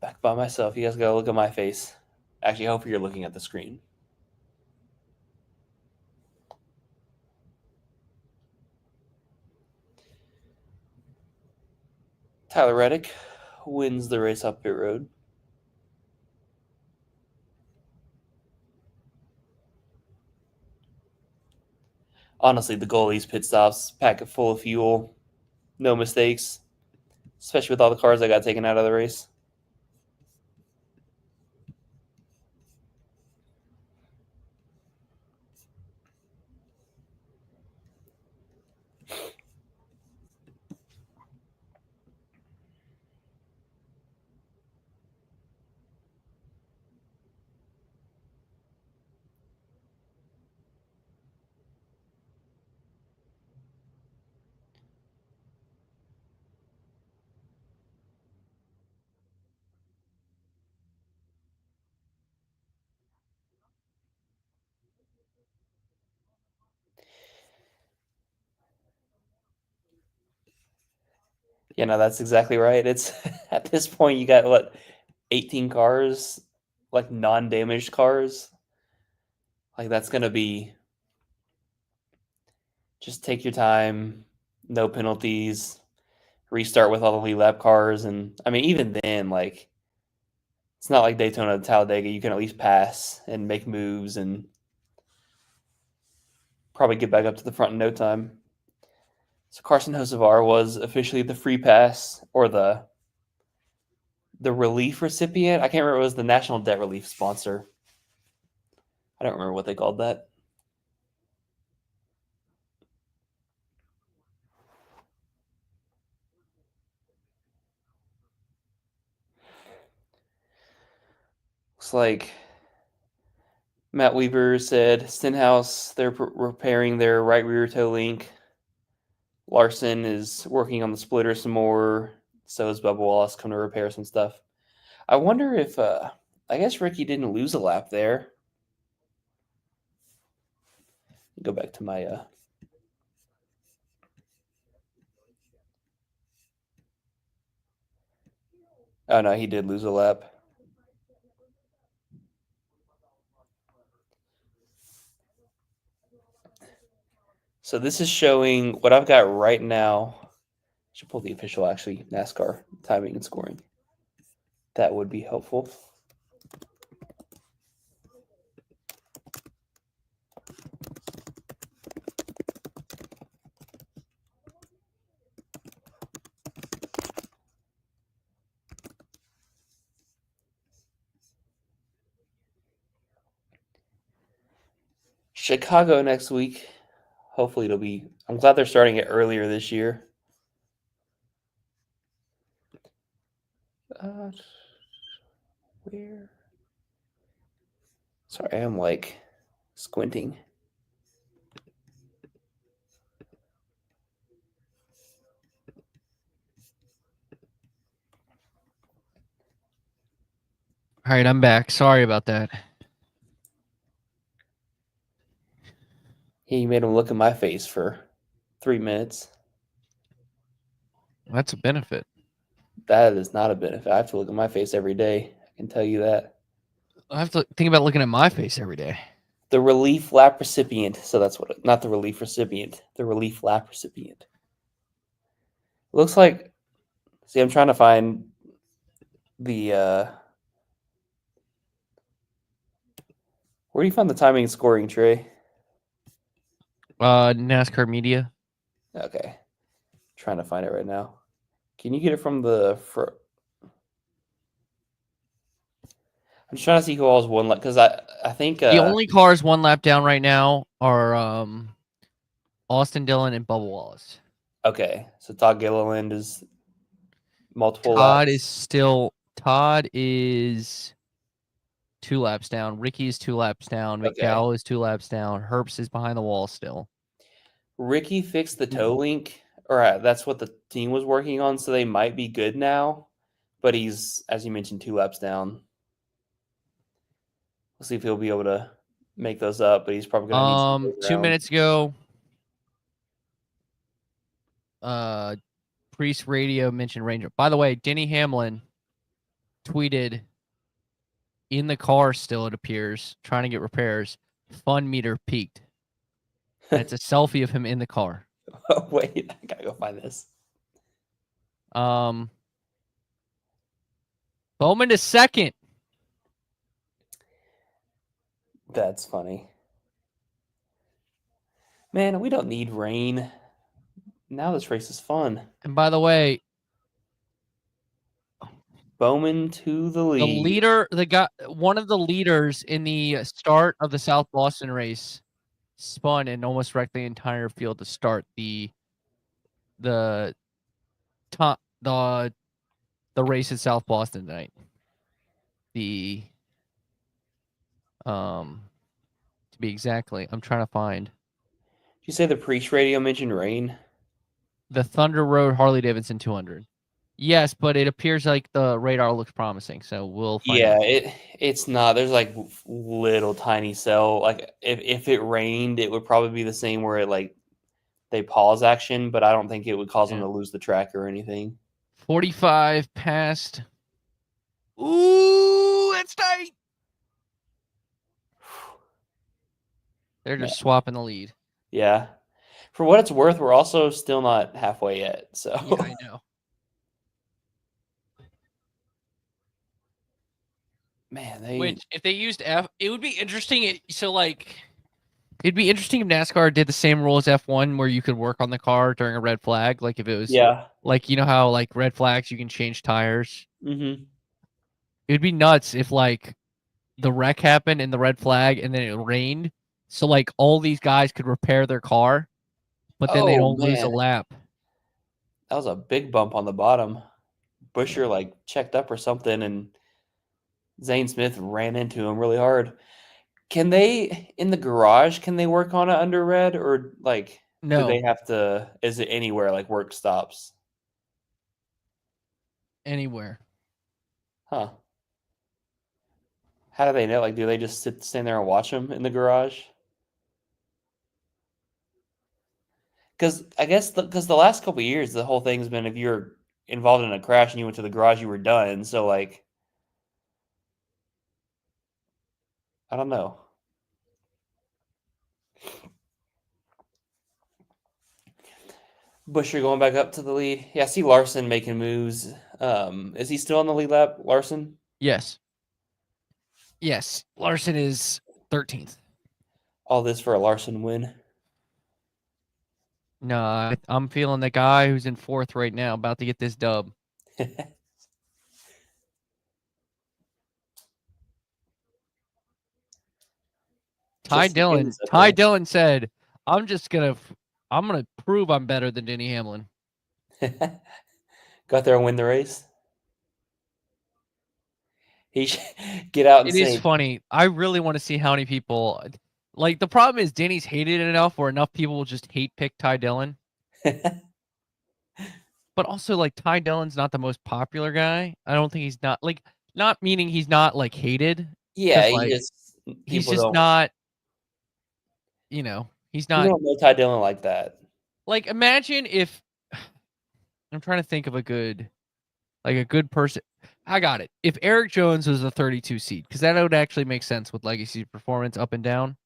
Back by myself. You guys gotta look at my face. Actually, I hope you're looking at the screen. Tyler Reddick wins the race off pit road. Honestly, the goalie's pit stops, pack it full of fuel, no mistakes, especially with all the cars that got taken out of the race. Yeah, no, that's exactly right. It's at this point you got what 18 cars, like non-damaged cars. Like that's gonna be just take your time. no penalties, restart with all the lead lap cars, and I mean even then, like it's not like Daytona, Talladega. You can at least pass and make moves and probably get back up to the front in no time. So Carson Hocevar was officially the free pass or the relief recipient. I can't remember. It was the National Debt Relief sponsor. I don't remember what they called that. Looks like Matt Weaver said Stenhouse, they're repairing their right rear toe link. Larson is working on the splitter some more. So is Bubba Wallace coming to repair some stuff. I wonder if, I guess Ricky didn't lose a lap there. Go back to my, oh no, he did lose a lap. So this is showing what I've got right now. I should pull the official, actually, NASCAR timing and scoring. That would be helpful. Chicago next week. Hopefully it'll be. I'm glad they're starting it earlier this year. Where? Sorry, I'm like squinting. All right, I'm back. Sorry about that. He made him look at my face for 3 minutes. That's a benefit. That is not a benefit. I have to look at my face every day. I can tell you that. I have to think about looking at my face every day. The relief lap recipient. So that's what, not the relief recipient, the relief lap recipient. Looks like, see, I'm trying to find the, where do you find the timing and scoring, Trey? NASCAR media. Okay. Trying to find it right now. Can you get it from the, I'm just trying to see who all's one lap, because I think The only cars one lap down right now are Austin Dillon and Bubba Wallace. okay, so Todd Gilliland is multiple Todd laps. is 2 laps down. Ricky is 2 laps down. Okay. McDowell is 2 laps down. Herbst is behind the wall still. Ricky fixed the toe link, or that's what the team was working on, so they might be good now. But he's, as you mentioned, 2 laps down. We'll see if he'll be able to make those up, but he's probably going to need some days 2 around. minutes ago, Priest Radio mentioned Ranger. By the way, Denny Hamlin tweeted in the car still, it appears, trying to get repairs. Fun meter peaked. And it's a selfie of him in the car. Oh, wait, I gotta go find this. Bowman to second. That's funny. Man, we don't need rain. Now this race is fun. And by the way, Bowman to the lead. One of the leaders in the start of the South Boston race spun and almost wrecked the entire field to start the race at South Boston tonight. To be exactly, I'm trying to find. Did you say the Priest Radio mentioned rain? The Thunder Road Harley Davidson 200. Yes, but it appears like the radar looks promising, so we'll find out. Yeah, it's not. There's like little tiny cell. Like if it rained, it would probably be the same where it like they pause action, but I don't think it would cause them to lose the track or anything. 45 past. Ooh, that's tight. They're just swapping the lead. Yeah. For what it's worth, we're also still not halfway yet. So Yeah, I know. man, they Which, if they used F, it would be interesting. It'd be interesting if NASCAR did the same rule as F1, where you could work on the car during a red flag. Like if it was, yeah. like, you know how like red flags you can change tires. Mm-hmm. It'd be nuts if like the wreck happened and the red flag, and then it rained, so like all these guys could repair their car, but then they Oh don't lose a man, lap. that was a big bump on the bottom. Busher like checked up or something, and Zane Smith ran into him really hard. Can they in the garage? Can they work on it under red, or like do they No, have to? Is it anywhere like work stops? anywhere. Huh? How do they know? Like, do they just stand there and watch them in the garage? Because I guess because the last couple of years, the whole thing's been if you're involved in a crash and you went to the garage, you were done. So like, I don't know. Busher going back up to the lead. Yeah, I see Larson making moves. Is he still on the lead lap, Larson? Yes. Yes. Larson is 13th. All this for a Larson win. No, I'm feeling the guy who's in 4th right now about to get this dub. Ty Dillon said, I'm gonna prove I'm better than Denny Hamlin. Go out there and win the race. He should get out and It say is funny. I really want to see how many people like. The problem is Denny's hated enough where enough people will just hate pick Ty Dillon. But also, like, Ty Dillon's not the most popular guy. I don't think he's not meaning he's not like hated. yeah, Like, he's people just don't not. He's people not don't know Ty Dillon like that. like. Imagine if I'm trying to think of a good person. I got it. If Eric Jones was a 32 seed, because that would actually make sense with legacy performance up and down.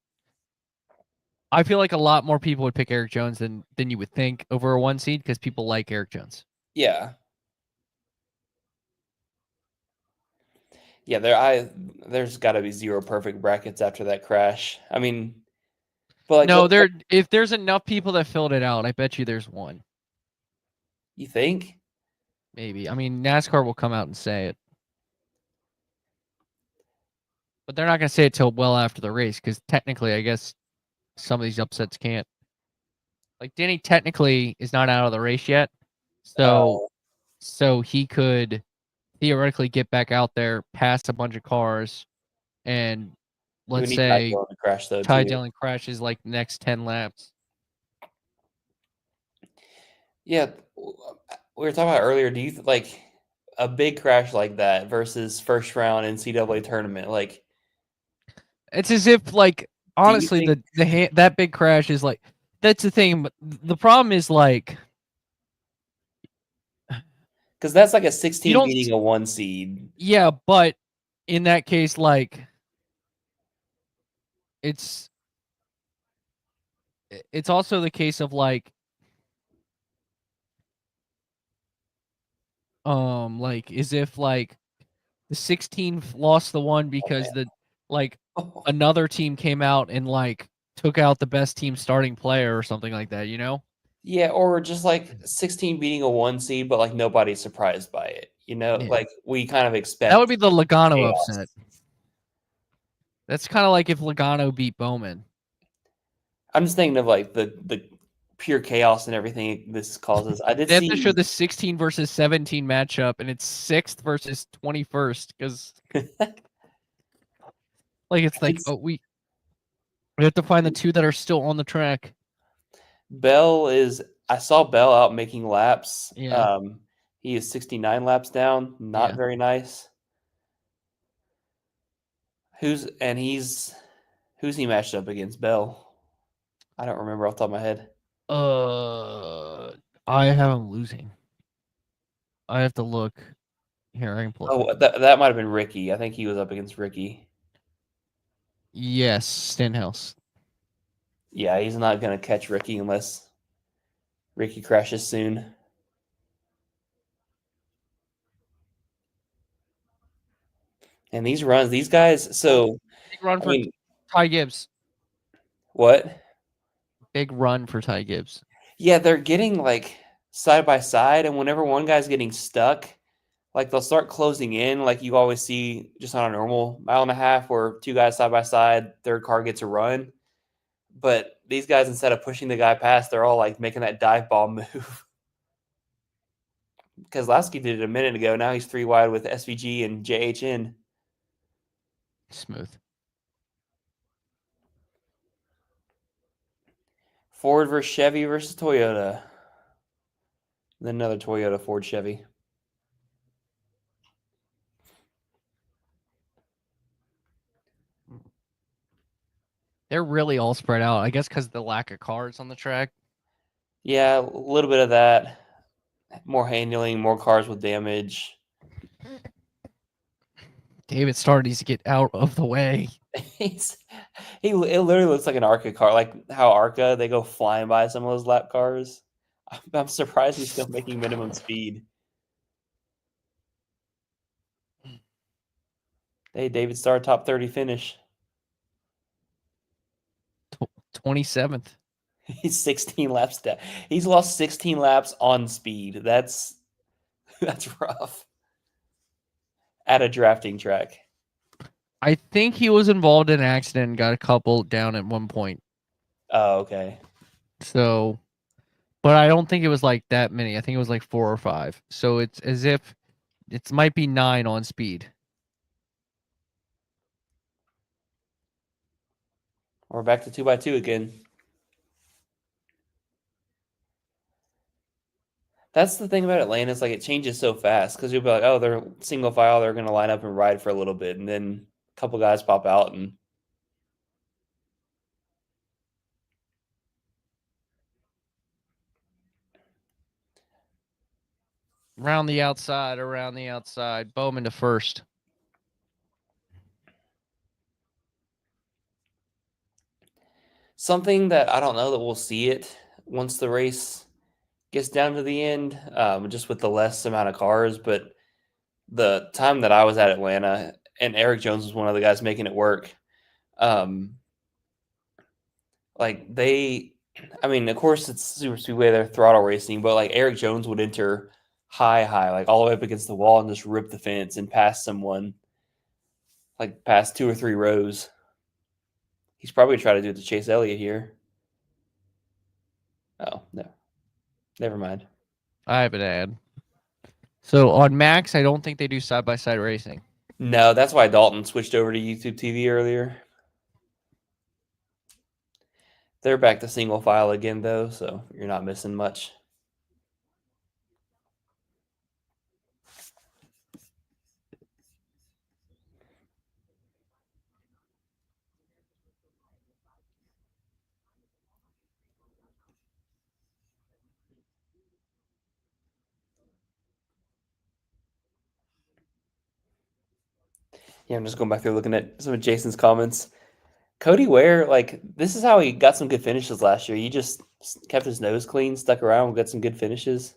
I feel like a lot more people would pick Eric Jones than you would think over a 1 seed because people like Eric Jones. Yeah. Yeah, there's got to be 0 perfect brackets after that crash. I mean, but like, No, if there's enough people that filled it out, I bet you there's one. you think? Maybe. I mean, NASCAR will come out and say it. But they're not going to say it till well after the race because technically, I guess some of these upsets can't. Like, Denny technically is not out of the race yet. So he could theoretically get back out there, pass a bunch of cars, and let's say Ty Dillon to crash though. Ty Too. Dillon crashes like next 10 laps. Yeah, we were talking about earlier. Do you like a big crash like that versus first round NCAA tournament? Like, It's as if, like, honestly, think, that big crash is like, that's the thing. But the problem is, like, because that's like a 16 don't beating a 1 seed. Yeah, but in that case, like, it's also the case of like as if like the 16 lost the one because another team came out and like took out the best team starting player or something like that, Yeah, or just like 16 beating a 1 seed, but like nobody's surprised by it. Yeah. Like we kind of expect That would be the Logano chaos. upset. That's kind of like if Logano beat Bowman. I'm just thinking of like the pure chaos and everything this causes. I did They have see to show the 16 versus 17 matchup, and it's 6th versus 21st because like it's like we have to find the two that are still on the track. I saw Bell out making laps. Yeah. He is 69 laps down. Not very nice. Who's he matched up against? Bell? I don't remember off the top of my head. I have him losing. I have to look. Here, I can pull it. Oh, that might have been Ricky. I think he was up against Ricky. Yes, Stenhouse. Yeah, he's not going to catch Ricky unless Ricky crashes soon. And these runs, these guys. So Big run I for mean, Ty Gibbs. what? Big run for Ty Gibbs. Yeah, they're getting like side by side, and whenever one guy's getting stuck, like they'll start closing in, like you always see just on a normal mile and a half, where two guys side by side, third car gets a run. But these guys, instead of pushing the guy past, they're all like making that dive ball move. Kozlowski did it a minute ago. Now he's 3 wide with SVG and JHN. Smooth. Ford versus Chevy versus Toyota. Then another Toyota, Ford, Chevy. They're really all spread out. I guess because of the lack of cars on the track. Yeah, a little bit of that. More handling, more cars with damage. David Starr needs to get out of the way. It literally looks like an ARCA car, like how ARCA they go flying by some of those lap cars. I'm surprised he's still making minimum speed. Hey, David Starr, top 30 finish. 27th. He's 16 laps down. He's lost 16 laps on speed. That's rough. At a drafting track. I think he was involved in an accident and got a couple down at one point. Oh, okay. So, but I don't think it was like that many. I think it was like 4 or 5. So it's as if it might be 9 on speed. We're back to 2x2 again. That's the thing about Atlanta. Is like it changes so fast because you'll be like, oh, they're single file. They're going to line up and ride for a little bit. And then a couple guys pop out and Around the outside. Bowman to first. something that I don't know that we'll see it once the race gets down to the end, just with the less amount of cars. But the time that I was at Atlanta, and Eric Jones was one of the guys making it work. Like they, I mean, of course it's super speedway, they're throttle racing, but like Eric Jones would enter high, like all the way up against the wall and just rip the fence and pass someone, like past 2 or 3 rows. He's probably trying to do it to Chase Elliott here. Oh, no. Never mind. I have an ad. So on Max, I don't think they do side-by-side racing. No, that's why Dalton switched over to YouTube TV earlier. They're back to single file again, though, so you're not missing much. Yeah, I'm just going back there looking at some of Jason's comments. Cody Ware, like, this is how he got some good finishes last year. He just kept his nose clean, stuck around, got some good finishes.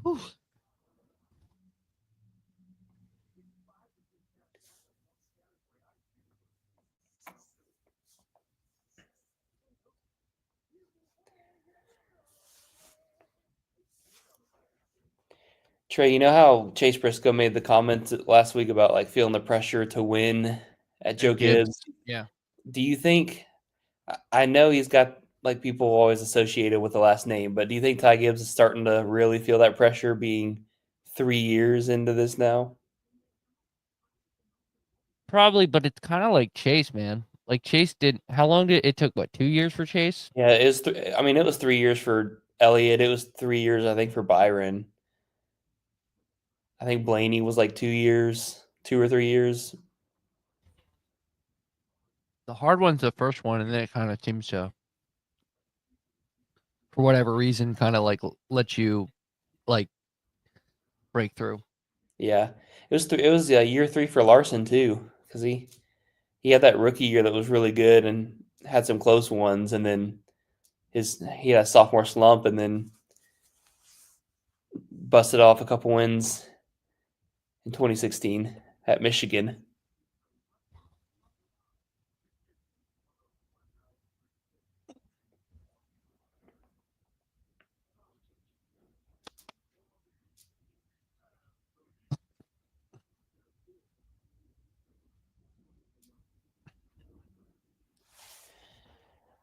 Whew. Trey, you know how Chase Briscoe made the comment last week about like feeling the pressure to win at Joe Gibbs? Yeah. Do you think, I know he's got like people always associated with the last name, but do you think Ty Gibbs is starting to really feel that pressure being 3 years into this now? Probably, but it's kind of like Chase, man. Like Chase did. How long did it took? What, 2 years for Chase? Yeah, it was. I mean, it was 3 years for Elliott. It was 3 years, I think, for Byron. I think Blaney was like 2 years, 2 or 3 years. The hard one's the first one, and then it kind of seems to, for whatever reason, kind of like let you like break through. Yeah, it was year 3 for Larson too, because he had that rookie year that was really good and had some close ones, and then he had a sophomore slump, and then busted off a couple wins in 2016 at Michigan.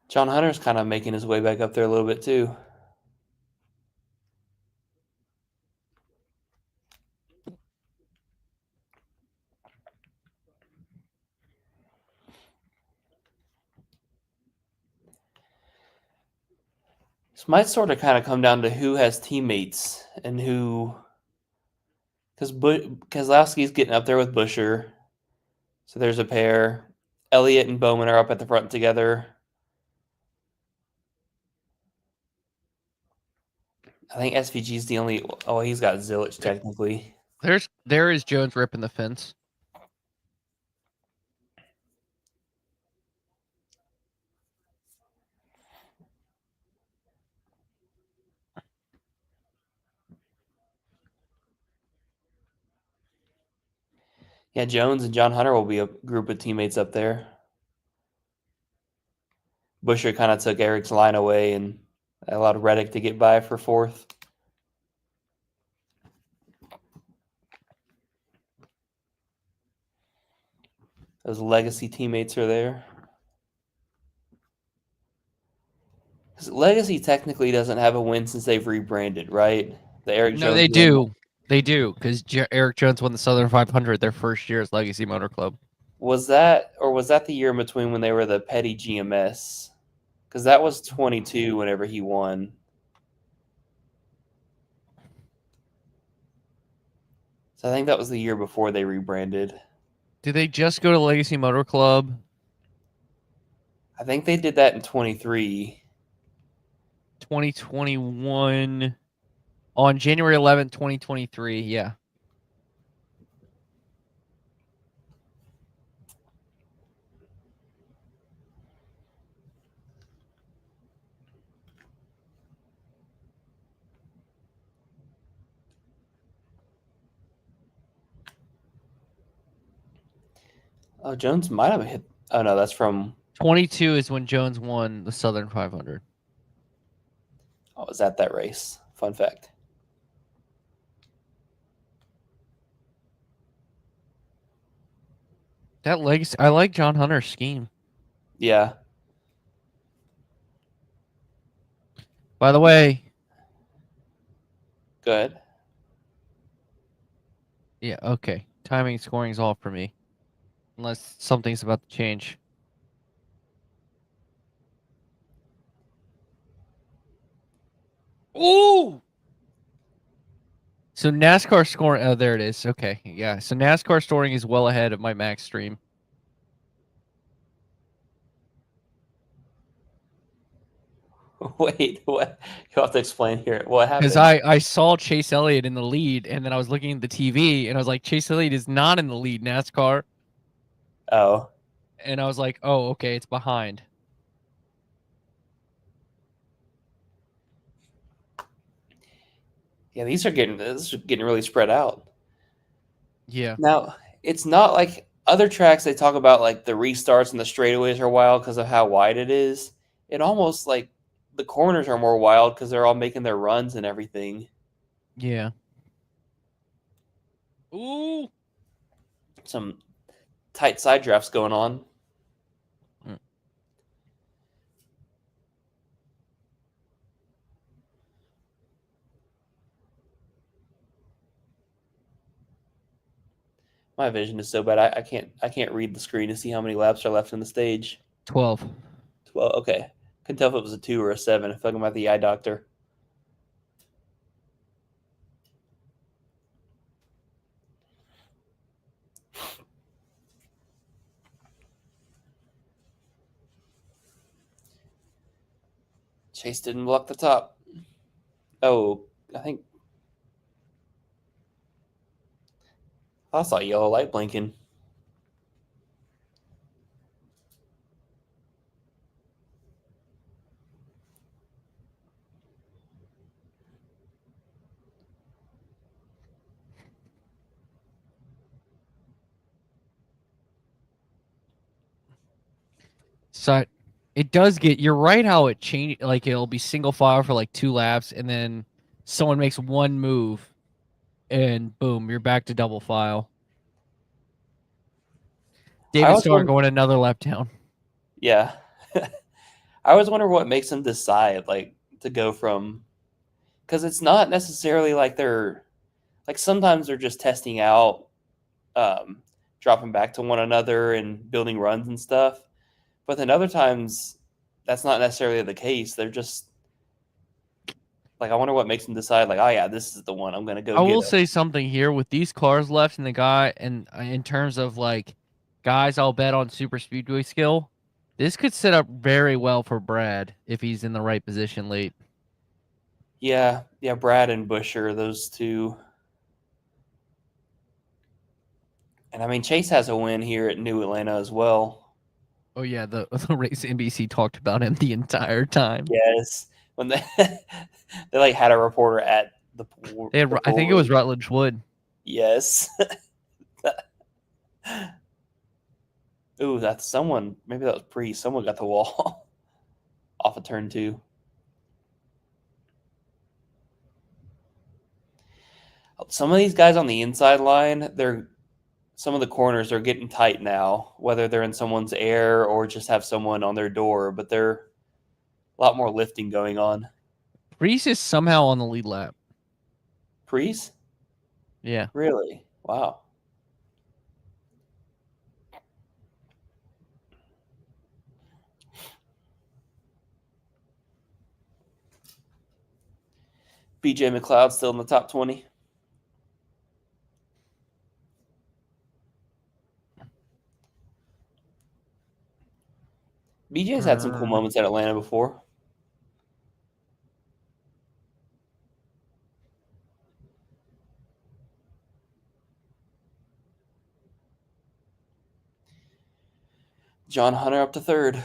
John Hunter's kind of making his way back up there a little bit too. This might sort of kind of come down to who has teammates and who, because Keselowski's getting up there with Busher, so there's a pair. Elliott and Bowman are up at the front together. I think SVG's the only. Oh, he's got Zillich technically. There is Jones ripping the fence. Yeah, Jones and John Hunter will be a group of teammates up there. Busher kind of took Eric's line away and allowed Reddick to get by for fourth. Those legacy teammates are there. Because Legacy technically doesn't have a win since they've rebranded, right? The Eric No, Jones they win. do. They do, because Eric Jones won the Southern 500 their first year as Legacy Motor Club. Was that the year in between when they were the Petty GMS? Because that was 22 whenever he won. So I think that was the year before they rebranded. Did they just go to Legacy Motor Club? I think they did that in 23. 2021 on January 11th, 2023. Yeah. Oh, Jones might have hit. Oh, no, that's from. 22 is when Jones won the Southern 500. Oh, was at that race. Fun fact. That Legacy, I like John Hunter's scheme. Yeah. By the way, Good. yeah, okay. Timing scoring is all for me. Unless something's about to change. Ooh! So NASCAR scoring, oh, there it is. Okay, yeah. So NASCAR scoring is well ahead of my max stream. Wait, what? You'll have to explain here. What Because happened? I saw Chase Elliott in the lead, and then I was looking at the TV, and I was like, Chase Elliott is not in the lead NASCAR. Oh. And I was like, oh, okay, it's behind. Yeah, this is getting really spread out. Yeah. Now, it's not like other tracks they talk about like the restarts and the straightaways are wild because of how wide it is. It almost like the corners are more wild because they're all making their runs and everything. Yeah. Ooh. Some tight side drafts going on. Mm. My vision is so bad I can't read the screen to see how many laps are left in the stage. 12. 12. Okay. Couldn't tell if it was a 2 or a 7. I feel like I'm at the eye doctor. Chase didn't block the top. Oh, I think I saw a yellow light blinking. So it does get. You're right. How it changed. Like it'll be single file for like 2 laps, and then someone makes one move, and boom, you're back to double file. David Starr going another lap down. Yeah. I always wonder what makes them decide, like, to go from, because it's not necessarily like they're, like, sometimes they're just testing out, dropping back to one another and building runs and stuff. But then other times, that's not necessarily the case. They're just, like, I wonder what makes them decide, like, oh, yeah, this is the one I'm going to go I get. will say something here with these cars left and the guy, and in terms of, like, guys I'll bet on super speedway skill, this could set up very well for Brad if he's in the right position late. Yeah, Brad and Busher, those two. And I mean, Chase has a win here at New Atlanta as well. Oh yeah, the race NBC talked about him the entire time. Yes, when they like had a reporter at the pool. I think it was Rutledge Wood. Yes. Ooh, that's someone. Maybe that was Priest. Someone got the wall off of turn 2. Some of these guys on the inside line, some of the corners are getting tight now, whether they're in someone's air or just have someone on their door, but they're a lot more lifting going on. Priest is somehow on the lead lap. Priest? Yeah. Really? Wow. BJ McLeod still in the top 20. BJ's had some cool moments at Atlanta before. John Hunter up to 3rd.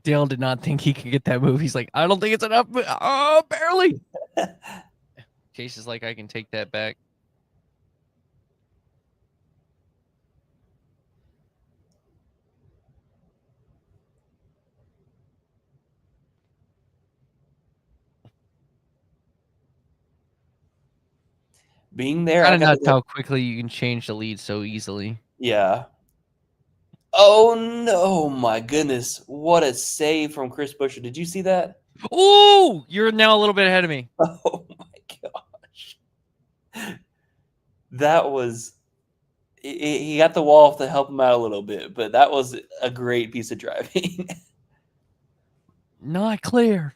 Dale did not think he could get that move. He's like, I don't think it's enough. But, oh, barely. Chase is like, I can take that back. Being there, Kind of nuts how quickly you can change the lead so easily. Yeah. Oh no, my goodness. What a save from Chris Buescher. Did you see that? Oh, you're now a little bit ahead of me. Oh my gosh. That was he got the wall off to help him out a little bit, but that was a great piece of driving. Not clear.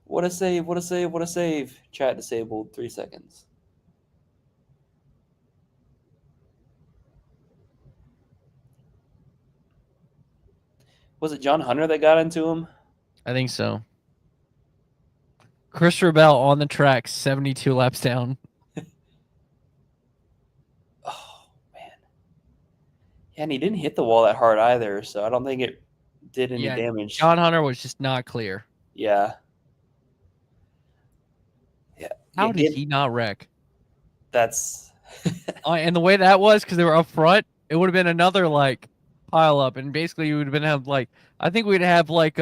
What a save, what a save, what a save. Chat disabled, 3 seconds. Was it John Hunter that got into him? I think so. Christopher Bell on the track, 72 laps down. Oh, man. Yeah, and he didn't hit the wall that hard either, so I don't think it did any damage. John Hunter was just not clear. Yeah. How did he not wreck? That's and the way that was, because they were up front, it would have been another like pile up, and basically you would have been I think we'd have like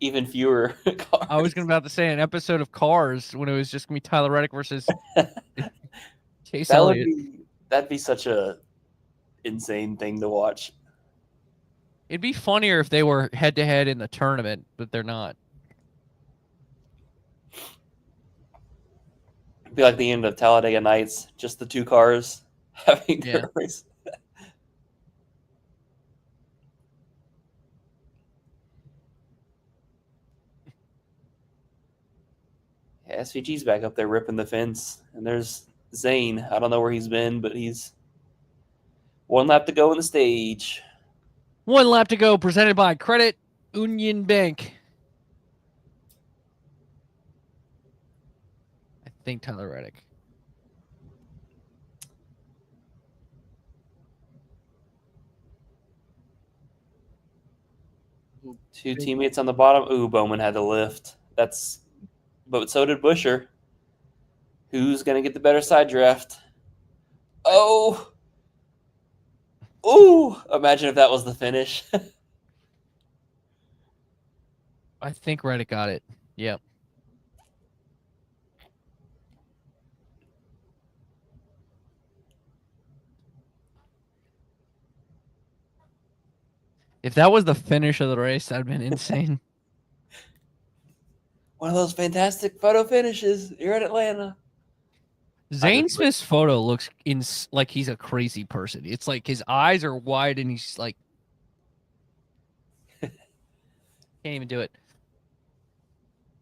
even fewer cars. I was about to say an episode of Cars when it was just gonna be Tyler Reddick versus Chase Elliott. That'd be such a insane thing to watch. It'd be funnier if they were head to head in the tournament, but they're not. It'd be like the end of Talladega Nights, just the 2 cars having their race. Yeah, SVG's back up there ripping the fence, and there's Zane. I don't know where he's been, but he's 1 lap to go in the stage. 1 lap to go, presented by Credit Union Bank. I think Tyler Reddick. Two teammates on the bottom. Ooh, Bowman had to lift. But so did Busher. Who's gonna get the better side draft? Oh, ooh! Imagine if that was the finish. I think Reddick got it. Yep. If that was the finish of the race, that'd been insane. One of those fantastic photo finishes. You're at Atlanta. Zane Smith's photo looks like he's a crazy person. It's like his eyes are wide and he's like can't even do it.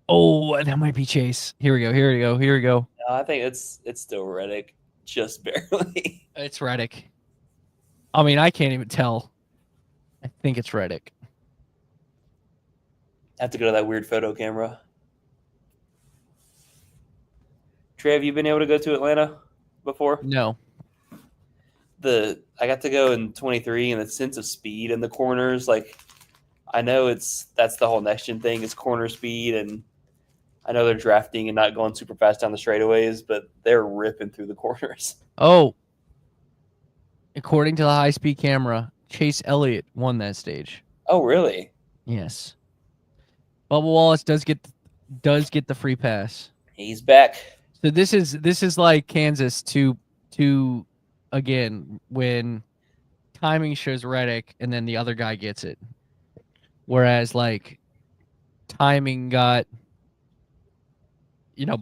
Oh, that might be Chase. Here we go. No, I think it's still Reddick, just barely. It's Reddick. I mean, I can't even tell. I think it's Reddick. I have to go to that weird photo camera. Trey, have you been able to go to Atlanta before? No. I got to go in 23, and the sense of speed in the corners, like I know that's the whole next gen thing is corner speed, and I know they're drafting and not going super fast down the straightaways, but they're ripping through the corners. Oh. According to the high speed camera, Chase Elliott won that stage. Oh, really? Yes. Bubba Wallace does get the free pass. He's back. So this is like Kansas to again when timing shows Reddick and then the other guy gets it. Whereas like timing got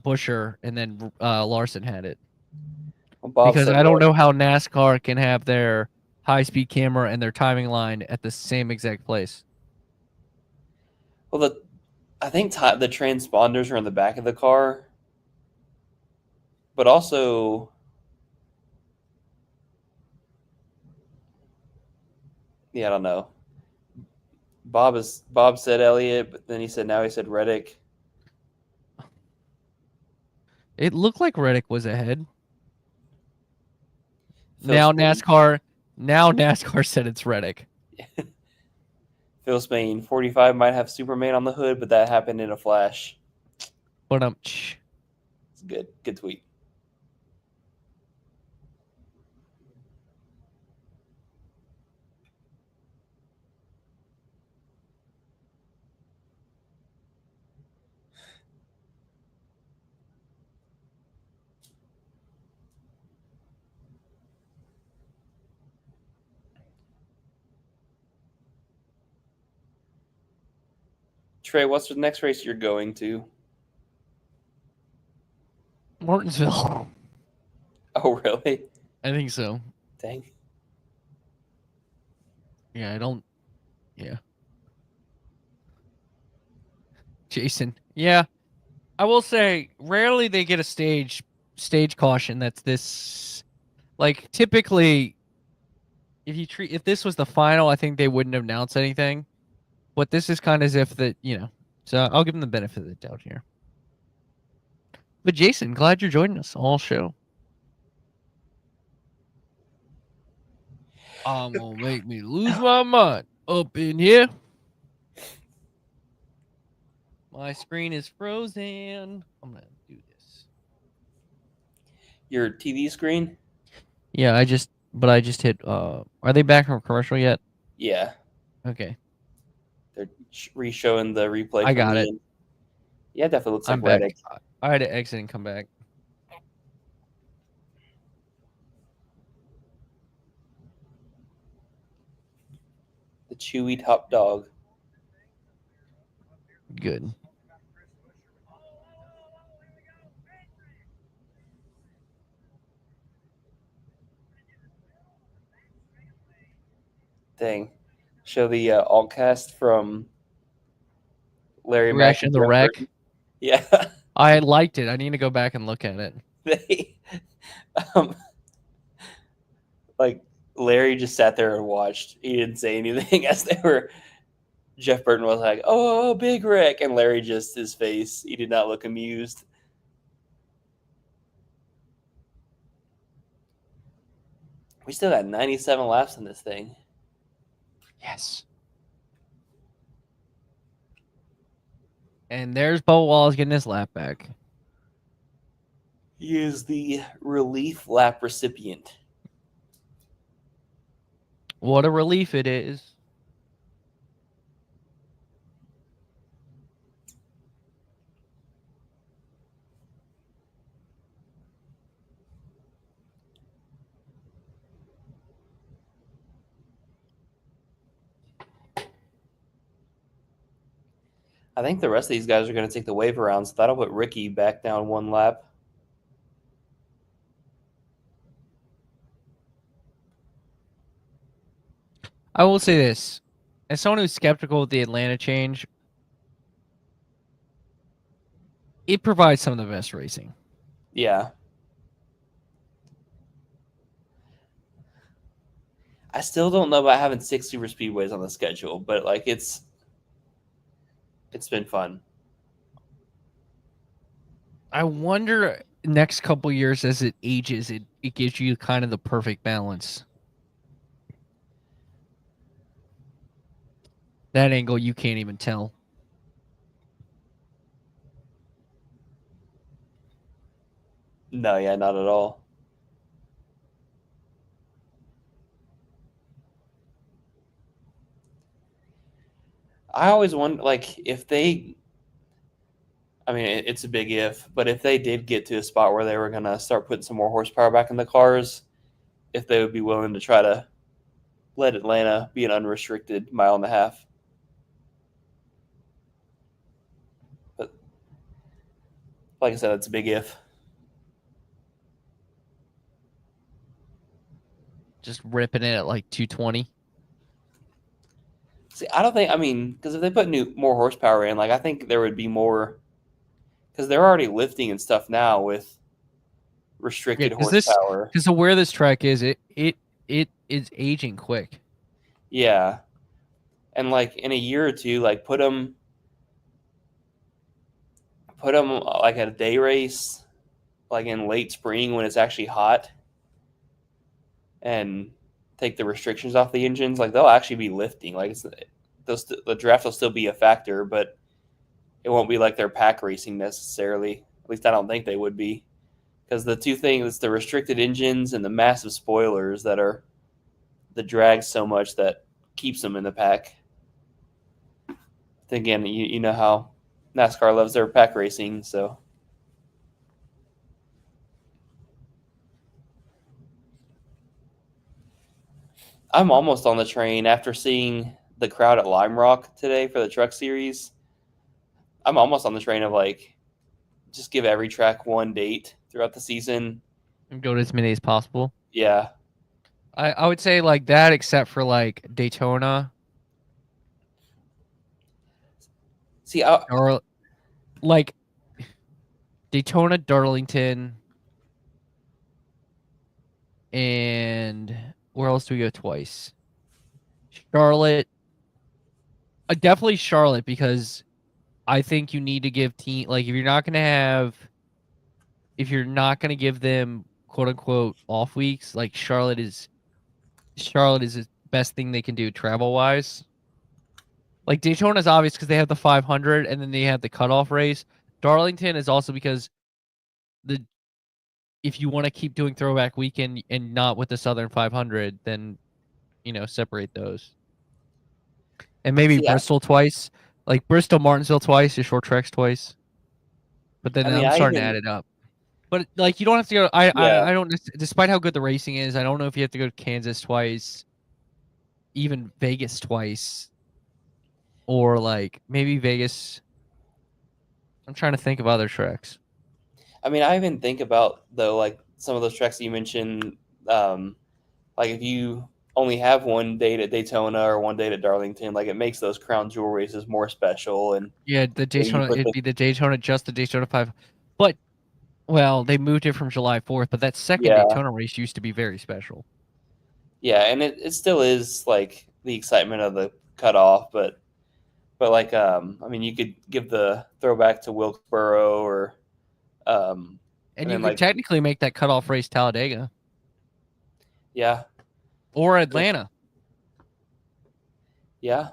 Busher and then Larson had it. Well, because I don't know how NASCAR can have their high speed camera and their timing line at the same exact place. Well, I think the transponders are in the back of the car, but also, yeah, I don't know. Bob said Elliott, but then he said Reddick. It looked like Reddick was ahead. Phil Now Spain. NASCAR said it's Reddick. Phil Spain, 45 might have Superman on the hood, but that happened in a flash. But It's good tweet. Trey, what's the next race you're going to? Martinsville. Oh, really? I think so. Dang. Yeah, Yeah. Jason. Yeah. I will say, rarely they get a stage caution that's this. Like, typically, if this was the final, I think they wouldn't announce anything. But this is kind of as if that, So I'll give them the benefit of the doubt here. But Jason, glad you're joining us all show. I'm gonna make me lose my mind up in here. My screen is frozen. I'm gonna do this. Your TV screen? Yeah, I just hit. Are they back from commercial yet? Yeah. Okay. They're re-showing the replay. I got it. End. Yeah, it definitely looks like I'm Reddick. back. I had to exit and come back. The chewy top dog. Good. Thing. Show the alt cast from Larry Mack. Reaction to the wreck. Yeah. I liked it. I need to go back and look at it. They, like Larry just sat there and watched. He didn't say anything as they were Jeff Burton was like, "Oh, big wreck," and Larry just his face. He did not look amused. We still got 97 laps in this thing. Yes. And there's Bo Wallace getting his lap back. He is the relief lap recipient. What a relief it is. I think the rest of these guys are going to take the wave around, so that'll put Ricky back down one lap. I will say this. As someone who's skeptical of the Atlanta change, it provides some of the best racing. Yeah. I still don't know about having 6 super speedways on the schedule, but like it's been fun. I wonder next couple years as it ages, it gives you kind of the perfect balance. That angle you can't even tell. No, yeah, not at all. I always wonder, like, if they, I mean, it's a big if, but if they did get to a spot where they were going to start putting some more horsepower back in the cars, if they would be willing to try to let Atlanta be an unrestricted mile and a half. But like I said, it's a big if. Just ripping it at like 220. See, I don't think, I mean, because if they put more horsepower in, like, I think there would be more, because they're already lifting and stuff now with restricted horsepower. Because of where this track is, it is aging quick. Yeah. And like in a year or two, like put them like at a day race, like in late spring when it's actually hot, and take the restrictions off the engines. Like they'll actually be lifting. Like the draft will still be a factor, but it won't be like they're pack racing necessarily. At least I don't think they would be, because the two things, the restricted engines and the massive spoilers that are the drag so much that keeps them in the pack. Again, you know how NASCAR loves their pack racing, so. I'm almost on the train after seeing the crowd at Lime Rock today for the Truck Series. I'm almost on the train of like, just give every track one date throughout the season. And go to as many as possible. Yeah. I would say like that, except for like Daytona. See, Or like Daytona, Darlington, and where else do we go twice? Charlotte. Definitely Charlotte, because I think you need to give team, like if you're not going to give them quote unquote off weeks, like Charlotte is the best thing they can do travel wise. Like Daytona is obvious because they have the 500 and then they have the cutoff race. Darlington is also because if you want to keep doing throwback weekend and not with the Southern 500, then separate those. And maybe Bristol twice, like Bristol Martinsville twice, your short tracks twice. But then I'm starting to add it up. But like you don't have to go. I don't. Despite how good the racing is, I don't know if you have to go to Kansas twice, even Vegas twice, or like maybe Vegas. I'm trying to think of other tracks. I mean, I even think about though, like some of those tracks that you mentioned. Like if you only have one date at Daytona or one date at Darlington, like it makes those crown jewel races more special. And yeah, the Daytona, it'd be the Daytona, just the Daytona 5. But well, they moved it from July 4th, but that second Daytona race used to be very special. Yeah, and it still is like the excitement of the cutoff, but But like, I mean, you could give the throwback to Wilkesboro or, And you then could like, technically make that cutoff race Talladega yeah, or Atlanta. yeah.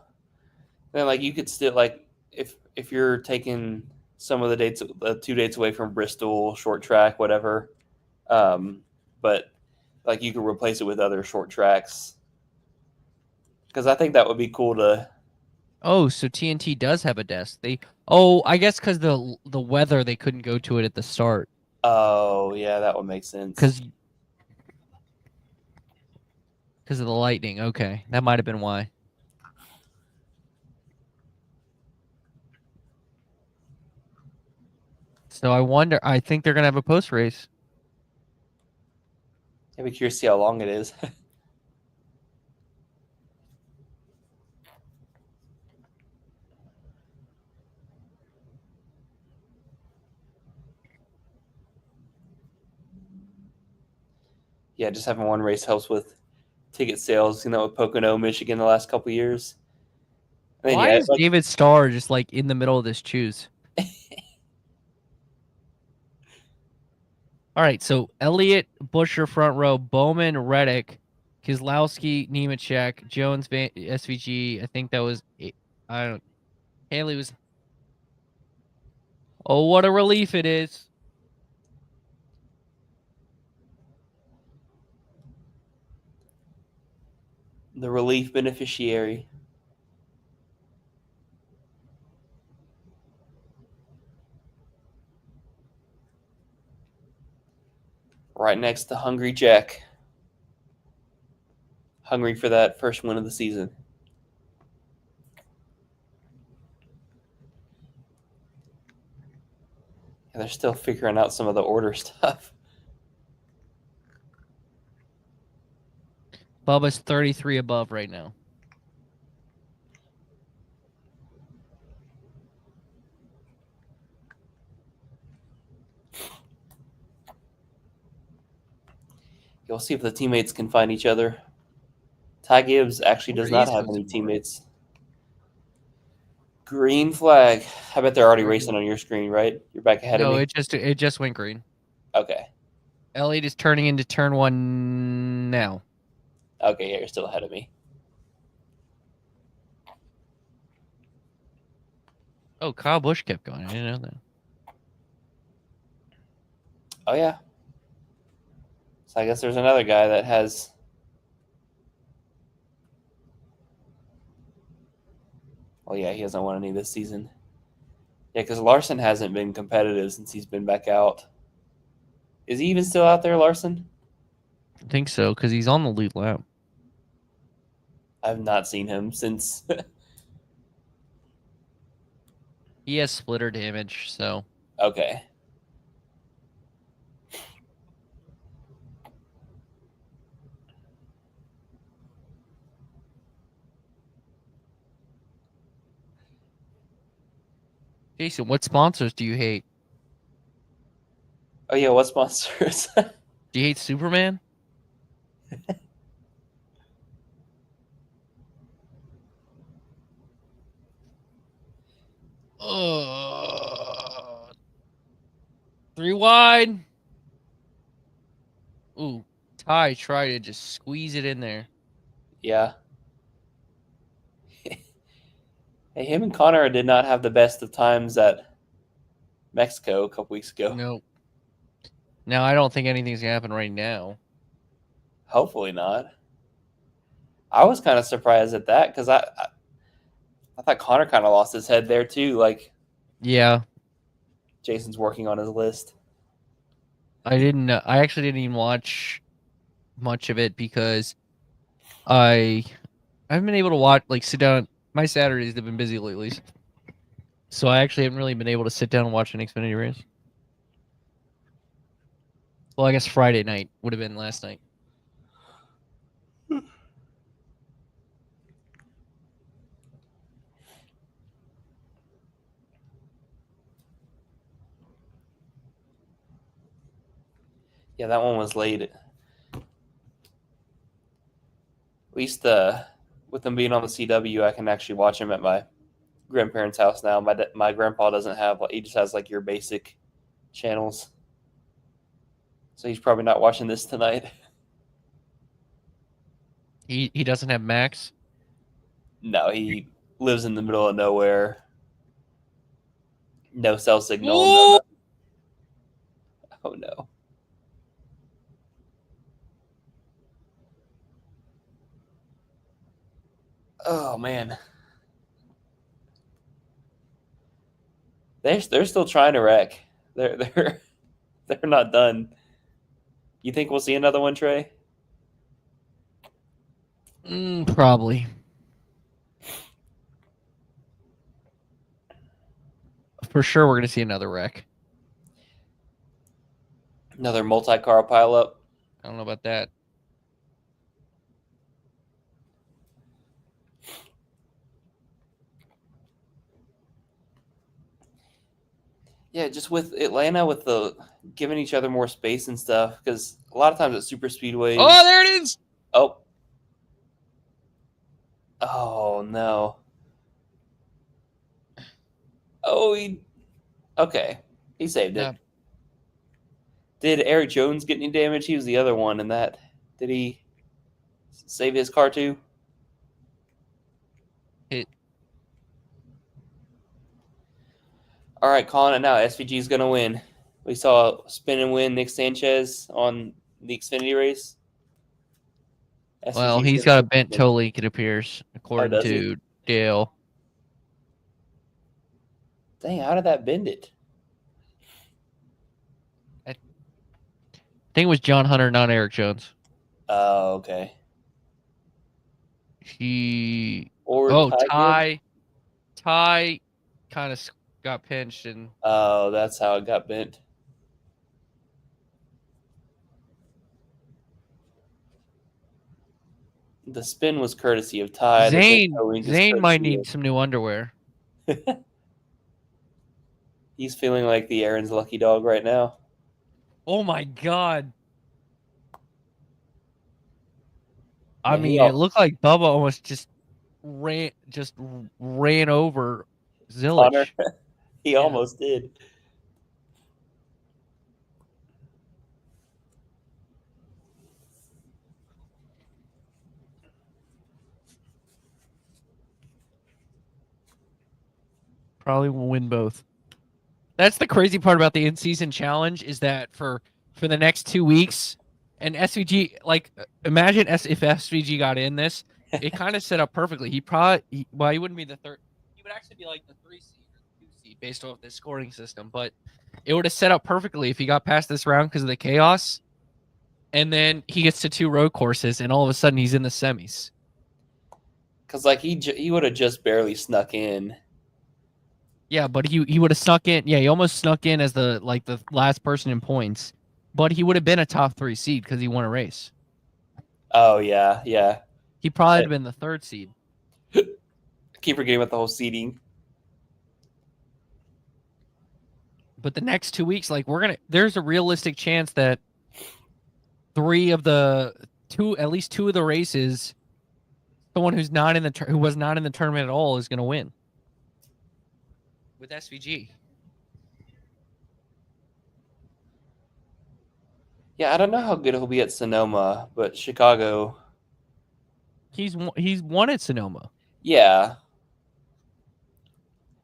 Then like you could still like if you're taking some of the dates, the 2 dates away from Bristol short track, whatever, but like you could replace it with other short tracks because I think that would be cool to. Oh, so TNT does have a desk. I guess because the weather, they couldn't go to it at the start Oh yeah, that would make sense. because of the lightning. Okay, that might have been why. So I wonder. I think they're gonna have a post race. I'd be curious to see how long it is. Yeah, just having one race helps with ticket sales. With Pocono, Michigan, the last couple years. And then, Why yeah, is David Starr just like in the middle of this choose? All right, so Elliott, Busher front row, Bowman, Reddick, Keselowski, Nemechek, Jones, SVG. I think that was I don't. Haley was. Oh, what a relief it is! the relief beneficiary. Right next to Hungry Jack. Hungry for that first win of the season. And they're still figuring out some of the order stuff. Bubba's 33 above right now. You'll see if the teammates can find each other. Ty Gibbs actually does not have any teammates. Green flag. I bet they're already racing on your screen, right? You're back ahead of No, me? it just went green. Okay. Elliott is turning into turn 1 now. Okay, yeah, you're still ahead of me. Oh, Kyle Busch kept going. I didn't know that. Oh, yeah. So I guess there's another guy that has. Well, yeah, he hasn't won any this season. Yeah, because Larson hasn't been competitive since he's been back out. Is he even still out there, Larson? I think so, because he's on the lead lap. I've not seen him since. He has splitter damage, so. Okay. Jason, what sponsors do you hate? Oh, yeah, what sponsors? Do you hate Superman? Three wide. Ooh, Ty tried to just squeeze it in there. Yeah. Hey, him and Connor did not have the best of times at Mexico a couple weeks ago. Nope. Now, I don't think anything's going to happen right now. Hopefully not. I was kind of surprised at that because I thought Connor kind of lost his head there too. Like, Yeah. Jason's working on his list. I actually didn't even watch much of it because I haven't been able to watch, like, sit down. My Saturdays have been busy lately. So I actually haven't really been able to sit down and watch an Xfinity race. Well, I guess Friday night would have been last night. Yeah, that one was late. At least with them being on the CW, I can actually watch them at my grandparents' house now. My grandpa doesn't have, he just has like your basic channels. So he's probably not watching this tonight. He doesn't have Max. No, he lives in the middle of nowhere. No cell signal. Ooh! Oh no. Oh man. They're still trying to wreck. They're not done. You think we'll see another one, Trey? Probably. For sure, we're going to see another wreck. Another multi-car pileup. I don't know about that. Yeah, just with Atlanta, with the giving each other more space and stuff, because a lot of times at super speedways. Oh, there it is. Oh no. Oh, okay. He saved it. Yeah. Did Eric Jones get any damage? He was the other one in that. Did he save his car too? All right, calling it now. SVG is going to win. We saw a spin and win Nick Sanchez on the Xfinity race. Well, SVG 's he's gonna got a bent win. toe leak, it appears, according does he? to Dale. Dang, how did that bend it? I think it was John Hunter, not Eric Jones. Oh, okay. Or Ty kind of got pinched and Oh, that's how it got bent. The spin was courtesy of Ty. The bent toe link is Zane might courtesy need some new underwear. He's feeling like the Aaron's lucky dog right now. Oh my god. Yeah, I mean, it looked like Bubba almost just ran over Zillage. He almost did. Probably will win both. That's the crazy part about the in-season challenge is that for the next 2 weeks, and SVG, like, imagine if SVG got in this, it kind of set up perfectly. He wouldn't be the third. He would actually be like the 3 seed or 2 seed based off this scoring system. But it would have set up perfectly if he got past this round because of the chaos, and then he gets to 2 road courses, and all of a sudden he's in the semis. Because like he would have just barely snuck in. Yeah, but he would have snuck in. Yeah, he almost snuck in as the last person in points, but he would have been a top 3 seed because he won a race. Oh yeah, yeah. He probably would have been the 3rd seed. Keep forgetting about the whole seeding. But the next 2 weeks, like there's a realistic chance that at least two of the races, someone who was not in the tournament at all is going to win. With SVG. Yeah, I don't know how good he'll be at Sonoma, but Chicago. He's won at Sonoma. Yeah,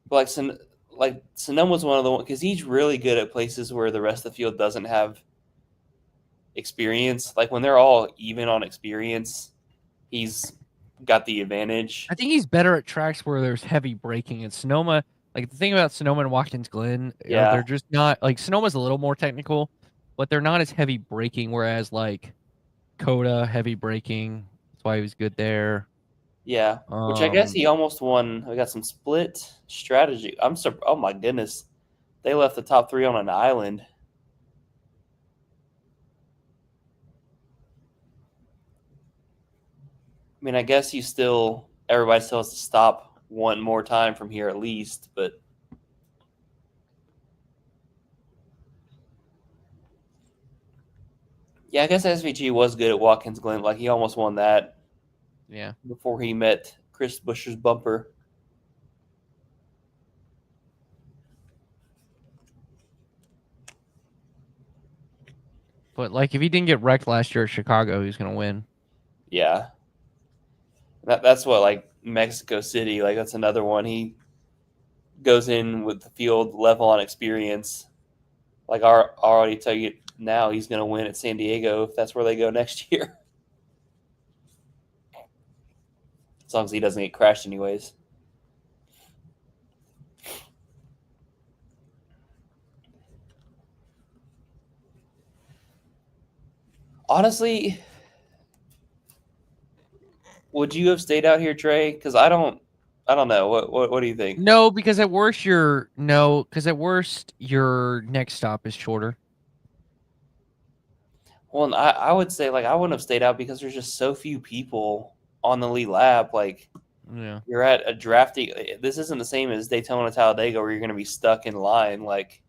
but Sonoma's one of the ones because he's really good at places where the rest of the field doesn't have experience. Like when they're all even on experience, he's got the advantage. I think he's better at tracks where there's heavy braking. And Sonoma, like the thing about Sonoma and Watkins Glen, they're just not like Sonoma's a little more technical, but they're not as heavy braking. Whereas like Coda, heavy braking. That's why he was good there. Yeah, which I guess he almost won. We got some split strategy. Oh my goodness, they left the top 3 on an island. I mean, I guess everybody still has to stop one more time from here at least, but yeah, I guess SVG was good at Watkins Glen. Like he almost won that. Yeah. Before he met Chris Buescher's bumper. But like, if he didn't get wrecked last year at Chicago, he's gonna win. Yeah. That's what, like, Mexico City, like, that's another one. He goes in with the field level on experience. Like, I'll already tell you now, he's going to win at San Diego if that's where they go next year. As long as he doesn't get crashed anyways. Honestly, would you have stayed out here, Trey? Because I don't know. What do you think? No, because at worst your next stop is shorter. Well, and I would say, like, I wouldn't have stayed out because there's just so few people on the lead lap. Like, Yeah. you're at a drafting. This isn't the same as Daytona Talladega where you're going to be stuck in line. Like,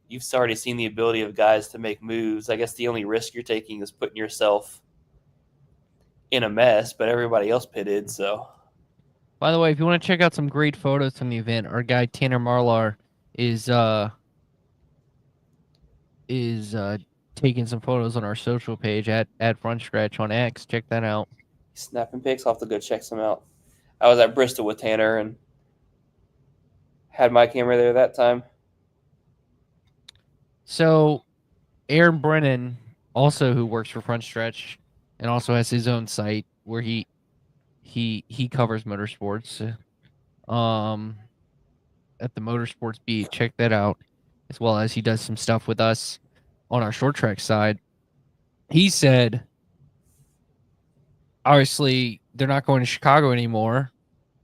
you've already seen the ability of guys to make moves. I guess the only risk you're taking is putting yourself in a mess, but everybody else pitted. So, By the way, if you want to check out some great photos from the event, our guy Tanner Marlar is taking some photos on our social page at Frontstretch on X. Check that out. snapping pics. I'll have to go check some out. I was at Bristol with Tanner and had my camera there that time. So, Aaron Brennan, also who works for Frontstretch, and also has his own site where he covers motorsports. At the Motorsports Beat, check that out, as well as he does some stuff with us on our short track side. He said, obviously, they're not going to Chicago anymore,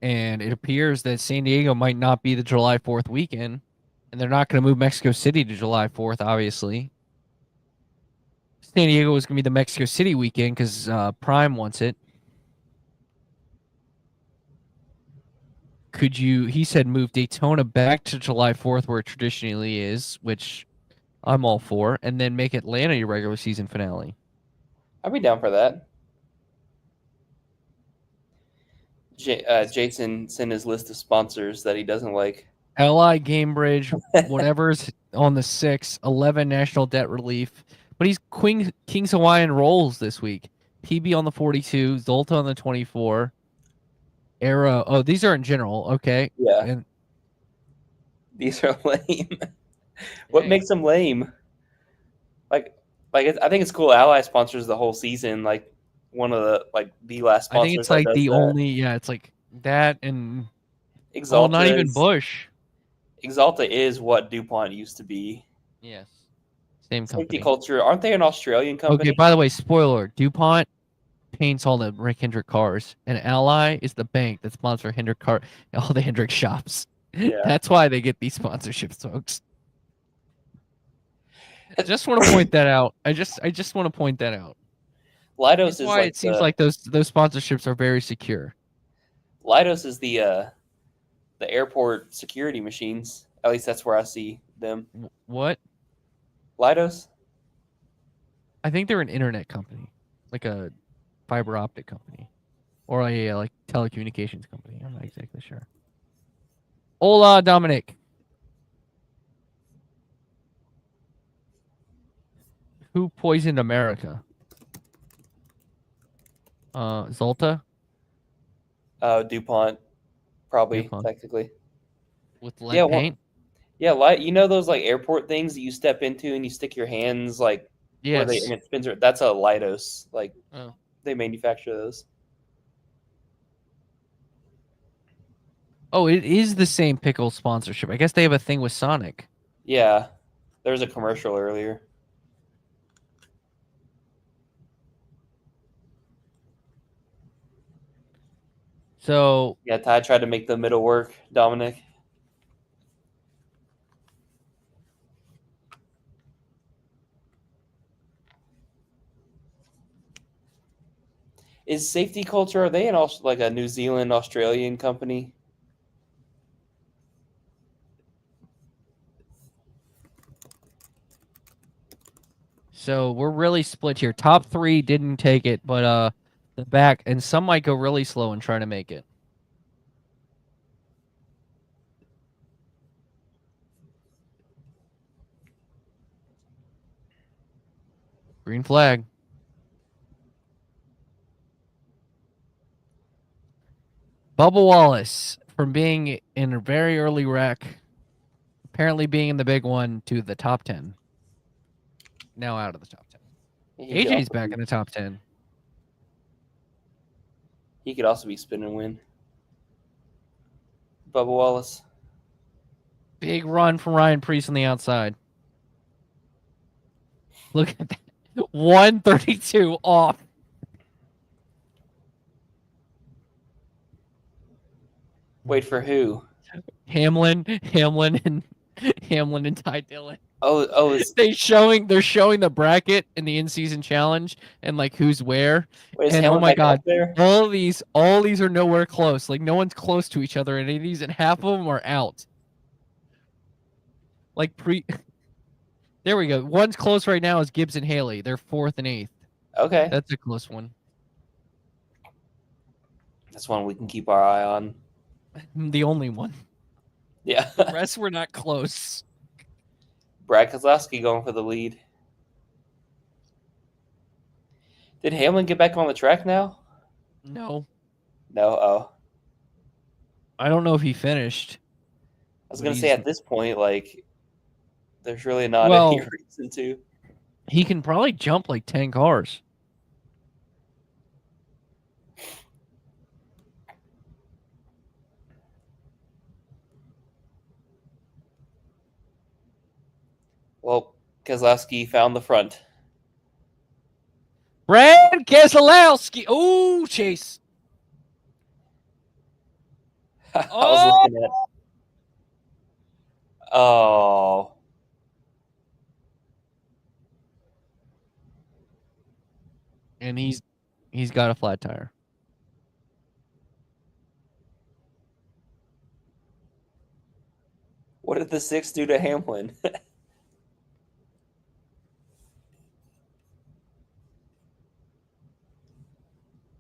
and it appears that San Diego might not be the July 4th weekend, and they're not going to move Mexico City to July 4th, obviously. San Diego is going to be the Mexico City weekend because Prime wants it. Could you, he said, move Daytona back to July 4th where it traditionally is, which I'm all for, and then make Atlanta your regular season finale? I'd be down for that. Jason sent his list of sponsors that he doesn't like. LI Game Bridge, whatever's on the 6th, 11 National Debt Relief. But he's King's Hawaiian Rolls this week. PB on the 42, Zolta on the 24. Arrow. Oh, these are in general. Okay. Yeah. And These are lame. What makes them lame? Like I think it's cool. Ally sponsors the whole season. Like one of the last sponsors. I think it's like that the does that. only, yeah, it's like that and Exalta. not even Bush. Exalta is what DuPont used to be. Yes. Same Safety company. Culture. Aren't they an Australian company? Okay, by the way, spoiler, DuPont paints all the Rick Hendrick cars, and Ally is the bank that sponsors all the Hendrick shops. Yeah. That's why they get these sponsorships, folks. I just want to point that out. I just want to point that out. Lidos That's is why like it seems like those sponsorships are very secure. Lidos is the airport security machines. At least that's where I see them. What? Lidos? I think they're an internet company, like a fiber optic company, or a like telecommunications company. I'm not exactly sure. Hola, Dominic. Who poisoned America? Zolta? DuPont, probably, DuPont. Technically. With lead paint? Yeah, you know those like airport things that you step into and you stick your hands like where Yes. and it spins. That's a Lidos. Like Oh. they manufacture those. Oh, it is the same pickle sponsorship. I guess they have a thing with Sonic. Yeah, there was a commercial earlier. So yeah, Ty tried to make the middle work. Dominic. Is Safety Culture? Are they like a New Zealand Australian company? So we're really split here. Top 3 didn't take it, but the back and some might go really slow and try to make it. Green flag. Bubba Wallace, from being in a very early wreck, apparently being in the big one, to the top 10. Now out of the top 10. He could AJ's also back be- in the top 10. He could also be spin and win. Bubba Wallace. Big run from Ryan Preece on the outside. Look at that. 132 off. Wait for who? Hamlin, and Ty Dillon. Is They're showing the bracket in the in-season challenge and like who's where. And oh Hamlin my back god, up there? all these are nowhere close. Like no one's close to each other, and any of these, and half of them are out. Like there we go. One's close right now is Gibbs and Haley. They're 4th and 8th. Okay. That's a close one. That's one we can keep our eye on. The only one. Yeah. The rest were not close. Brad Keselowski going for the lead. Did Hamlin get back on the track now? No. No. Oh. I don't know if he finished. I was But going to say he's- at this point, like, there's really not Well- any reason to. He can probably jump like 10 cars. Well, Keselowski found the front. Brad Keselowski. Oh, Chase. I was looking at. Oh. And he's got a flat tire. What did the 6 do to Hamlin?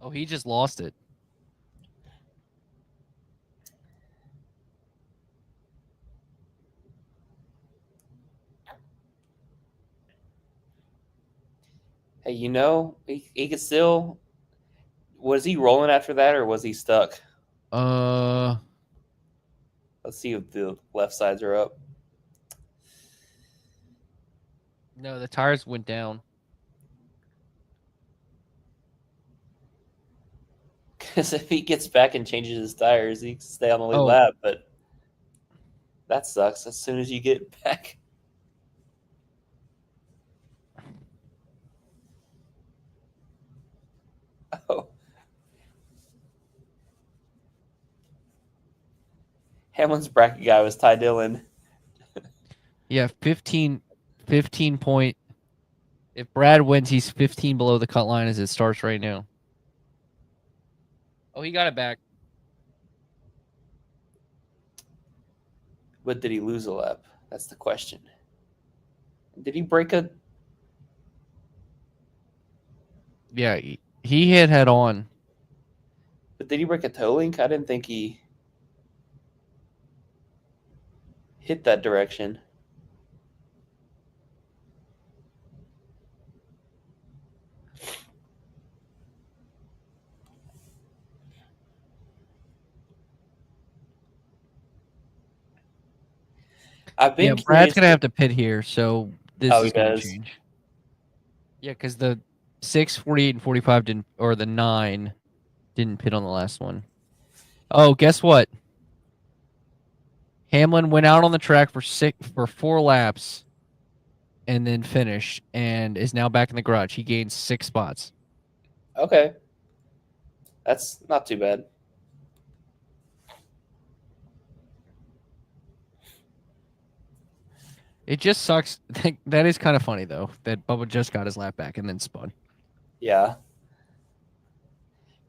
Oh, he just lost it. Hey, he could still. Was he rolling after that, or was he stuck? Uh, Let's see if the left sides are up. no, the tires went down. Because if he gets back and changes his tires, he can stay on the lead Oh. lap. But that sucks. As soon as you get back. Oh. Hamlin's bracket guy was Ty Dillon. Yeah, 15 point. If Brad wins, he's 15 below the cut line as it starts right now. Oh, he got it back. But did he lose a lap? That's the question. Did he break a? Yeah, he hit head on. But did he break a toe link? I didn't think he hit that direction. I've been Yeah, Brad's curious. gonna have to pit here, so this Oh, he is gonna does. change. Yeah, because the 6, 48, and 45 didn't, or the 9 didn't pit on the last one. Oh, guess what? Hamlin went out on the track for 4 laps, and then finished, and is now back in the garage. He gained 6 spots. Okay. That's not too bad. It just sucks. That is kind of funny though, that Bubba just got his lap back and then spun. Yeah.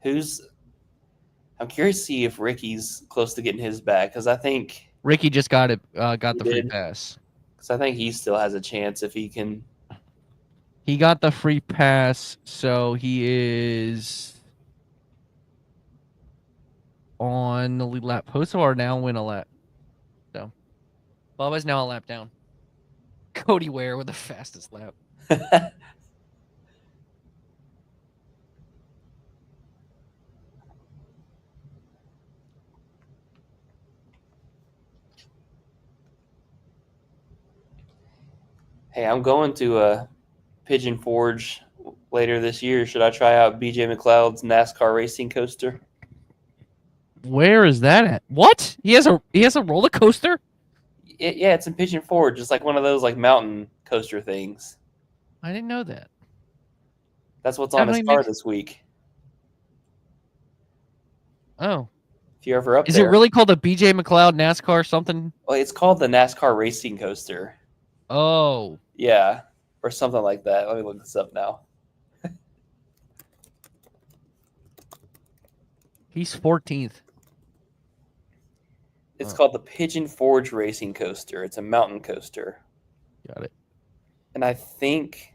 I'm curious to see if Ricky's close to getting his back, because I think Ricky just got it. Got He the free did? pass. he still has a chance if he can. He got the free pass, so he is on the lead lap. Poso are now win a lap. So Bubba's now a lap down. Cody Ware with the fastest lap. Hey, I'm going to Pigeon Forge later this year. Should I try out BJ McLeod's NASCAR racing coaster? Where is that at? What? He has a roller coaster? Yeah, it's in Pigeon Forge. It's like one of those like mountain coaster things. I didn't know that. That's what's on his Definitely car makes. this week. Oh, If you're ever up is it there. really called a BJ McLeod NASCAR something? Well, it's called the NASCAR racing coaster. Oh, Yeah, or something like that. Let me look this up now. he's 14th. It's Oh. called the Pigeon Forge Racing Coaster. It's a mountain coaster. Got it. And I think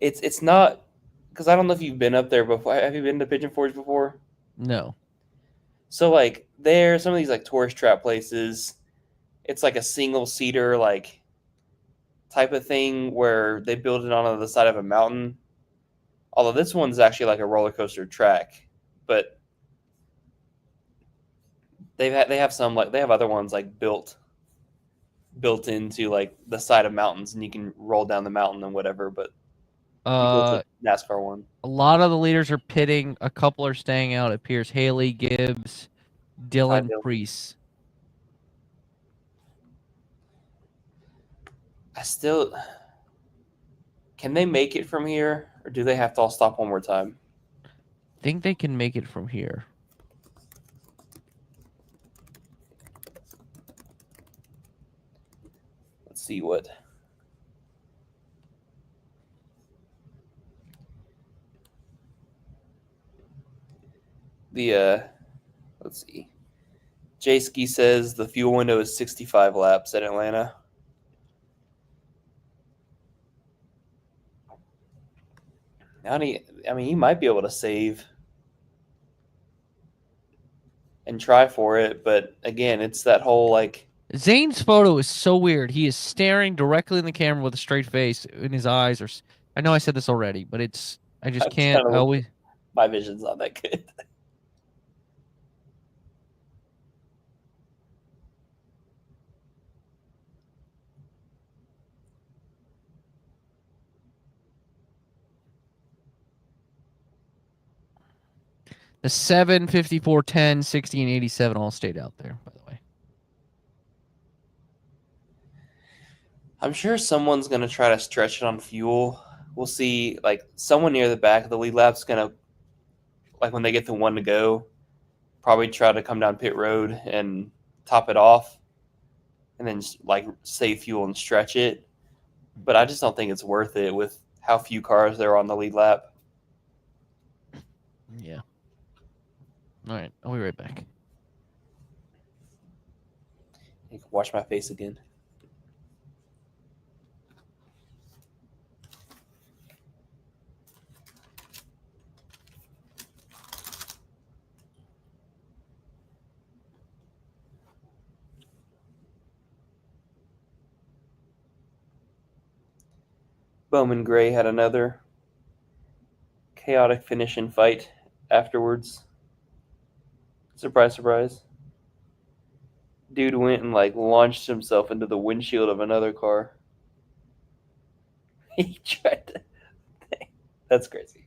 it's not, because I don't know if you've been up there before. Have you been to Pigeon Forge before? No. So like there, some of these like tourist trap places, it's like a single seater like type of thing where they build it on the side of a mountain. Although this one's actually like a roller coaster track, but they have some like they have other ones like built into like the side of mountains, and you can roll down the mountain and whatever. But you go to the NASCAR one. A lot of the leaders are pitting. A couple are staying out. It appears Haley, Gibbs, Dylan, Dylan. Priest. I still can they make it from here, or do they have to all stop one more time? Think they can make it from here. Let's see what. Let's see. Jayski says the fuel window is 65 laps at Atlanta. I mean, he might be able to save and try for it, but again, it's that whole like. Zane's photo is so weird. He is staring directly in the camera with a straight face, and his eyes are. I know I said this already, but I just can't always. My vision's not that good. The 7, 54, 10, 60, and 87 all stayed out there, by the way. I'm sure someone's going to try to stretch it on fuel. We'll see, like, someone near the back of the lead lap's going to, like, when they get the one to go, probably try to come down pit road and top it off and then, like, save fuel and stretch it. But I just don't think it's worth it with how few cars there are on the lead lap. Yeah. All right. I'll be right back. You can wash my face again. Bowman Gray had another chaotic finish and fight afterwards. Surprise, surprise. Dude went and like launched himself into the windshield of another car. He tried to. That's crazy.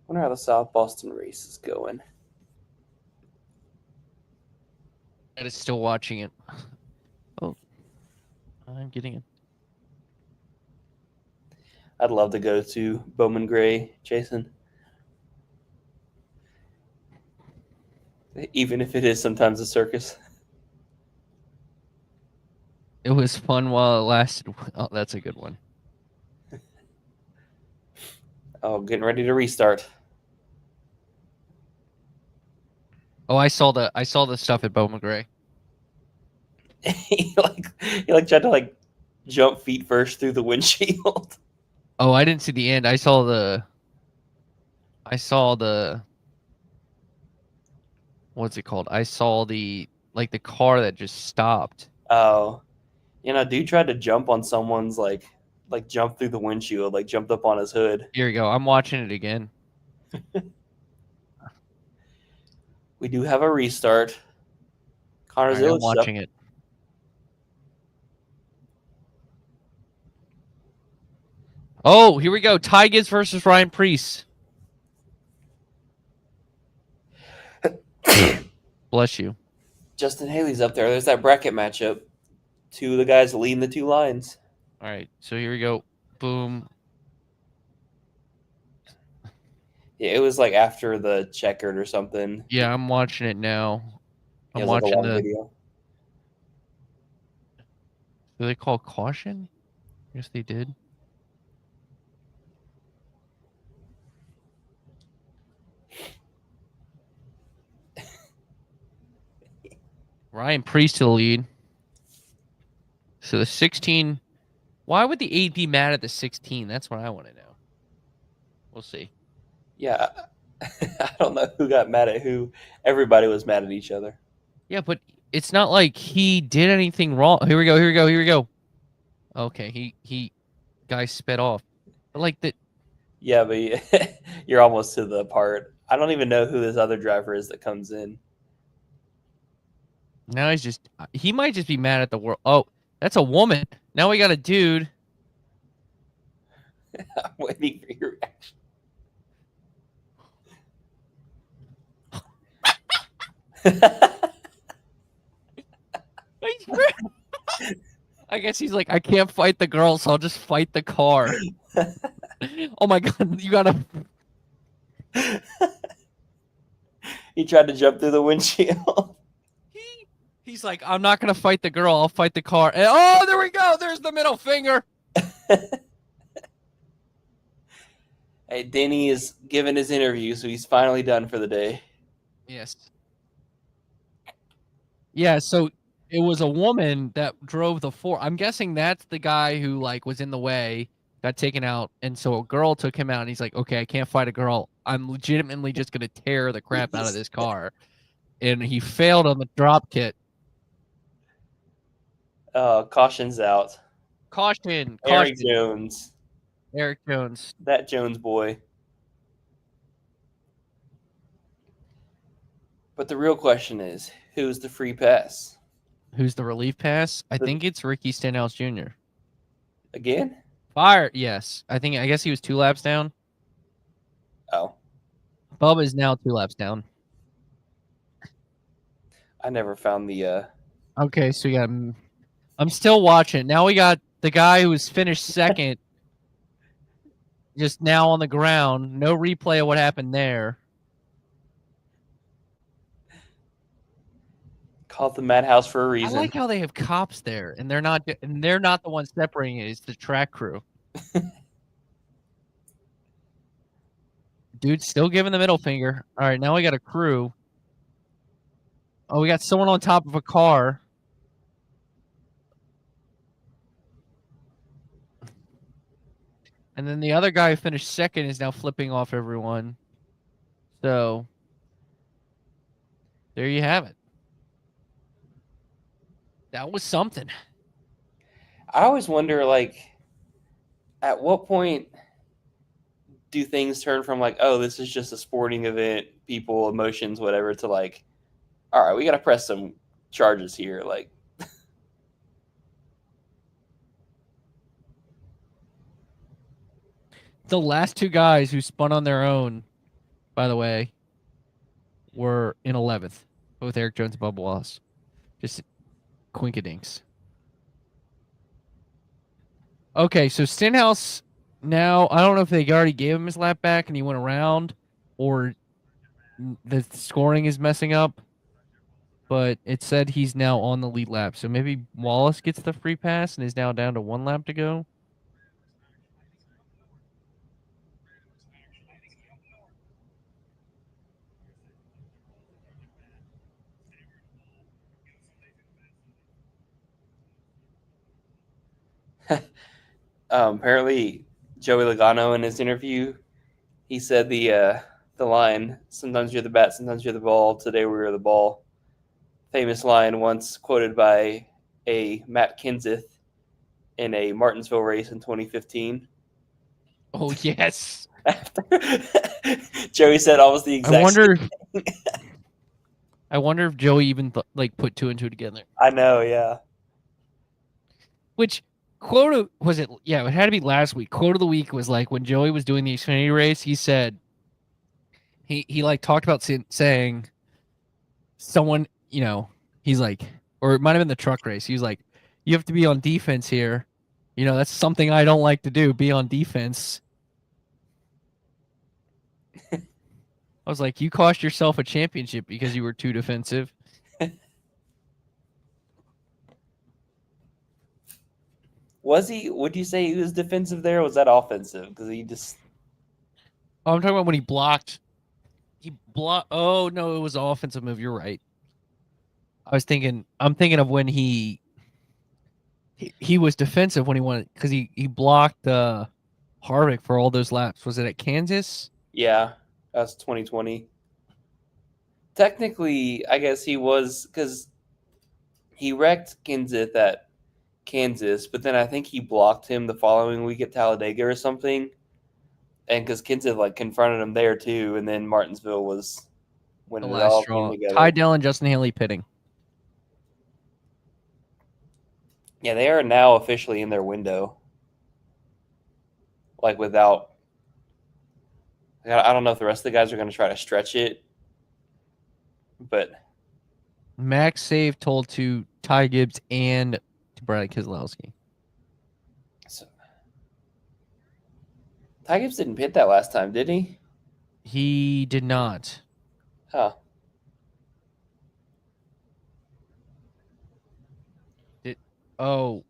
Wonder how the South Boston race is going. I is still watching it. Oh, I'm getting it. I'd love to go to Bowman Gray, Jason. Even if it is sometimes a circus. It was fun while it lasted. Oh, that's a good one. Oh, getting ready to restart. Oh, I saw the stuff at Bo McGray. he tried to like jump feet first through the windshield. Oh, I didn't see the end. I saw the what's it called? I saw the car that just stopped. Oh, dude tried to jump on someone's like jump through the windshield, like jumped up on his hood. Here we go. I'm watching it again. We do have a restart. Connor All right, I'm Zillage watching it. Oh, here we go. Tigers versus Ryan Preece. Bless you. Justin Haley's up there. There's that bracket matchup. Two of the guys leading the two lines. All right, so here we go. Boom. Yeah, it was like after the checkered or something. Yeah, I'm watching it now. I'm It was like a watching long the. video. Do they call caution? Yes, they did. Ryan Preece to the lead. So the 16. Why would the 8 be mad at the 16? That's what I want to know. We'll see. Yeah, I don't know who got mad at who. Everybody was mad at each other. Yeah, but it's not like he did anything wrong. Here we go. Here we go. Here we go. Okay, he guy sped off. But like the. Yeah, but you're almost to the part. I don't even know who this other driver is that comes in. Now he might just be mad at the world. Oh, that's a woman. Now we got a dude. I'm waiting for your reaction. I guess he's like, I can't fight the girl, so I'll just fight the car. Oh my god, you gotta. He tried to jump through the windshield. He's like, I'm not gonna fight the girl, I'll fight the car. And, oh, there we go. There's the middle finger. Hey, Denny is giving his interview, so he's finally done for the day. Yes. Yeah, so it was a woman that drove the four. I'm guessing that's the guy who like was in the way, got taken out, and so a girl took him out, and he's like, okay, I can't fight a girl. I'm legitimately just gonna tear the crap out of this car. And he failed on the drop kit. Caution's out. Caution. Eric Jones. Eric Jones. That Jones boy. But the real question is, who's the free pass? Who's the relief pass? I think it's Ricky Stenhouse Jr. Again? Fire. Yes. I guess he was 2 laps down. Oh. Bubba is now 2 laps down. I never found the... Okay, so we got... I'm still watching. Now we got the guy who was finished second just now on the ground. No replay of what happened there. Called the madhouse for a reason. I like how they have cops there, and they're not the ones separating it. It's the track crew. Dude, still giving the middle finger. All right, now we got a crew. Oh, we got someone on top of a car. And then the other guy who finished second is now flipping off everyone. So, there you have it. That was something. I always wonder, like, at what point do things turn from, like, oh, this is just a sporting event, people, emotions, whatever, to, like, all right, we got to press some charges here. Like, the last 2 guys who spun on their own, by the way, were in 11th. Both Eric Jones and Bubba Wallace. Just quinkadinks. Okay, so Stenhouse now, I don't know if they already gave him his lap back and he went around, or the scoring is messing up, but it said he's now on the lead lap. So maybe Wallace gets the free pass and is now down to 1 lap to go. Apparently, Joey Logano in his interview, he said the line, "Sometimes you're the bat, sometimes you're the ball. Today we were the ball." Famous line once quoted by a Matt Kenseth in a Martinsville race in 2015. Oh yes. Joey said almost the I exact wonder. same thing. I wonder if Joey even put two and two together. I know, yeah. Which quote was it? Yeah, it had to be last week. Quote of the week was like when Joey was doing the Xfinity race. He said he like talked about saying someone, he's like, or it might have been the truck race. He was like, you have to be on defense here. That's something I don't like to do. Be on defense. I was like, you cost yourself a championship because you were too defensive. Was he? Would you say he was defensive there? Or was that offensive? Because he just. Oh, I'm talking about when he blocked. He blocked. Oh no, it was an offensive move. You're right. I'm thinking of when he was defensive when he wanted because he blocked Harvick for all those laps. Was it at Kansas? Yeah, that's 2020. Technically, I guess he was because he wrecked Kenseth at Kansas, but then I think he blocked him the following week at Talladega or something. And because Kenseth confronted him there too, and then Martinsville was when The it last all straw. came together. Ty Dillon and Justin Haley pitting. Yeah, they are now officially in their window. Without, I don't know if the rest of the guys are going to try to stretch it, but Max save told to Ty Gibbs and to Brad Keselowski. so, Ty Gibbs didn't pit that last time, did he? He did not. Huh. Oh,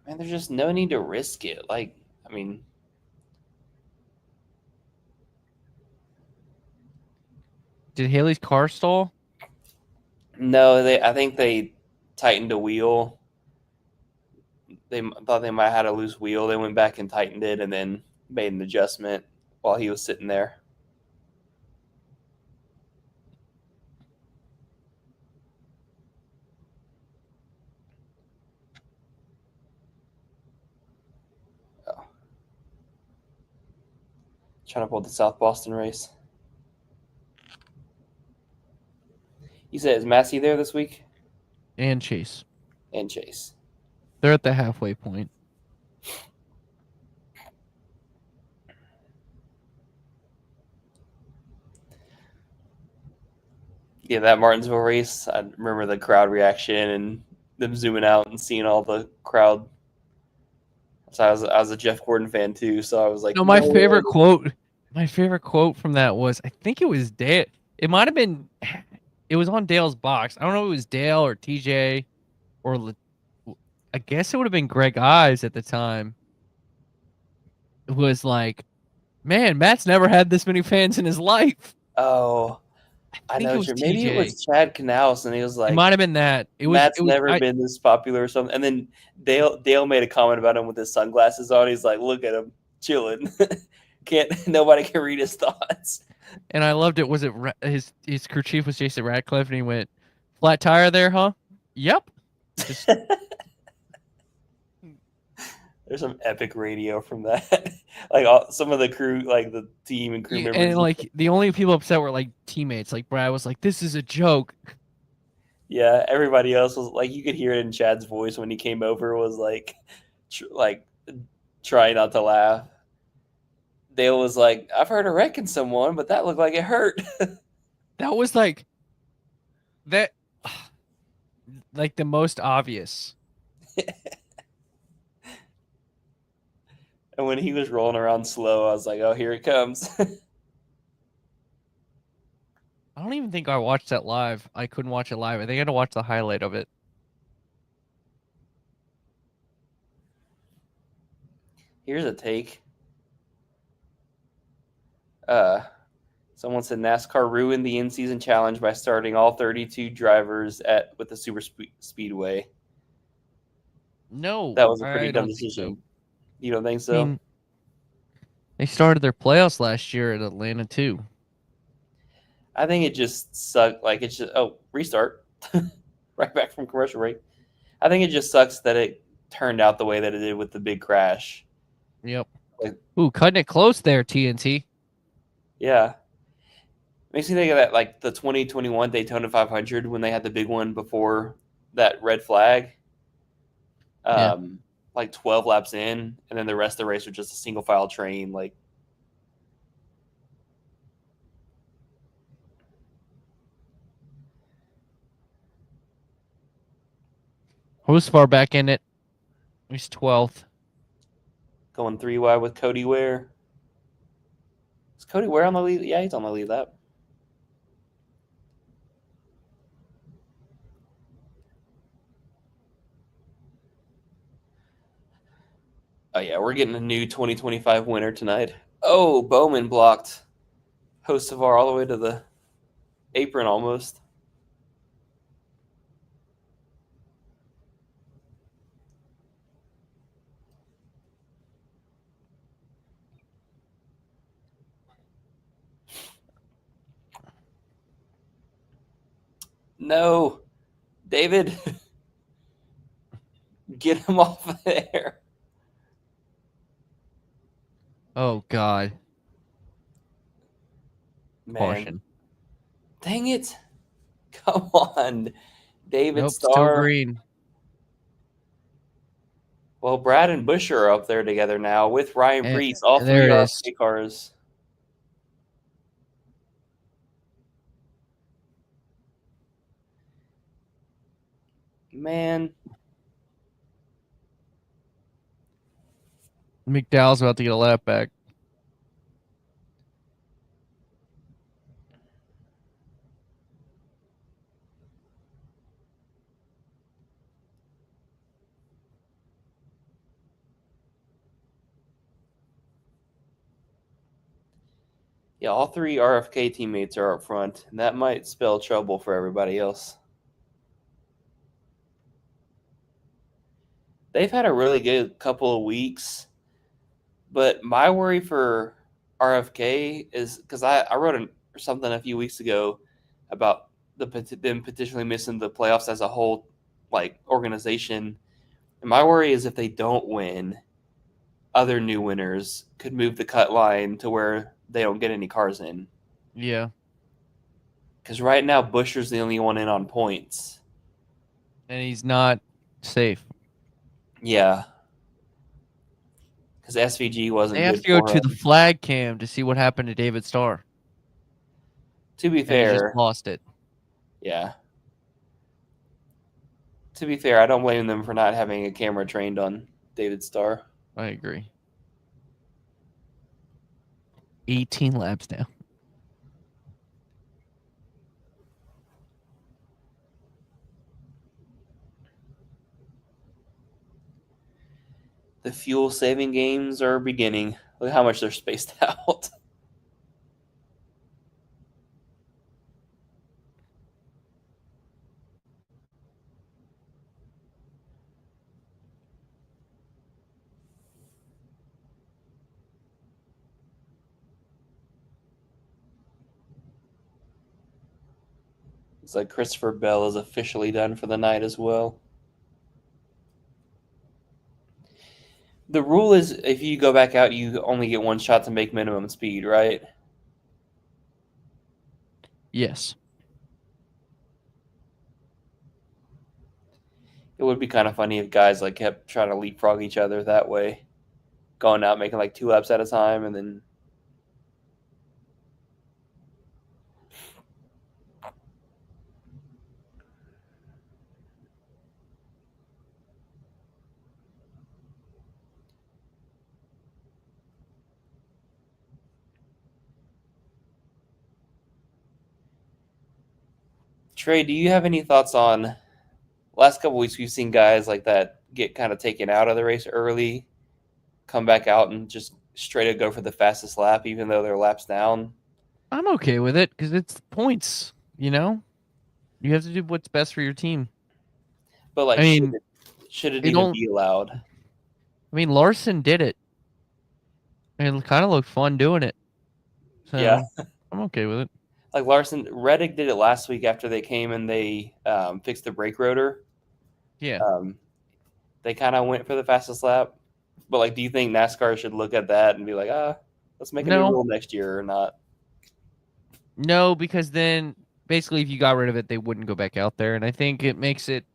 Man, there's just no need to risk it. did Haley's car stall? No, I think they tightened a wheel. They thought they might have had a loose wheel. They went back and tightened it and then made an adjustment while he was sitting there. Oh. Trying to pull the South Boston race. You said, is Massey there this week? And Chase. And Chase. They're at the halfway point. Yeah, that Martinsville race, I remember the crowd reaction and them zooming out and seeing all the crowd. So I was a Jeff Gordon fan too, so I was like, No, my favorite quote from that was, I think it was Dale. It might have been, it was on Dale's box. I don't know if it was Dale or TJ or I guess it would have been Greg Ives at the time. It was like, man, Matt's never had this many fans in his life. Oh, I think know. it was Maybe it TJ. was Chad Knaus, and he was It like, might have been that. Matt's never been this popular or something. And then Dale made a comment about him with his sunglasses on. He's like, look at him chilling. Nobody can read his thoughts. And I loved it. Was it his crew chief was Jason Radcliffe, and he went, flat tire there, huh? Yep. Just, there's some epic radio from that. Some of the crew, the team and crew members. And the only people upset were teammates. Brad was like, this is a joke. Yeah, everybody else was you could hear it in Chad's voice when he came over, was trying not to laugh. Dale was like, I've heard of wrecking someone, but that looked like it hurt. That was that, the most obvious. And when he was rolling around slow, I was like, oh, here it comes. I don't even think I watched that live. I couldn't watch it live. I think I had to watch the highlight of it. Here's a take. Someone said NASCAR ruined the in-season challenge by starting all 32 drivers with the super speedway. No, That was a pretty I dumb don't think so. decision. You don't think I so? mean, they started their playoffs last year at Atlanta too. I think it just sucked. Like it's just restart, right back from commercial break. I think it just sucks that it turned out the way that it did with the big crash. Yep. Like, Ooh, cutting it close there, TNT. yeah, makes me think of that like the 2021 Daytona 500 when they had the big one before that red flag. Yeah. Like 12 laps in, and then the rest of the race was just a single file train. Like, Who's far back in it? He's 12th. going 3 wide with Cody Ware. Is Cody Ware on the lead? Yeah, he's on the lead lap. Oh, yeah, we're getting a new 2025 winner tonight. Oh, Bowman blocked Hocevar all the way to the apron almost. No, David, get him off of there. Oh God. Man, Caution. dang it. Come on, David Nope, still Starr. green. Well, Brad and Bush are up there together now with Ryan And- Preece. All and there three it are is. RFK cars. Man, McDowell's about to get a lap back. yeah, all three RFK teammates are up front, and that might spell trouble for everybody else. They've had a really good couple of weeks, but my worry for RFK is because I wrote something a few weeks ago about them potentially missing the playoffs as a whole, like organization. And my worry is if they don't win, other new winners could move the cut line to where they don't get any cars in. Yeah. Because right now, Busher's the only one in on points. And he's not safe. Yeah. Because SVG wasn't They have good to go for to him. the flag cam to see what happened to David Starr. To be And he just fair, lost it. yeah. To be fair, I don't blame them for not having a camera trained on David Starr. I agree. 18 laps now. The fuel saving games are beginning. Look how much they're spaced out. It's like Christopher Bell is officially done for the night as well. The rule is if you go back out, you only get one shot to make minimum speed, right? Yes. It would be kind of funny if guys like kept trying to leapfrog each other that way, going out making like 2 laps at a time, and then Trey, do you have any thoughts on last couple weeks? We've seen guys like that get kind of taken out of the race early, come back out and just straight up go for the fastest lap, even though they're laps down. I'm okay with it because it's points, you know? You have to do what's best for your team. But like, I mean, Shouldn't It even don't- be allowed. I mean, Larson did it, and it kind of looked fun doing it. So Yeah. I'm okay with it. Like Reddick did it last week after they came and they fixed the brake rotor. Yeah. They kind of went for the fastest lap. But like, do you think NASCAR should look at that and be like, let's make a new No. rule next year or not? No, because then basically if you got rid of it, they wouldn't go back out there, and I think it makes it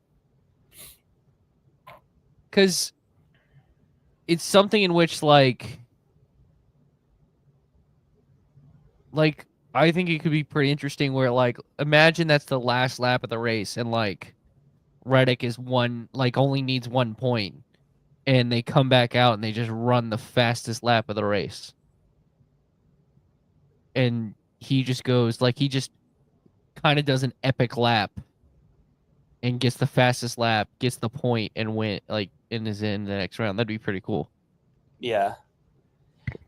because it's something in which like I think it could be pretty interesting where like imagine that's the last lap of the race and like Reddick is only needs 1 point and they come back out and they just run the fastest lap of the race. And he just goes he just kind of does an epic lap and gets the fastest lap, gets the point and and is in the next round. That'd be pretty cool. Yeah.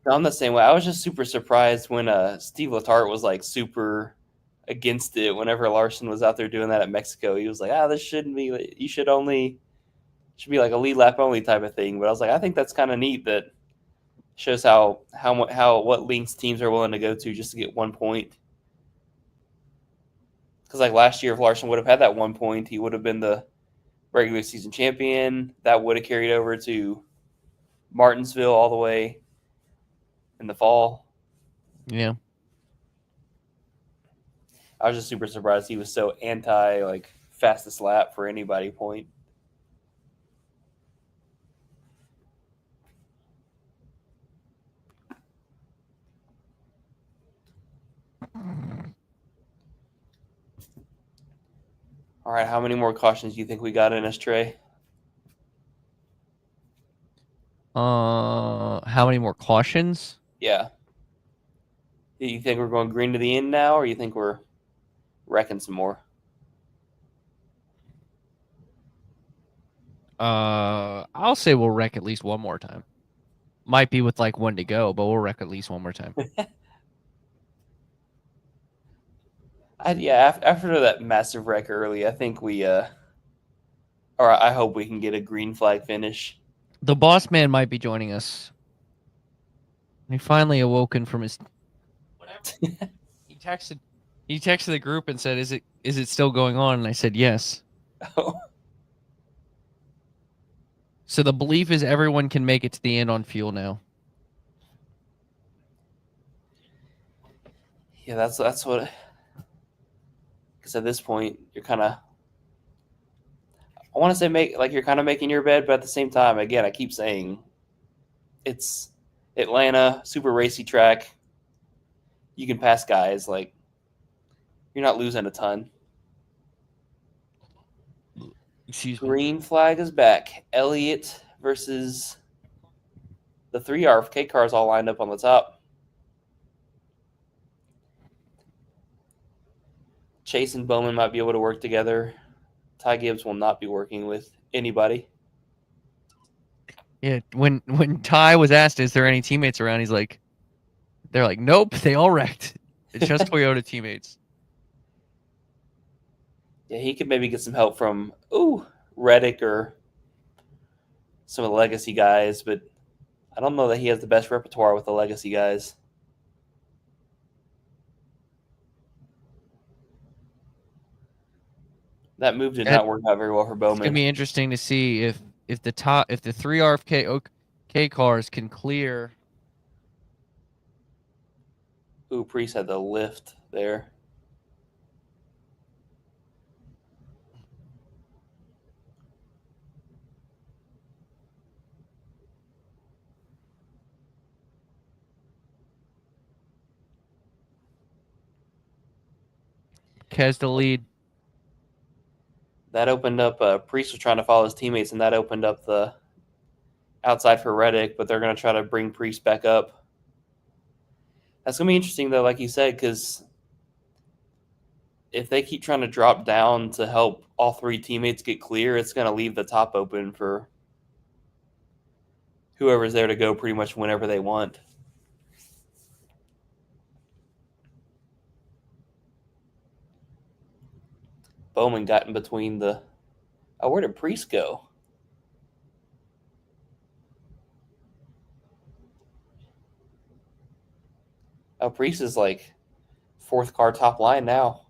No, I'm the same way. I was just super surprised when Steve Letarte was like super against it whenever Larson was out there doing that at Mexico. He was like, this shouldn't be. You should be like a lead lap only type of thing. But I was like, I think that's kind of neat. That shows how what lengths teams are willing to go to just to get 1 point. Because like last year, if Larson would have had that 1 point, he would have been the regular season champion. That would have carried over to Martinsville all the way in the fall. Yeah. I was just super surprised he was so anti like fastest lap for anybody point. All right, how many more cautions do you think we got in us, Trey? How many more cautions? Yeah. Do you think we're going green to the end now, or you think we're wrecking some more? I'll say we'll wreck at least one more time. Might be with like 1 to go, but we'll wreck at least one more time. After that massive wreck early, I think or I hope we can get a green flag finish. The boss man might be joining us. He finally awoken from his. Whatever. He texted the group and said, "Is it still going on?" And I said, "Yes." Oh. So the belief is everyone can make it to the end on fuel now. Yeah, that's what. Because at this point, you're kind of. I want to say you're kind of making your bed, but at the same time, again, I keep saying, it's Atlanta, super racy track. You can pass guys like. You're not losing a ton. Excuse me. Green flag is back. Elliott versus the 3 RFK cars all lined up on the top. Chase and Bowman might be able to work together. Ty Gibbs will not be working with anybody. Yeah, when Ty was asked, "Is there any teammates around?" They're like, "Nope, they all wrecked. It's just Toyota teammates." Yeah, he could maybe get some help from Reddick or some of the legacy guys, but I don't know that he has the best repertoire with the legacy guys. That move did not work out very well for It's gonna Bowman. be interesting to see if the 3 RFK cars can clear. Priest had the lift there. Kez the lead. That opened up. Priest was trying to follow his teammates, and that opened up the outside for Reddick, but they're going to try to bring Priest back up. That's going to be interesting, though, like you said, because if they keep trying to drop down to help all 3 teammates get clear, it's going to leave the top open for whoever's there to go pretty much whenever they want. Bowman got in between the. Oh, where did Priest go? Oh, Priest is like 4th car top line now.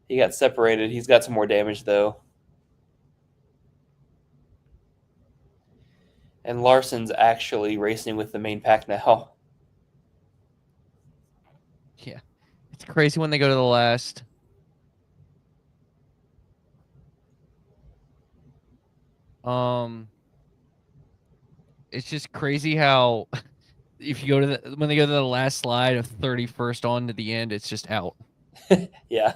He got separated. He's got some more damage, though. And Larson's actually racing with the main pack now. Yeah. It's crazy when they go to the last. It's just crazy how if you go to when they go to the last slide of 31st on to the end, it's just out. Yeah.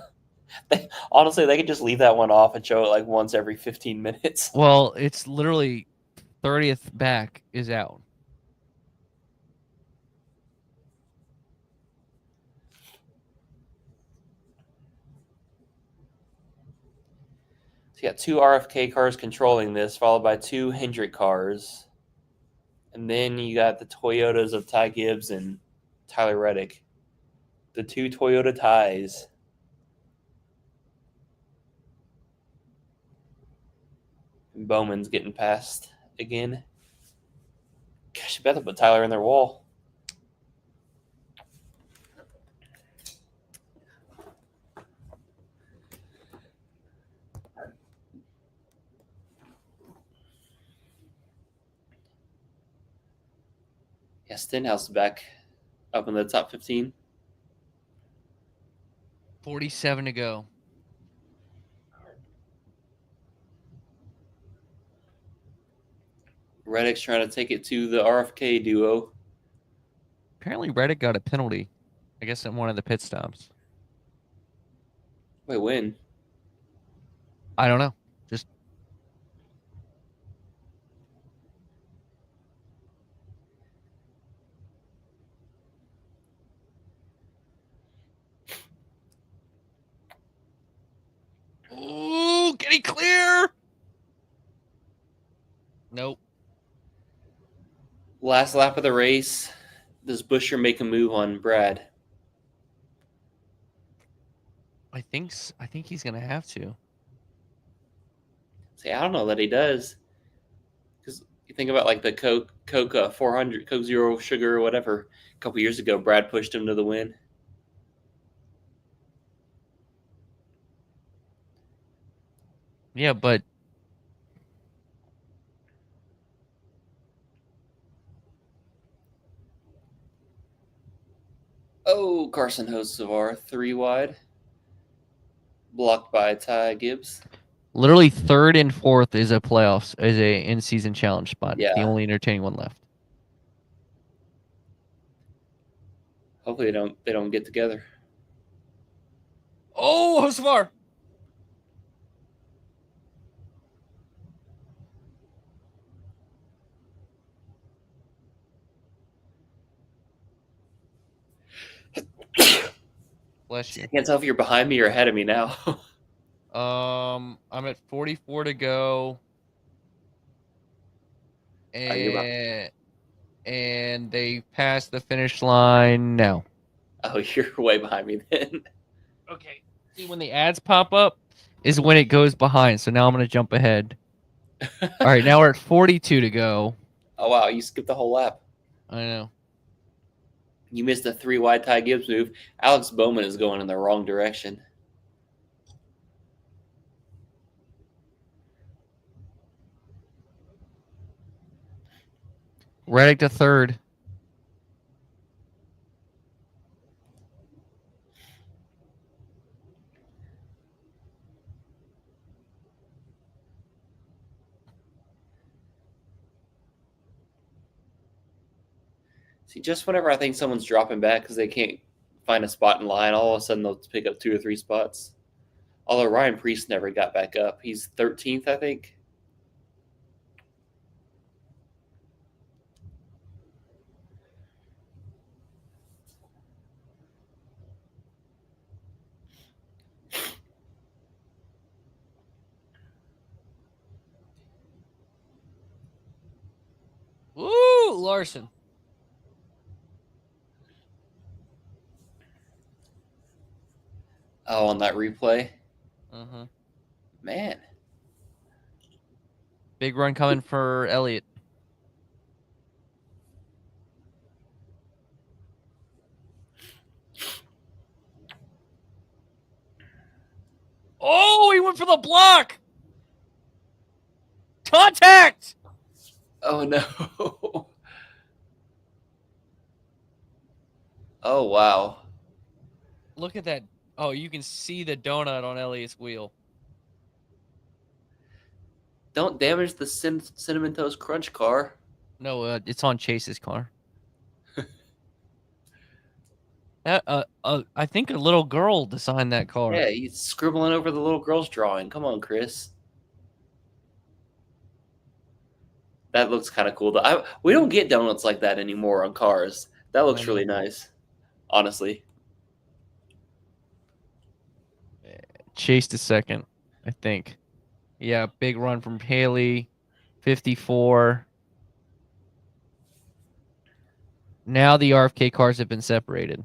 Honestly, they could just leave that one off and show it like once every 15 minutes. Well, it's literally 30th back is out. So you got 2 RFK cars controlling this, followed by 2 Hendrick cars. And then you got the Toyotas of Ty Gibbs and Tyler Reddick. The 2 Toyota ties. And Bowman's getting past again. Gosh, you bet they'll put Tyler in their wall. Yeah, Stenhouse is back up in the top 15. 47 to go. Reddick's trying to take it to the RFK duo. Apparently, Reddick got a penalty. I guess in one of the pit stops. Wait, when? I don't know. Just ooh, getting clear. Nope. Last lap of the race. Does Busher make a move on Brad? I think he's gonna have to. See, I don't know that he does. Because you think about like the Coke 400, Coke Zero Sugar or whatever. A couple years ago, Brad pushed him to the win. Yeah, but Oh, Carson Hocevar, 3 wide. Blocked by Ty Gibbs. literally 3rd and 4th is a in-season challenge spot. Yeah. The only entertaining one left. Hopefully they don't get together. Oh, Hocevar. Bless you. I can't tell if you're behind me or ahead of me now. I'm at 44 to go. And they passed the finish line now. Oh, you're way behind me then. Okay. See, when the ads pop up is when it goes behind. So now I'm going to jump ahead. All right, now we're at 42 to go. Oh, wow. You skipped the whole lap. I know. You missed a 3 wide Ty Gibbs move. Alex Bowman is going in the wrong direction. Reddick to 3rd. See, just whenever I think someone's dropping back because they can't find a spot in line, all of a sudden they'll pick up 2 or 3 spots. Although Ryan Priest never got back up. He's 13th, I think. Woo, Larson. Oh, on that replay? Mm-hmm. Man. Big run coming for Elliott. block! Contact! Oh no. Oh wow. Look at that. Oh, you can see the donut on Elliott's wheel. Don't damage the Cinnamon Toast Crunch car. No, it's on Chase's car. I think a little girl designed that car. Yeah, he's scribbling over the little girl's drawing. Come on, Chris. That looks kind of cool. We don't get donuts like that anymore on cars. That looks really nice, honestly. Chase to second, I think. Yeah, big run from Haley, 54. Now the RFK cars have been separated.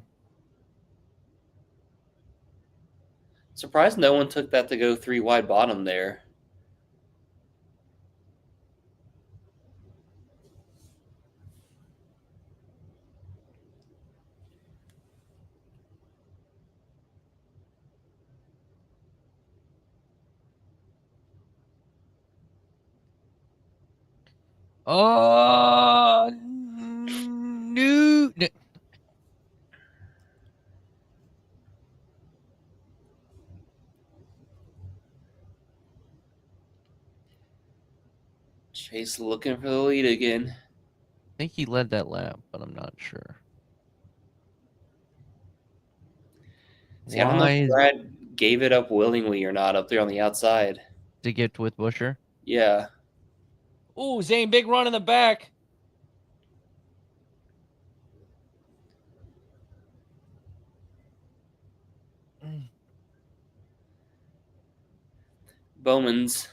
Surprised no one took that to go 3 wide bottom there. Oh, no. Chase looking for the lead again. I think he led that lap, but I'm not sure. See, I don't know if Brad gave it up willingly or not up there on the outside. To get with Busher? Yeah. Ooh, Zane, big run in the back. Bowman's.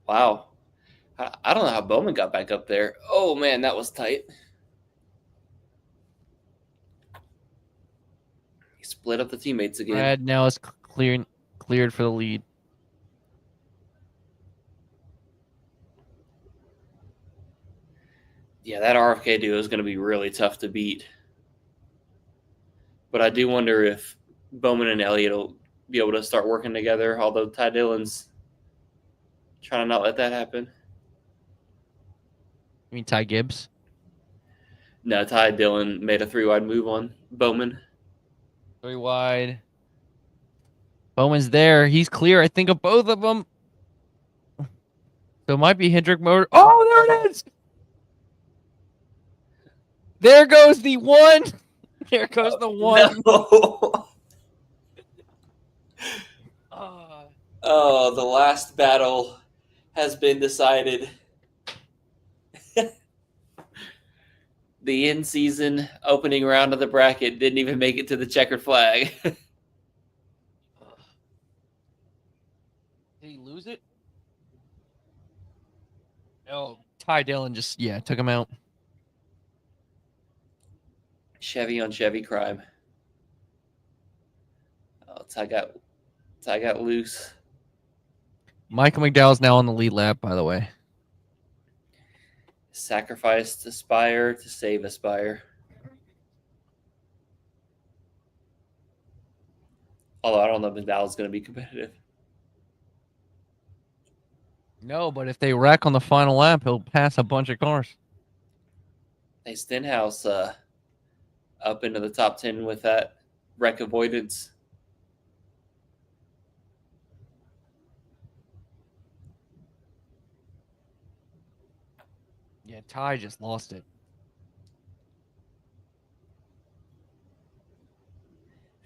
Wow. I don't know how Bowman got back up there. Oh, man, that was tight. He split up the teammates again. Brad now is cleared for the lead. Yeah, that RFK duo is going to be really tough to beat. But I do wonder if Bowman and Elliott will be able to start working together, although Ty Dillon's trying to not let that happen. You mean Ty Gibbs? No, Ty Dillon made a 3-wide move on Bowman. 3 wide. Bowman's there. He's clear, I think, of both of them. So it might be Hendrick Motor. Oh, there it is! There goes the one. There goes the one. No. Oh, the last battle has been decided. The in-season opening round of the bracket didn't even make it to the checkered flag. Did he lose it? No. Ty Dillon just, took him out. Chevy on Chevy crime. Oh, Ty got loose. Michael McDowell's now on the lead lap, by the way. Sacrificed Aspire to save Aspire. Although I don't know if McDowell's going to be competitive. No, but if they wreck on the final lap, he'll pass a bunch of cars. Hey, Stenhouse up into the top 10 with that wreck avoidance. Yeah, Ty just lost it.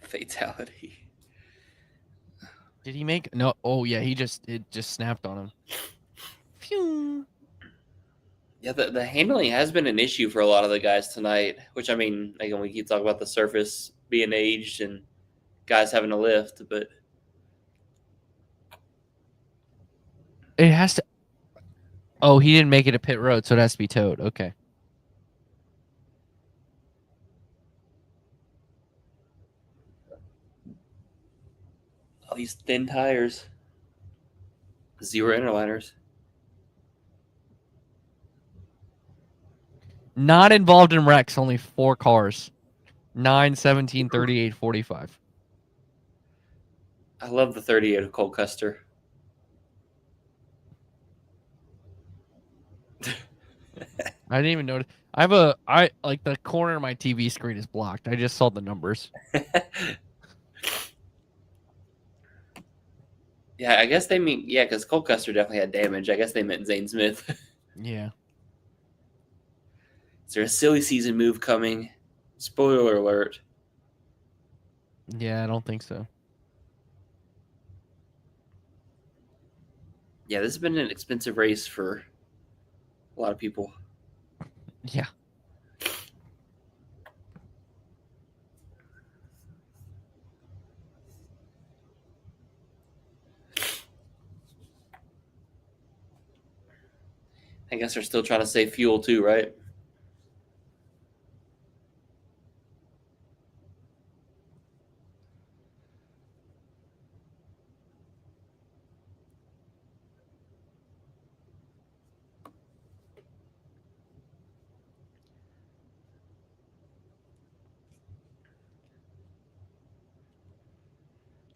Fatality. Did he make no? Oh yeah, it just snapped on him. Phew. Yeah, the handling has been an issue for a lot of the guys tonight, which, I mean, again, we keep talking about the surface being aged and guys having to lift, but It has to. Oh, he didn't make it a pit road, so it has to be towed. Okay. all these thin tires. 0 interliners. Not involved in wrecks, only 4 cars. 9, 17, 38, 45. I love the 38 of Cole Custer. I didn't even notice. I like the corner of my TV screen is blocked. I just saw the numbers. Yeah, I guess they mean because Cole Custer definitely had damage. I guess they meant Zane Smith. Yeah. Is there a silly season move coming? Spoiler alert. Yeah, I don't think so. Yeah, this has been an expensive race for a lot of people. Yeah. I guess they're still trying to save fuel too, right?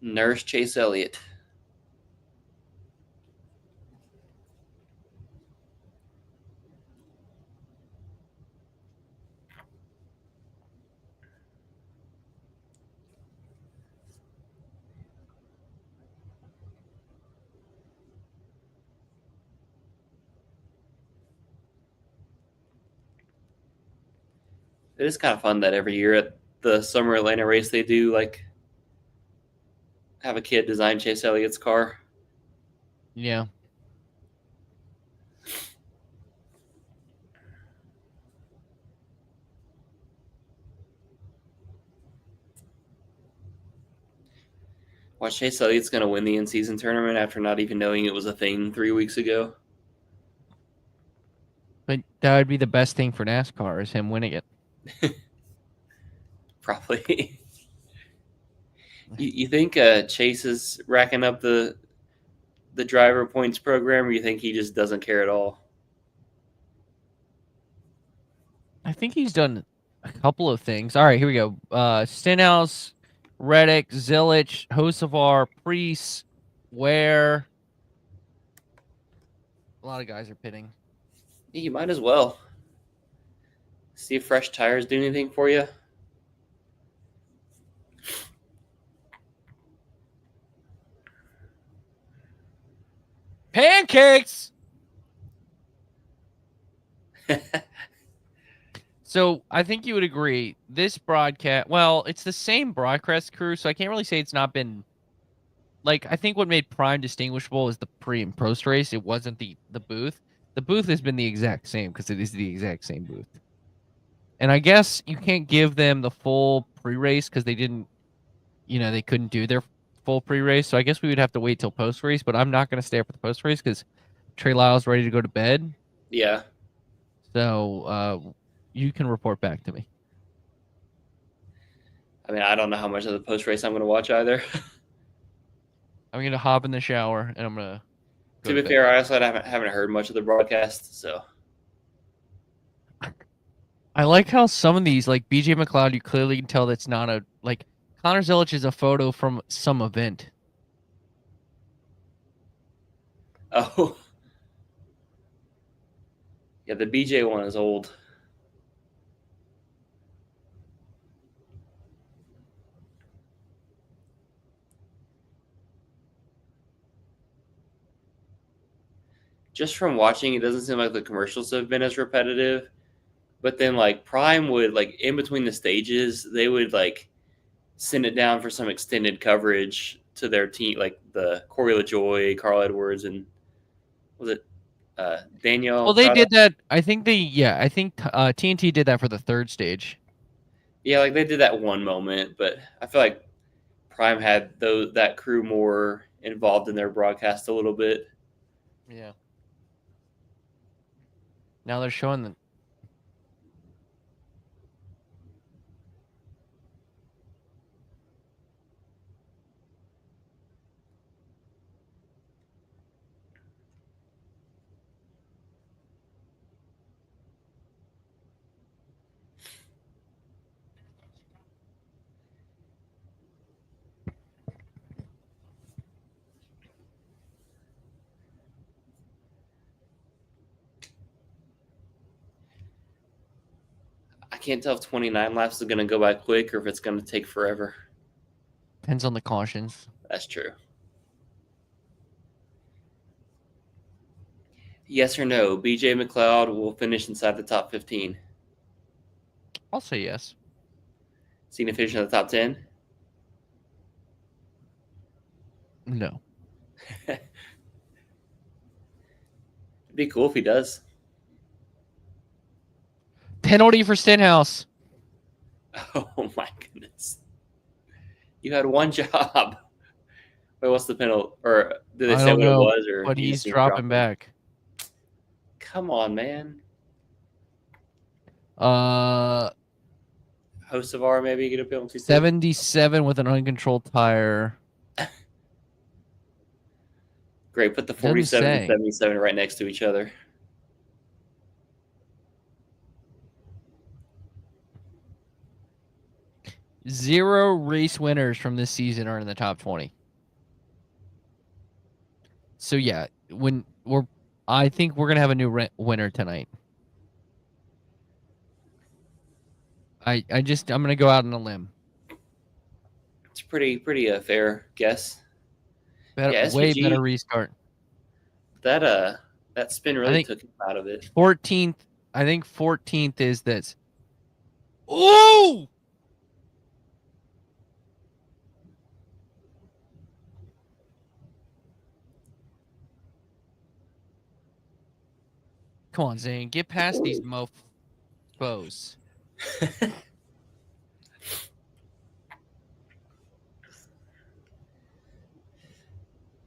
Nurse Chase Elliott. It is kind of fun that every year at the Summer Atlanta race they do like have a kid design Chase Elliott's car. Yeah. Watch Chase Elliott's going to win the in-season tournament after not even knowing it was a thing 3 weeks ago. But that would be the best thing for NASCAR is him winning it. Probably. You think Chase is racking up the driver points program, or you think he just doesn't care at all? I think he's done a couple of things. All right, here we go. Stenhouse, Reddick, Zilich, Hocevar, Priest, Ware. A lot of guys are pitting. Yeah, you might as well. See if fresh tires do anything for you. Pancakes! So I think you would agree. This broadcast, well, it's the same broadcast crew, so I can't really say it's not been like I think what made Prime distinguishable is the pre and post race. It wasn't the booth. The booth has been the exact same because it is the exact same booth. And I guess you can't give them the full pre-race because they didn't, they couldn't do their full pre-race. So I guess we would have to wait till post-race. But I'm not going to stay up for the post-race because Trey Lyle's ready to go to bed. Yeah. So you can report back to me. I mean, I don't know how much of the post race I'm going to watch either. I'm going to hop in the shower and I'm going to To be fair, I also haven't heard much of the broadcast, so. I like how some of these, like BJ McLeod, you clearly can tell that's not a, like, Connor Zilich is a photo from some event. Oh. Yeah, the BJ one is old. Just from watching, it doesn't seem like the commercials have been as repetitive. But then, like, Prime would, like, in between the stages, they would, like, send it down for some extended coverage to their team, like the Corey LaJoy, Carl Edwards, and was it Daniel? Well, they did that. I think TNT did that for the third stage. Yeah, like they did that one moment, but I feel like Prime had that crew more involved in their broadcast a little bit. Yeah. Now they're showing the. can't tell if 29 laps is going to go by quick or if it's going to take forever. Depends on the cautions. That's true. Yes or no, BJ McLeod will finish inside the top 15. I'll say yes. Seen him finish in the top 10? No. It'd be cool if he does. Penalty for Stenhouse. Oh my goodness. You had one job. Wait, what's the penalty? Or did they I say don't what know, it was? Or but you he's just need to dropping drop it? back. Come on, man. Hocevar maybe get a penalty too. 77 with an uncontrolled tire. Great. Put the Doesn't 47 and say. 77 right next to each other. Zero race winners from this season are in the top 20. So yeah, I think we're gonna have a new winner tonight. I'm gonna go out on a limb. It's pretty fair guess. Better, Yeah, way SVG, better restart. that spin really think- took him out of it. 14th. I think 14th is this. Ooh! Come on, Zane. Get past these mofos.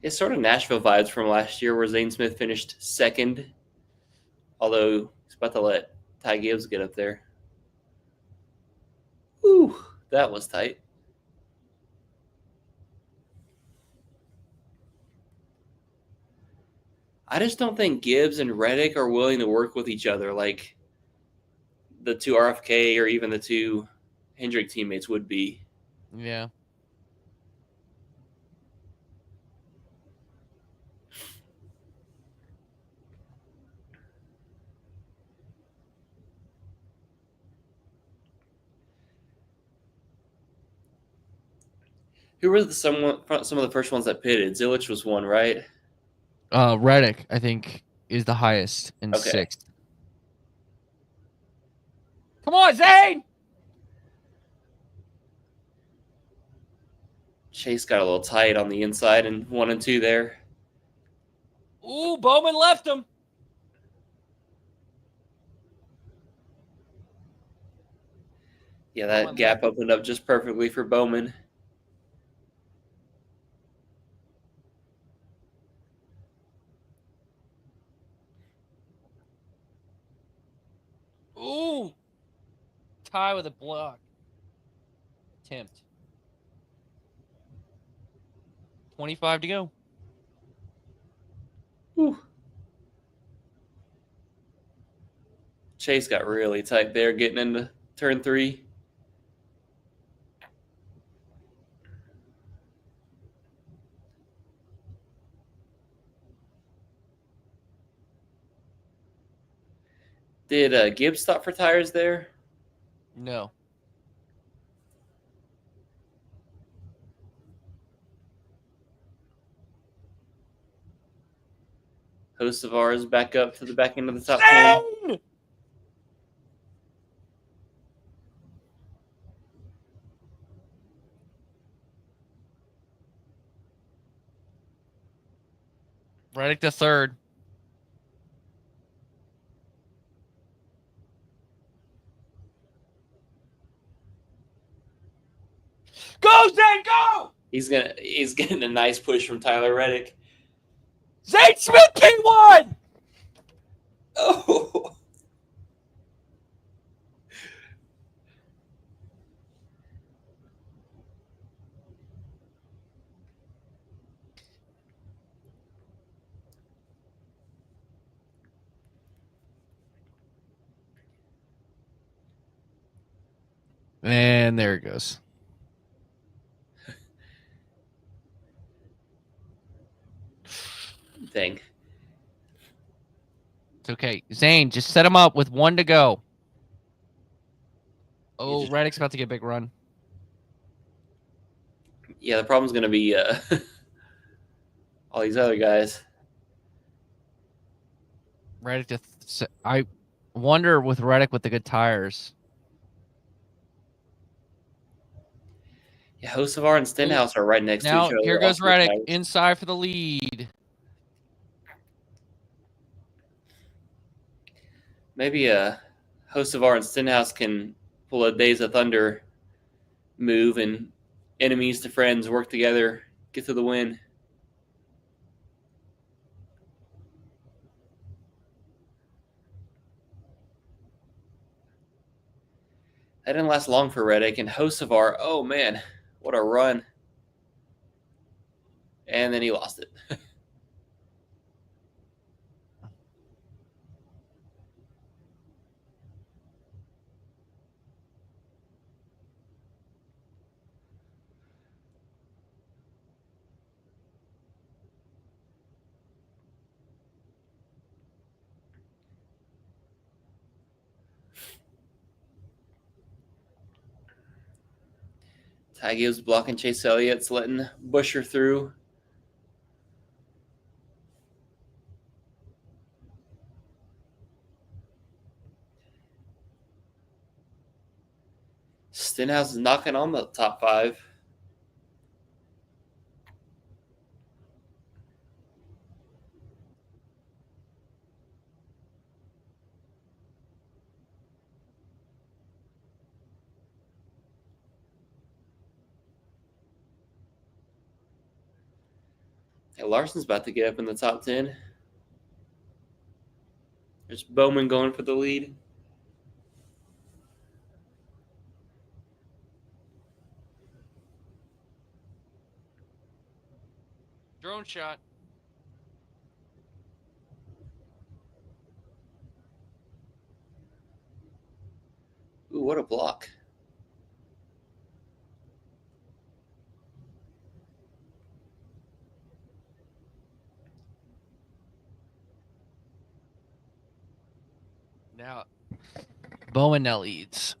It's sort of Nashville vibes from last year where Zane Smith finished second, although he's about to let Ty Gibbs get up there. Ooh, that was tight. I just don't think Gibbs and Reddick are willing to work with each other like the two RFK or even the two Hendrick teammates would be. Yeah. Who were some of the first ones that pitted? Zilich was one, right? Reddick, I think, is the highest in Okay. 6th. Come on, Zane! Chase got a little tight on the inside in 1 and 2 there. Ooh, Bowman left him. Yeah, that gap opened up just perfectly for Bowman. Ooh. Tie with a block. Attempt. 25 to go. Whew. Chase got really tight there getting into turn 3. Did Gibbs stop for tires there? No. Hocevar is back up to the back end of the top 10. Reddick to 3rd. Go, Zane, go! He's getting a nice push from Tyler Reddick. Zane Smith P1! Oh. And there it goes. Dang. It's okay. Zane, just set him up with 1 to go. Oh, just- Reddick's about to get a big run. Yeah, the problem's going to be all these other guys. Reddick I wonder with Reddick with the good tires. Yeah, Hocevar and Stenhouse are right next to Now each other. here goes also with Reddick tires. inside for the lead. Maybe Hocevar and Stenhouse can pull a Days of Thunder move and enemies to friends work together, get to the win. That didn't last long for Reddick and Hocevar. Oh man, what a run! And then he lost it. Ty Gibbs blocking Chase Elliott's letting Busher through. Stenhouse is knocking on the top 5. Hey, Larson's about to get up in the top 10. There's Bowman going for the lead. Drone shot. Ooh, what a block. Now Bowman now leads.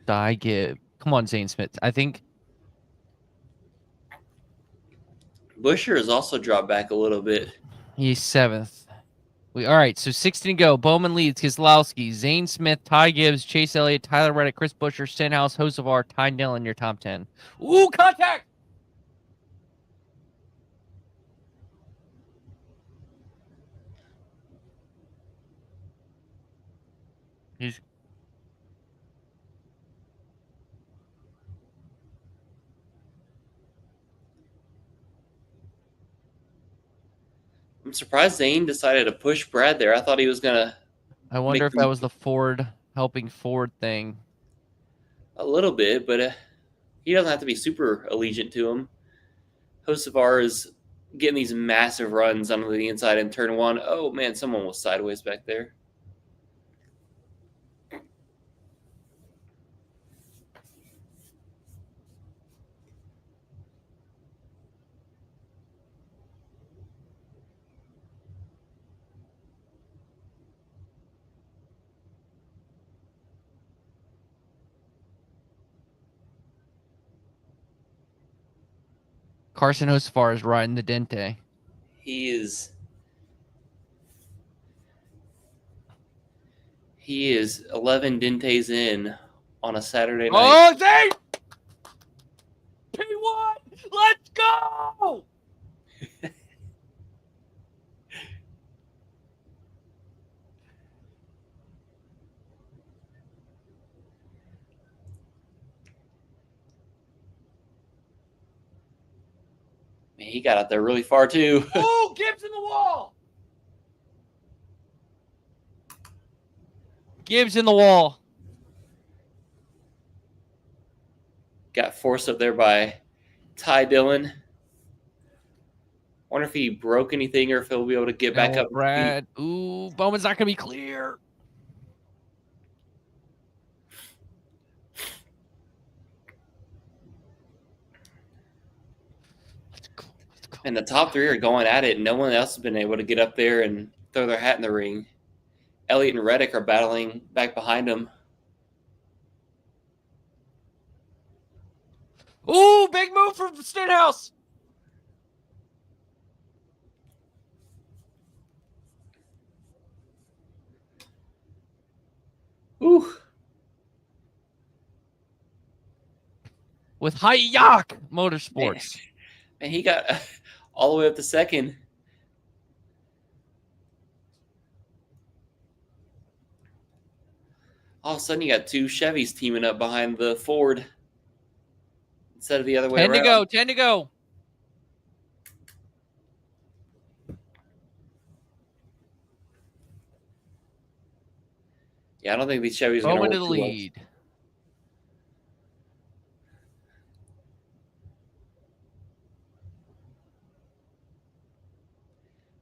Ty Gibb. Come on, Zane Smith. I think Busher has also dropped back a little bit. he's 7th. All right, so 16 to go. Bowman leads. Keselowski, Zane Smith, Ty Gibbs, Chase Elliott, Tyler Reddick, Chris Busher, Stenhouse, Hocevar, Ty Dillon, your top 10. Ooh, contact! He's I'm surprised Zane decided to push Brad there. I thought he was going to I wonder make if them that was the Ford helping Ford thing. a little bit, but he doesn't have to be super allegiant to him. Hocevar is getting these massive runs onto the inside in turn 1. Oh, man, someone was sideways back there. Carson Hocevar is riding the Dente. He is 11 dentes in on a Saturday night. Oh, Zane! P1! Let's go! Man, he got out there really far too. Oh, Gibbs in the wall! Gibbs in the wall. Got forced up there by Ty Dillon. Wonder if he broke anything or if he'll be able to get back up. Brad. Ooh, Bowman's not going to be clear. Let's go. Let's And the top 3 are going at it. No one else has been able to get up there and throw their hat in the ring. Elliott and Reddick are battling back behind him. Ooh, big move from Stenhouse. Ooh. With Hayak Motorsports. And he got all the way up to second. All of a sudden, you got two Chevys teaming up behind the Ford instead of the other way 10 around. to go. 10 to go. Yeah, I don't think these Chevys are going to Bowman work to the too well. lead.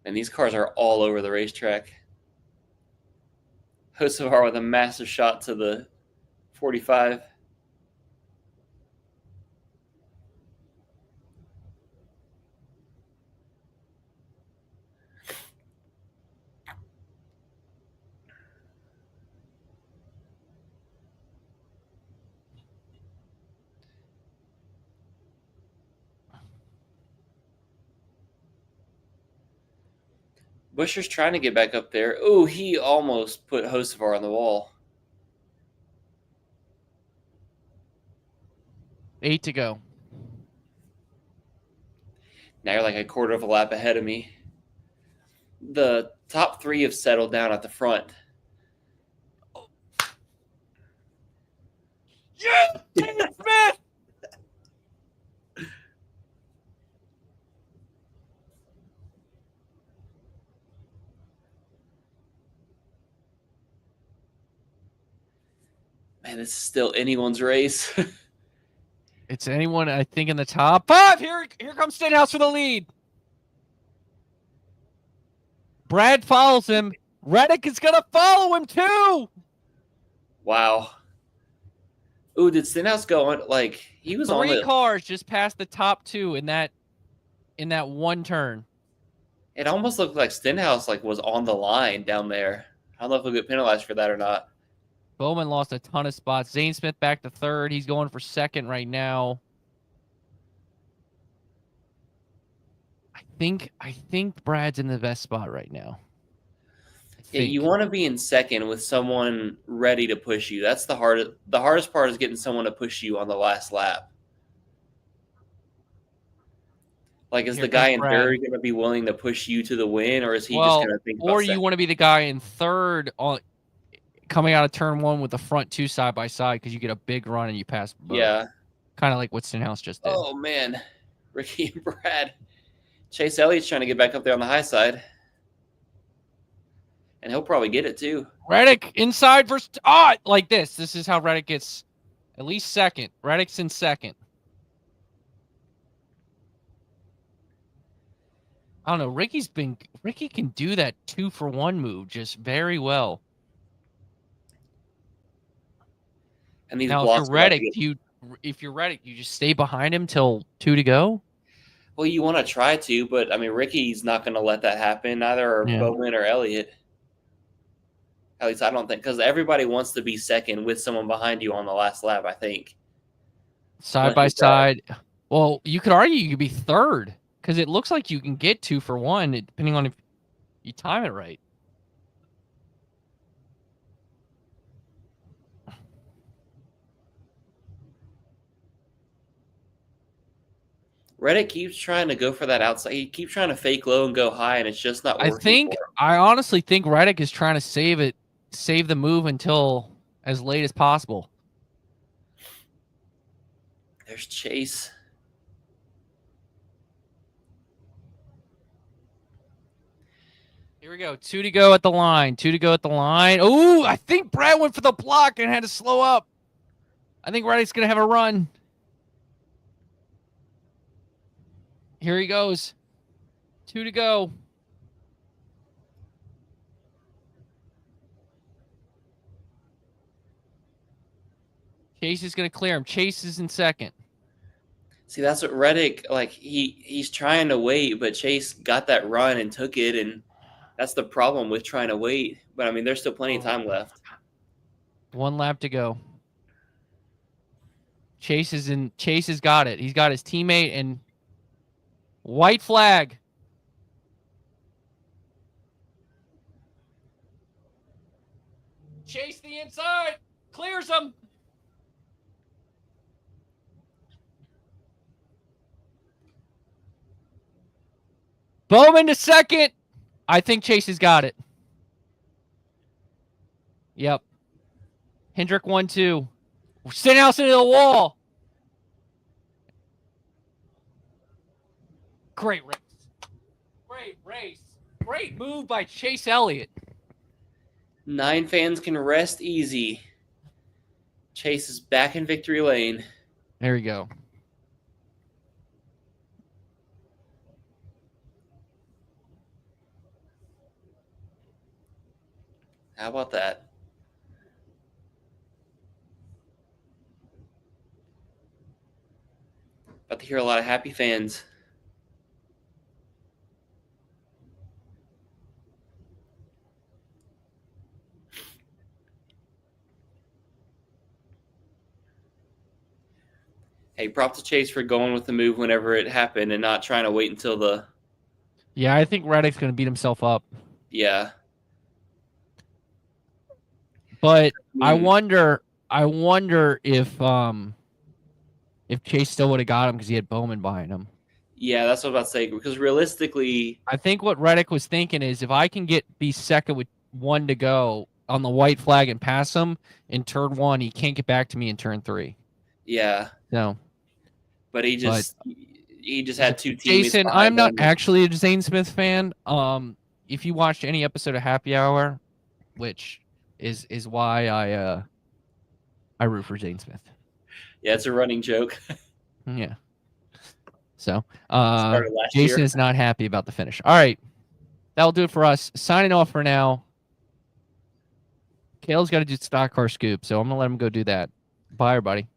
And these cars are all over the racetrack. Hocevar with a massive shot to the 45. Buscher's trying to get back up there. Oh, he almost put Hocevar on the wall. 8 to go. Now you're like a quarter of a lap ahead of me. The top three have settled down at the front. Yeah, Taylor Smith. Man, this is still anyone's race. It's anyone, I think, in the top 5. Here comes Stenhouse for the lead. Brad follows him. Reddick is going to follow him, too. Wow. Ooh, did Stenhouse go on? Like, he was on 3 the... cars just past the top 2 in that one turn. It almost looked like Stenhouse was on the line down there. I don't know if he'll get penalized for that or not. Bowman lost a ton of spots. Zane Smith back to 3rd. He's going for 2nd right now. I think Brad's in the best spot right now. Yeah, you want to be in 2nd with someone ready to push you. That's the hardest part is getting someone to push you on the last lap. Like, is the guy in 3rd going to be willing to push you to the win, or is he just going to think about or 2nd? you want to be the guy in 3rd on coming out of turn 1 with the front 2 side by side because you get a big run and you pass both. Yeah. Kind of like what Stenhouse just did. Oh, man. Ricky and Brad. Chase Elliott's trying to get back up there on the high side. And he'll probably get it, too. Reddick inside versus... like this. This is how Reddick gets at least 2nd. Reddick's in 2nd. I don't know. Ricky can do that 2-for-1 move just very well. And these now, blocks if you're Reddick, you just stay behind him till 2 to go. Well, you want to try to, but I mean, Ricky's not going to let that happen. Neither are Bowman or Elliott. At least I don't think, because everybody wants to be 2nd with someone behind you on the last lap. I think side by side. Well, you could argue you could be 3rd because it looks like you can get 2-for-1 depending on if you time it right. Reddick keeps trying to go for that outside. He keeps trying to fake low and go high, and it's just not working. I honestly think Reddick is trying to save the move until as late as possible. There's Chase. Here we go. 2 to go at the line. 2 to go at the line. Oh, I think Brad went for the block and had to slow up. I think Reddick's going to have a run. Here he goes. 2 to go. Chase is going to clear him. Chase is in 2nd. See, that's what Reddick, he's trying to wait, but Chase got that run and took it, and That's the problem with trying to wait. But I mean, there's still plenty of time left. 1 lap to go. Chase has got it. He's got his teammate and white flag. Chase the inside. Clears him. Bowman to second. I think Chase has got it. Yep. Hendrick 1-2. Stenhouse into the wall. Great race. Great race. Great move by Chase Elliott. 9 fans can rest easy. Chase is back in victory lane. There you go. How about that? About to hear a lot of happy fans. Hey, props to Chase for going with the move whenever it happened and not trying to wait until the... Yeah, I think Reddick's going to beat himself up. Yeah. But I wonder if Chase still would have got him because he had Bowman behind him. Yeah, that's what I was about to say. Because realistically, I think what Reddick was thinking is if I can be second with 1 to go on the white flag and pass him in turn 1, he can't get back to me in turn 3. yeah. No. But he just had 2 teammates. Jason, I'm not actually a Zane Smith fan. If you watched any episode of Happy Hour, which is why I root for Zane Smith. Yeah, it's a running joke. Yeah. So Jason Jason is not happy about the finish. All right. That'll do it for us. Signing off for now. Kale's got to do stock car scoop, so I'm going to let him go do that. Bye, everybody.